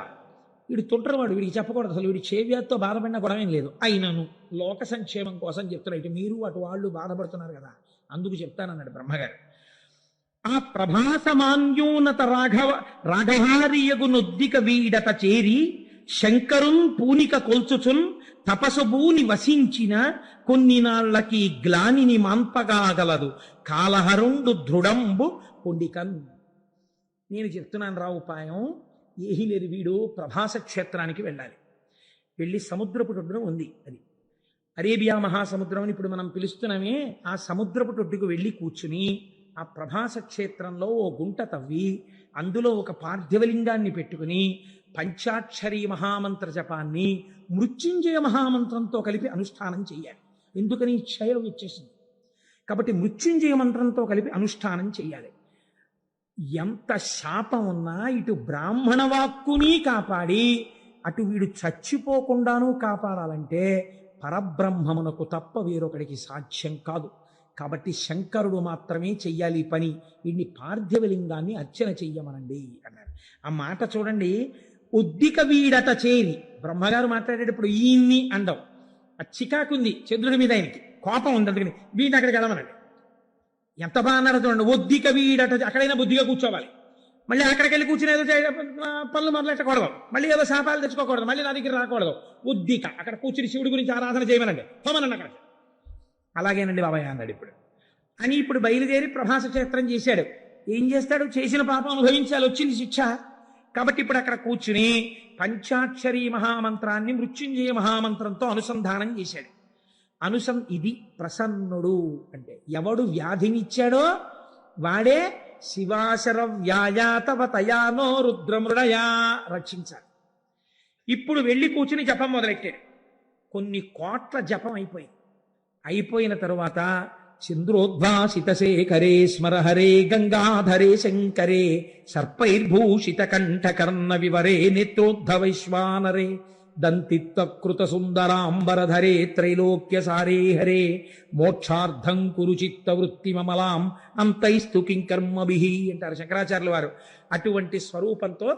S1: వీడు తుంటరవాడు, వీడికి చెప్పకూడదు అసలు. వీడి చేవ్యాధితో బాధపడిన గొడవేం లేదు. అయినను లోక సంక్షేమం కోసం చెప్తున్నారు. ఇటు మీరు అటు వాళ్ళు బాధపడుతున్నారు కదా, అందుకు చెప్తానన్నాడు బ్రహ్మగారు. ఆ ప్రభాసమాన్యోన్నత రాఘవారియగు నొద్దిక వీడత చేరి శంకరున్ పూనిక కొల్చుచున్ తపసుభూని వసించిన కొన్ని నాళ్లకి గ్లానిని మాన్పగాగలదు కాలహరుండు దృఢంబు పొండికన్. నేను చెప్తున్నాను రా ఉపాయం. ఏహీ లేదు, వీడు ప్రభాస క్షేత్రానికి వెళ్ళాలి. వెళ్ళి సముద్రపు ఒడ్డున ఉంది అది, అరేబియా మహాసముద్రం అని ఇప్పుడు మనం పిలుస్తున్నామే. ఆ సముద్రపు ఒడ్డుకు వెళ్ళి కూర్చుని ఆ ప్రభాస క్షేత్రంలో ఓ గుంట తవ్వి అందులో ఒక పార్థివలింగాన్ని పెట్టుకుని పంచాక్షరీ మహామంత్ర జపాన్ని మృత్యుంజయ మహామంత్రంతో కలిపి అనుష్ఠానం చెయ్యాలి. ఎందుకని క్షయం వచ్చేసింది కాబట్టి మృత్యుంజయ మంత్రంతో కలిపి అనుష్ఠానం చెయ్యాలి. ఎంత శాపం ఉన్నా ఇటు బ్రాహ్మణ వాక్కుని కాపాడి అటు వీడు చచ్చిపోకుండానూ కాపాడాలంటే పరబ్రహ్మమునకు తప్ప వేరొకడికి సాధ్యం కాదు. కాబట్టి శంకరుడు మాత్రమే చెయ్యాలి పని. వీడిని పార్థివలింగాన్ని అర్చన చెయ్యమనండి అన్నాడు. ఆ మాట చూడండి. ఉద్దిక వీడట చేరి, బ్రహ్మగారు మాట్లాడేటప్పుడు ఈయన్ని అండవు. ఆ చికాకుంది చంద్రుడి మీద, ఆయనకి కోపం ఉంది. అందుకని వీడిని అక్కడికి వెళ్ళమనండి. ఎంత బాగా అన్నారో చూడండి. ఒద్దిక వీడట, అక్కడైనా బుద్ధిగా కూర్చోవాలి. మళ్ళీ అక్కడికి వెళ్ళి కూర్చుని ఏదో పనులు మొదలెట్టకూడదు, మళ్ళీ ఏదో శాపాలు తెచ్చుకోకూడదు, మళ్ళీ నా దగ్గర రాకూడదు. ఉద్దిక అక్కడ కూర్చుని శివుడి గురించి ఆరాధన చేయమనండి, పోమనండి అక్కడ. అలాగేనండి బాబాయ్ అన్నాడు ఇప్పుడు అని. ఇప్పుడు బయలుదేరి ప్రభాస క్షేత్రం చేశాడు. ఏం చేస్తాడు? చేసిన పాపం అనుభవించాలి, వచ్చింది శిక్ష. కాబట్టి ఇప్పుడు అక్కడ కూర్చుని పంచాక్షరీ మహామంత్రాన్ని మృత్యుంజయ మహామంత్రంతో అనుసంధానం చేశాడు. ఇది ప్రసన్నుడు అంటే ఎవడు వ్యాధినిచ్చాడో వాడే శివాశర వ్యాయాతవ తయానో రుద్రమృడయా రక్షించాలి. ఇప్పుడు వెళ్ళి కూర్చుని జపం మొదలెట్టాడు. కొన్ని కోట్ల జపం అయిపోయిన తరువాత చంద్రోద్భాసిత శేఖరే స్మరహరే గంగాధరే శంకరే సర్పైర్భూషిత కంఠకర్ణ వివరే నేత్రోద్ధవైశ్వానరే దంతిత్వకృత సుందరాంబరధరే త్రైలోక్యసారే హరే మోక్షార్థం కురు చిత్త వృత్తి మమలాం అంతైస్తు కింకర్మభిః అంటారు శంకరాచార్యుల వారు. అటువంటి స్వరూపంతో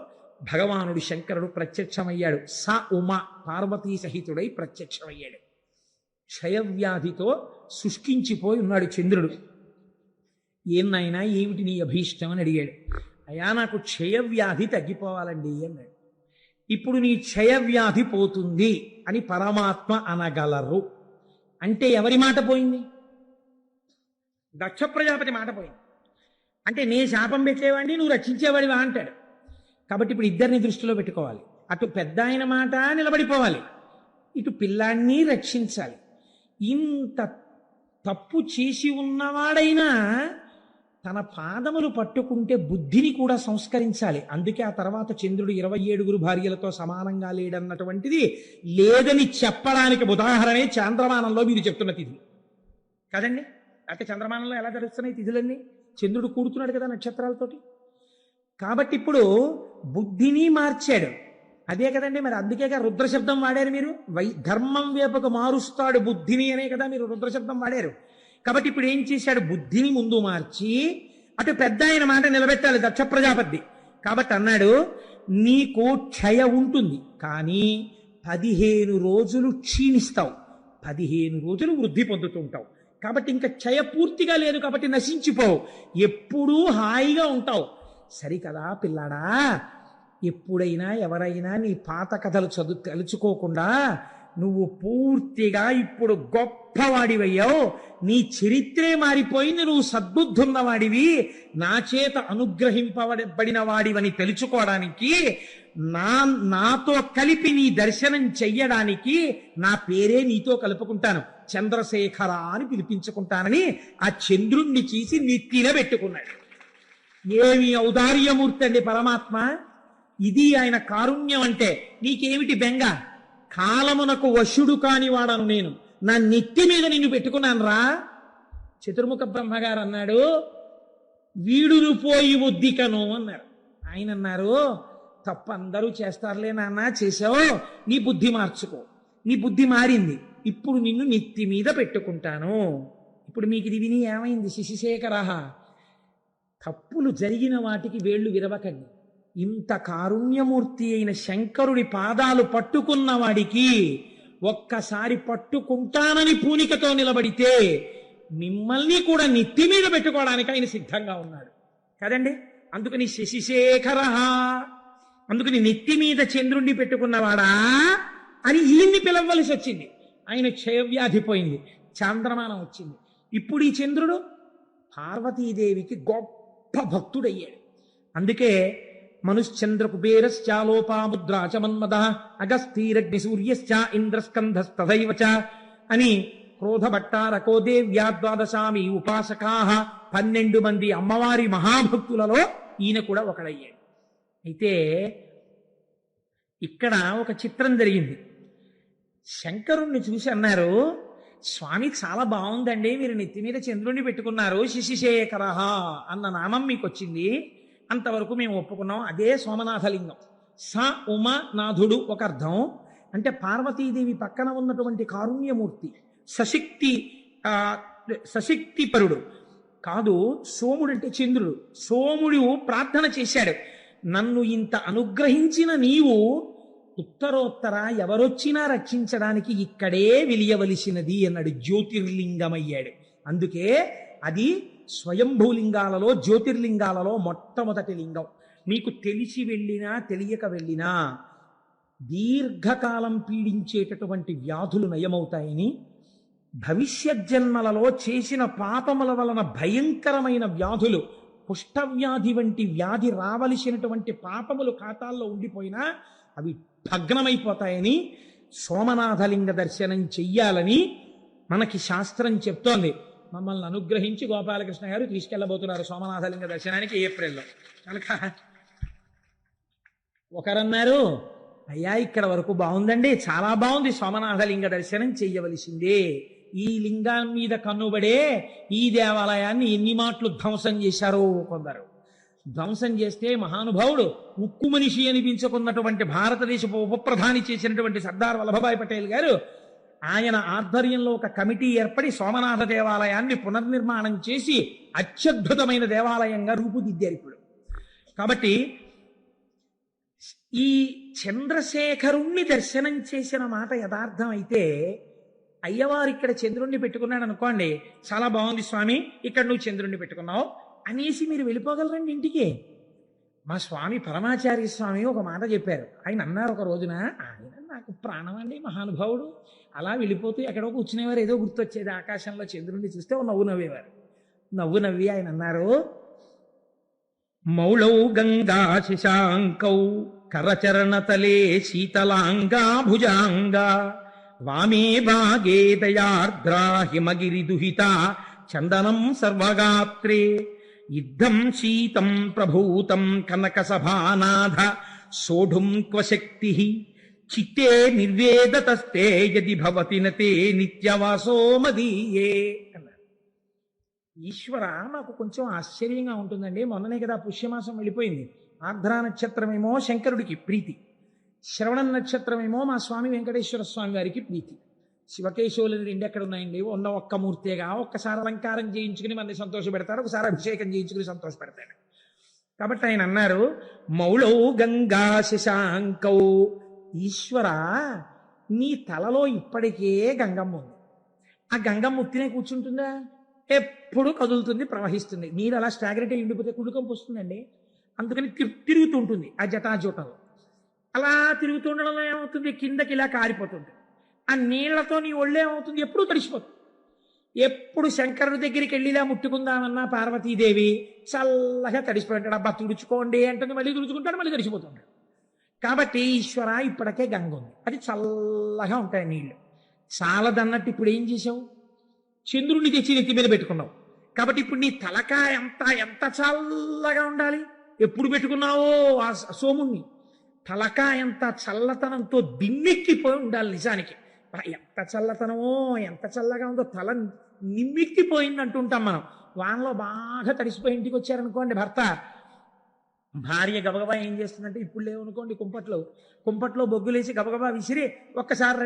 S1: భగవానుడు శంకరుడు ప్రత్యక్షమయ్యాడు. స ఉమ పార్వతీ సహితుడై ప్రత్యక్షమయ్యాడు. క్షయవ్యాధితో శుష్కించిపోయి ఉన్నాడు చంద్రుడు. ఏమైనా ఏమిటి నీ అభీష్టం అని అడిగాడు. అయ్యా నాకు క్షయవ్యాధి తగ్గిపోవాలండి అన్నాడు. ఇప్పుడు నీ క్షయవ్యాధి పోతుంది అని పరమాత్మ అనగలరు అంటే ఎవరి మాట పోయింది? దక్ష ప్రజాపతి మాట పోయింది. అంటే నే శాపం పెట్టేవాడిని, నువ్వు రక్షించేవాడివా అంటాడు. కాబట్టి ఇప్పుడు ఇద్దరిని దృష్టిలో పెట్టుకోవాలి. అటు పెద్ద ఆయన మాట నిలబడిపోవాలి, ఇటు పిల్లాన్ని రక్షించాలి. ఇంత తప్పు చేసి ఉన్నవాడైనా తన పాదములు పట్టుకుంటే బుద్ధిని కూడా సంస్కరించాలి. అందుకే ఆ తర్వాత చంద్రుడు 27 భార్యలతో సమానంగా లేడన్నటువంటిది లేదని చెప్పడానికి ఉదాహరణే చంద్రమానంలో మీరు చెప్తున్న తిథి కదండి. అయితే చంద్రమానంలో ఎలా జరుగుతున్నాయి తిథులన్నీ? చంద్రుడు కూడుతున్నాడు కదా నక్షత్రాలతోటి. కాబట్టి ఇప్పుడు బుద్ధిని మార్చాడు. అదే కదండి, మరి అందుకేగా రుద్రశబ్దం వాడారు మీరు. ధర్మం వైపుకు మారుస్తాడు బుద్ధిని అనే కదా మీరు రుద్రశబ్దం వాడారు. కాబట్టి ఇప్పుడు ఏం చేశాడు? బుద్ధిని ముందు మార్చి అటు పెద్ద ఆయన మాట నిలబెట్టాలి దక్ష ప్రజాపతి. కాబట్టి అన్నాడు, నీకు క్షయ ఉంటుంది కానీ 15 రోజులు క్షీణిస్తావు, 15 రోజులు వృద్ధి పొందుతుంటావు. కాబట్టి ఇంకా క్షయ పూర్తిగా లేదు కాబట్టి నశించిపోవు, ఎప్పుడూ హాయిగా ఉంటావు. సరికదా పిల్లాడా? ఎప్పుడైనా ఎవరైనా నీ పాత కథలు తలుచుకోకుండా నువ్వు పూర్తిగా ఇప్పుడు గొప్పవాడివయ్యావు, నీ చరిత్రే మారిపోయింది, నువ్వు సద్బుద్ధున్నవాడివి, నా చేత అనుగ్రహింపబడిన వాడివని తెలుసుకోవడానికి, నాతో కలిపి నీ దర్శనం చెయ్యడానికి నా పేరే నీతో కలుపుకుంటాను, చంద్రశేఖర అని పిలిపించుకుంటానని ఆ చంద్రుణ్ణి చేసి నెత్తిన పెట్టుకున్నాడు. ఏమి ఔదార్యమూర్తి అండి పరమాత్మ! ఇది ఆయన కారుణ్యం అంటే. నీకేమిటి బెంగ? కాలమునకు వశుడు కాని వాడను నేను, నా నెత్తి మీద నిన్ను పెట్టుకున్నాను రా. చతుర్ముఖ బ్రహ్మగారు అన్నాడు, వీడును పోయి ఉద్దికను అన్నారు. ఆయన అన్నారు, తప్పు అందరూ చేస్తారులే నాన్న, చేసావు, నీ బుద్ధి మార్చుకో. నీ బుద్ధి మారింది, ఇప్పుడు నిన్ను నెత్తి మీద పెట్టుకుంటాను. ఇప్పుడు మీకు ఇది విని ఏమైంది? శశిశేఖర, తప్పులు జరిగిన వాటికి వేళ్లు విరవకండి. ఇంత కారుణ్యమూర్తి అయిన శంకరుడి పాదాలు పట్టుకున్న వాడికి ఒక్కసారి పట్టుకుంటానని పూనికతో నిలబడితే మిమ్మల్ని కూడా నెత్తి మీద పెట్టుకోవడానికి ఆయన సిద్ధంగా ఉన్నాడు కదండి. అందుకని శశిశేఖర, అందుకని నెత్తి మీద చంద్రుణ్ణి పెట్టుకున్నవాడా అని ఈయన్ని పిలవలసి వచ్చింది. ఆయన క్షయవ్యాధి పోయింది, చాంద్రమానం వచ్చింది. ఇప్పుడు ఈ చంద్రుడు పార్వతీదేవికి గొప్ప భక్తుడయ్యాడు. అందుకే మనుశ్చంద్ర కుబేరశ్చాలోపాముద్రాచ మన్మద అగస్తీరగ్ని సూర్యశ్చ ఇంద్రస్కంధస్తథైవ చ అని క్రోధభట్టారకో దేవ్యా ద్వాదశామి ఉపాసకా 12 మంది అమ్మవారి మహాభక్తులలో ఈయన కూడా ఒకడయ్యాడు. అయితే ఇక్కడ ఒక చిత్రం జరిగింది. శంకరుణ్ణి చూసి అన్నారు, స్వామి చాలా బాగుందండి, మీరు నెత్తి మీద చంద్రుణ్ణి పెట్టుకున్నారు, శశిశేఖర అన్న నామం మీకు వచ్చింది, అంతవరకు మేము ఒప్పుకున్నాం. అదే సోమనాథలింగం. స ఉమనాథుడు ఒక అర్థం, అంటే పార్వతీదేవి పక్కన ఉన్నటువంటి కారుణ్యమూర్తి, సశక్తిపరుడు కాదు. సోముడు అంటే చంద్రుడు. సోముడు ప్రార్థన చేశాడు, నన్ను ఇంత అనుగ్రహించిన నీవు ఉత్తరోత్తర ఎవరొచ్చినా రక్షించడానికి ఇక్కడే వెలియవలసినది అన్నాడు. జ్యోతిర్లింగమయ్యాడు. అందుకే అది స్వయంభూలింగాలలో జ్యోతిర్లింగాలలో మొట్టమొదటి లింగం. మీకు తెలిసి వెళ్ళినా తెలియక వెళ్ళినా దీర్ఘకాలం పీడించేటటువంటి వ్యాధులు నయమవుతాయని, భవిష్యత్ జన్మలలో చేసిన పాపముల వలన భయంకరమైన వ్యాధులు, కుష్ఠవ్యాధి వంటి వ్యాధి రావలసినటువంటి పాపములు ఖాతాల్లో ఉండిపోయినా అవి భగ్నమైపోతాయని సోమనాథలింగ దర్శనం చెయ్యాలని మనకి శాస్త్రం చెప్తోంది. మమ్మల్ని అనుగ్రహించి గోపాలకృష్ణ గారు తీసుకెళ్లబోతున్నారు సోమనాథలింగ దర్శనానికి ఏప్రిల్లో. కనుక ఒకరన్నారు, అయ్యా ఇక్కడ వరకు బాగుందండి, చాలా బాగుంది, సోమనాథలింగ దర్శనం చెయ్యవలసిందే. ఈ లింగం మీద కన్నుబడే ఈ దేవాలయాన్ని ఎన్ని మాటలు ధ్వంసం చేశారో కొందరు. ధ్వంసం చేస్తే మహానుభావుడు ఉక్కు మనిషి అనిపించుకున్నటువంటి భారతదేశపు ఉప ప్రధాని చేసినటువంటి సర్దార్ వల్లభభాయ్ పటేల్ గారు, ఆయన ఆధ్వర్యంలో ఒక కమిటీ ఏర్పడి సోమనాథ దేవాలయాన్ని పునర్నిర్మాణం చేసి అత్యద్భుతమైన దేవాలయంగా రూపుదిద్దారు ఇప్పుడు. కాబట్టి ఈ చంద్రశేఖరుణ్ణి దర్శనం చేసిన మాట యథార్థం అయితే, అయ్యవారు ఇక్కడ చంద్రుణ్ణి పెట్టుకున్నాడు అనుకోండి, చాలా బాగుంది స్వామి, ఇక్కడ నువ్వు చంద్రుణ్ణి పెట్టుకున్నావు అనేసి మీరు వెళ్ళిపోగలరండి ఇంటికి. మా స్వామి పరమాచార్య స్వామి ఒక మాట చెప్పారు. ఆయన అన్నారు ఒక రోజున, ఆయన నాకు ప్రాణం అండి మహానుభావుడు, అలా వెళ్ళిపోతూ ఎక్కడో కూర్చునేవారు, ఏదో గుర్తొచ్చేది, ఆకాశంలో చంద్రుణ్ణి చూస్తే ఓ నవ్వు నవ్వేవారు. నవ్వు నవ్వి ఆయన అన్నారు, మౌళౌ గంగా శశాంకౌ కరచరణతలే శీతలాంగా భుజాంగా వామే భాగే దయార్ద్రా హిమగిరి దుహిత చందనం సర్వగాత్రే యుద్ధం శీతం ప్రభూతం కనక సభానాథ సోఢుం క్వశక్తి చిత్తే నిర్వేదతస్తే యది భవతి నతే నిత్యవాసో మదీయే అన్నారు. ఈశ్వర, నాకు కొంచెం ఆశ్చర్యంగా ఉంటుందండి. మొన్ననే కదా పుష్యమాసం వెళ్ళిపోయింది. ఆర్ద్రా నక్షత్రమేమో శంకరుడికి ప్రీతి, శ్రవణ నక్షత్రమేమో మా స్వామి వెంకటేశ్వర స్వామి వారికి ప్రీతి. శివకేశవులు రెండు ఎక్కడ ఉన్నాయండి? ఉన్న ఒక్క మూర్తిగా. ఒక్కసారి అలంకారం చేయించుకుని మనని సంతోష పెడతాడు, ఒకసారి అభిషేకం చేయించుకుని సంతోష పెడతాడు. కాబట్టి ఆయన అన్నారు, మౌళౌ గంగా శశాంకౌ, ఈశ్వర నీ తలలో ఇప్పటికే గంగమ్మ ఉంది. ఆ గంగమ్మ ఉత్తినే కూర్చుంటుందా? ఎప్పుడు కదులుతుంది, ప్రవహిస్తుంది. నీరు అలా స్టాగ్నెట్ ఉండిపోతే కుడుకంపు వస్తుందండి. అందుకని తిరుగుతుంటుంది ఆ జటాజూటంలో. అలా తిరుగుతుండడంలో ఏమవుతుంది, కిందకి ఇలా కారిపోతుంది. ఆ నీళ్లతో నీ ఒళ్ళేమవుతుంది, ఎప్పుడూ తడిసిపోతుంది. ఎప్పుడు శంకరుడి దగ్గరికి వెళ్ళి ఇలా ముట్టుకుందామన్నా పార్వతీదేవి చల్లగా తడిసిపోయింటాడు. అబ్బా తుడుచుకోండి అంటే మళ్ళీ తుడుచుకుంటాడు, మళ్ళీ తడిసిపోతుంటాడు. కాబట్టి ఈశ్వర ఇప్పటికే గంగ ఉంది, అది చల్లగా ఉంటాయి నీళ్లు. చాలదన్నట్టు ఇప్పుడు ఏం చేసావు, చంద్రుడిని తెచ్చి నెత్తి మీద పెట్టుకున్నావు. కాబట్టి ఇప్పుడు నీ తలకాయ ఎంత చల్లగా ఉండాలి. ఎప్పుడు పెట్టుకున్నావో ఆ సోముణ్ణి, తలకాయంత చల్లతనంతో దిమ్మెక్కిపోయి ఉండాలి నిజానికి. ఎంత చల్లతనమో, ఎంత చల్లగా ఉందో, తల నిమ్మెక్కిపోయింది అంటుంటాం మనం. వానలో బాగా తడిసిపోయి ఇంటికి వచ్చారనుకోండి భర్త, భార్య గబగబా ఏం చేస్తుందంటే, ఇప్పుడు లేవనుకోండి కుంపట్లో బొగ్గులేసి గబగబా విసిరి ఒక్కసారి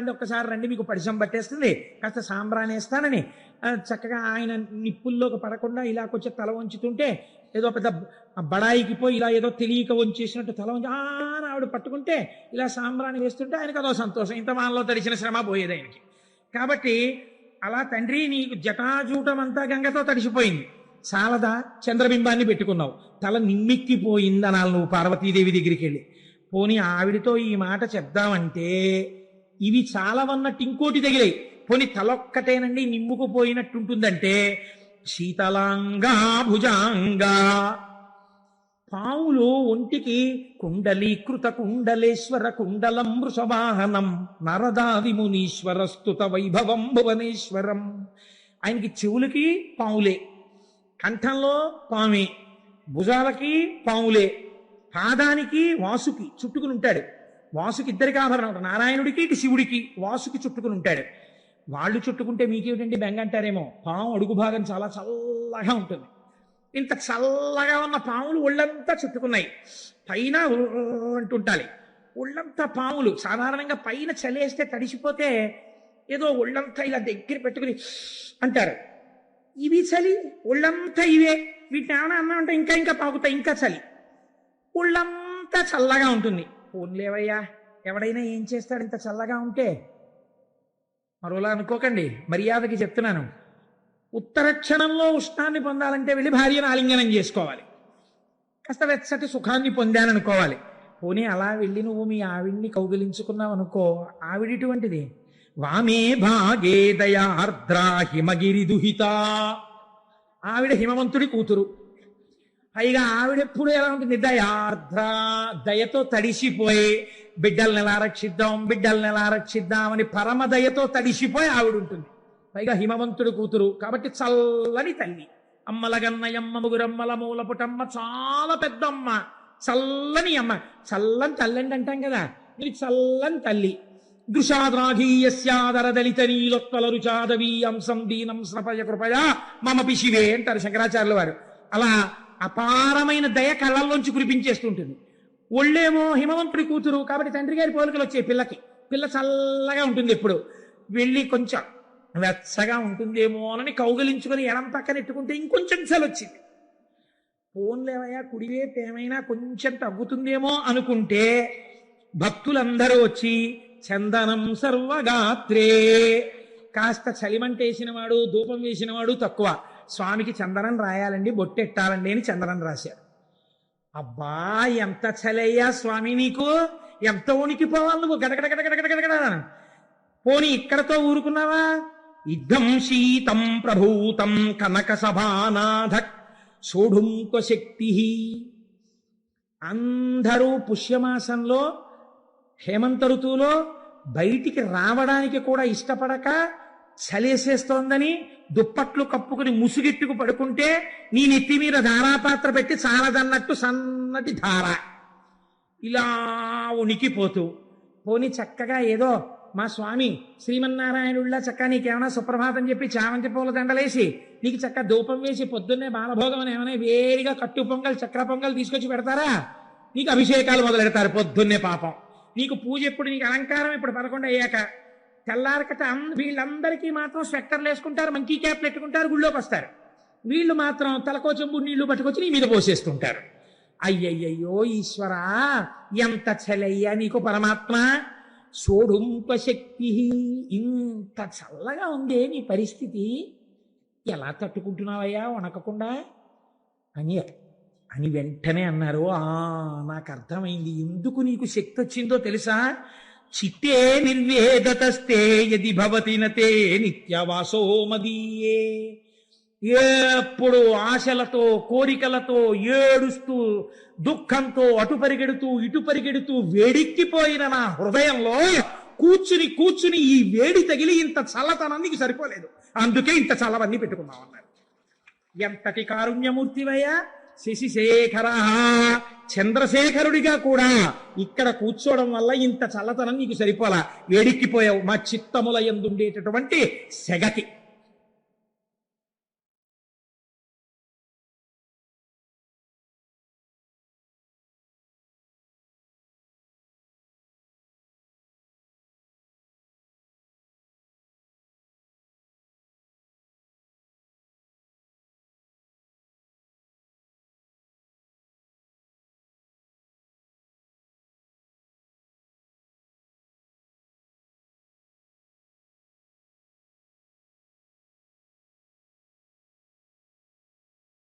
S1: రండి మీకు పరిచయం పట్టేస్తుంది, కాస్త సాంబ్రాణి వేస్తానని చక్కగా ఆయన నిప్పుల్లోకి పడకుండా ఇలా కొంచెం తల వంచుతుంటే, ఏదో పెద్ద బడాయికి పోయి ఇలా ఏదో తెలియక వంచేసినట్టు తల వంచి ఆవిడ పట్టుకుంటే ఇలా సాంబ్రాణి వేస్తుంటే ఆయనకు అదో సంతోషం. ఇంత వానలో తడిసిన శ్రమ పోయేది ఆయనకి. కాబట్టి అలా తండ్రి నీకు జటాజూటం అంతా గంగతో తడిసిపోయింది, చాలదా చంద్రబింబాన్ని పెట్టుకున్నావు, తల నిమ్మెక్కిపోయింది అనాలి నువ్వు పార్వతీదేవి దగ్గరికి వెళ్ళి. పోనీ ఆవిడితో ఈ మాట చెప్దామంటే ఇవి చాలవన్నట్టు ఇంకోటి తగిలాయి. పోనీ తలొక్కటేనండి నిమ్ముకుపోయినట్టుంటుందంటే శీతలాంగా భుజాంగా, పావులు ఒంటికి కుండలీకృత కుండలేశ్వర కుండలం వృషవాహనం నరదాది మునీశ్వర స్తుత వైభవం భువనేశ్వరం. ఆయనకి చెవులకి పావులే, కంఠంలో పామే, భుజాలకి పావులే, పాదానికి వాసుకి చుట్టుకుని ఉంటాడు. వాసుకి ఇద్దరికి ఆభరణం, నారాయణుడికి ఇటు శివుడికి వాసుకి చుట్టుకుని ఉంటాడు. వాళ్ళు చుట్టుకుంటే మీకేమిటండి బెంగ అంటారేమో. పాము అడుగు భాగం చాలా చల్లగా ఉంటుంది. ఇంత చల్లగా ఉన్న పాములు ఒళ్ళంతా చుట్టుకున్నాయి, పైన అంటుంటాలి. ఒళ్ళంతా పాములు సాధారణంగా పైన చలేస్తే తడిసిపోతే ఏదో ఒళ్ళంతా ఇలా దగ్గర పెట్టుకుని అంటారు. ఇవి చలి, ఒళ్ళంతా ఇవే. వీటిని ఏమైనా అన్నా అంటే ఇంకా పాకుతాయి, ఇంకా చలి, ఒళ్ళంతా చల్లగా ఉంటుంది. పోన్లేవయ్యా, ఎవడైనా ఏం చేస్తాడు ఇంత చల్లగా ఉంటే? మరోలా అనుకోకండి, మర్యాదకి చెప్తున్నాను. ఉత్తర క్షణంలో ఉష్ణాన్ని పొందాలంటే వెళ్ళి భార్యను ఆలింగనం చేసుకోవాలి, కాస్త వెచ్చటి సుఖాన్ని పొందాననుకోవాలి. పోనీ అలా వెళ్ళి నువ్వు మీ ఆవిడ్ని కౌగిలించుకున్నావు అనుకో, ఆవిడిటువంటిది వామే భాగే దయార్ద్రా హిమగిరి దుహిత. ఆవిడ హిమవంతుడి కూతురు, పైగా ఆవిడెప్పుడు ఎలా ఉంటుంది? దయార్ద్ర, దయతో తడిసిపోయి బిడ్డల్ని ఎలా రక్షిద్దాం అని పరమ దయతో తడిసిపోయి ఆవిడ ఉంటుంది. పైగా హిమవంతుడి కూతురు కాబట్టి చల్లని తల్లి. అమ్మలగన్నయమ్మ ముగురమ్మల మూలపుటమ్మ, చాలా పెద్ద అమ్మ, చల్లని అమ్మ. చల్లని తల్లి అంటాం కదా, ఇది చల్లని తల్లి. దృశాద్రాఘీయస్యాదర దళిత నీలోత్పల రుచాదవీ అంశం దీనం స్నపయ కృపయా మమ పిశివే అంటారు శంకరాచార్యుల వారు. అలా అపారమైన దయ కళ్ళల్లోంచి కురిపించేస్తుంటుంది. ఒళ్ళేమో హిమవంతుడి కూతురు కాబట్టి తండ్రి గారి పోలికలు వచ్చాయి పిల్లకి. పిల్ల చల్లగా ఉంటుంది, ఎప్పుడు వెళ్ళి కొంచెం వెచ్చగా ఉంటుందేమో అని కౌగలించుకొని ఎడం పక్కన ఎట్టుకుంటే ఇంకొంచెం చలొచ్చింది. పోన్లేవయ్యా, కుడివైపు ఏమైనా కొంచెం తగ్గుతుందేమో అనుకుంటే భక్తులందరూ వచ్చి చందనం సర్వగాత్రే, కాస్త చలిమంటేసిన వాడు ధూపం వేసిన వాడు తక్కువ, స్వామికి చందనం రాయాలండి బొట్టెట్టాలండి అని చందనం రాశారు. అబ్బా ఎంత చలయ్యా స్వామి నీకు, ఎంత ఉనికిపోవాలి నువ్వు, గడగడగడగడగడగడ. పోనీ ఇక్కడతో ఊరుకున్నావా? ఇద్దం శీతం ప్రభూతం కనక సభానాథ సోఢుంక శక్తి. అందరూ పుష్యమాసంలో హేమంత ఋతువులో బయటికి రావడానికి కూడా ఇష్టపడక చలేసేస్తోందని దుప్పట్లు కప్పుకుని ముసుగెట్టుకు పడుకుంటే నీ నెత్తి మీద ధారాపాత్ర పెట్టి చాలదన్నట్టు సన్నటి ధార ఇలా ఉనికిపోతూ, పోనీ చక్కగా ఏదో మా స్వామి శ్రీమన్నారాయణుళ్ళ చక్కగా నీకేమైనా సుప్రభాతం చెప్పి చామంతి పూల దండలేసి నీకు చక్క ధూపం వేసి పొద్దున్నే బాలభోగం అని ఏమైనా వేడిగా కట్టు పొంగల్ చక్ర పొంగల్ తీసుకొచ్చి పెడతారా? నీకు అభిషేకాలు మొదలెడతారు పొద్దున్నే. పాపం నీకు పూజ ఎప్పుడు, నీకు అలంకారం ఇప్పుడు 11 అయ్యాక. తెల్లారకట వీళ్ళందరికీ మాత్రం స్వెట్టర్లు వేసుకుంటారు, మంకీ క్యాప్లు పెట్టుకుంటారు, గుళ్ళోకి వస్తారు. వీళ్ళు మాత్రం తలకో చెంబు నీళ్లు పట్టుకొచ్చి నీ మీద పోసేస్తుంటారు. అయ్యయ్యో ఈశ్వరా, ఎంత చలయ్యా నీకు పరమాత్మ. సోఢుంప శక్తి, ఇంత చల్లగా ఉందే నీ పరిస్థితి, ఎలా తట్టుకుంటున్నావయ్యా వణకకుండా అని వెంటనే అన్నారు. నాకు అర్థమైంది ఎందుకు నీకు శక్తి వచ్చిందో తెలుసా? చిత్తే నిర్వేదతస్తే యది భవతి నతే నిత్యవాసో మదీయే. ఎప్పుడు ఆశలతో కోరికలతో ఏడుస్తూ దుఃఖంతో అటు పరిగెడుతూ ఇటు పరిగెడుతూ వేడెక్కిపోయిన నా హృదయంలో కూర్చుని ఈ వేడి తగిలి ఇంత చల్లతనానికి సరిపోలేదు, అందుకే ఇంత చల్లవన్నీ పెట్టుకున్నాం అన్నారు. ఎంతటి కారుణ్యమూర్తివయ్యా శశిశేఖర చంద్రశేఖరుడిగా కూడా ఇక్కడ కూర్చోవడం వల్ల ఇంత చల్లతనం నీకు సరిపోలా, వేడిక్కిపోయావు మా చిత్తముల యందుండేటటువంటి సెగకి.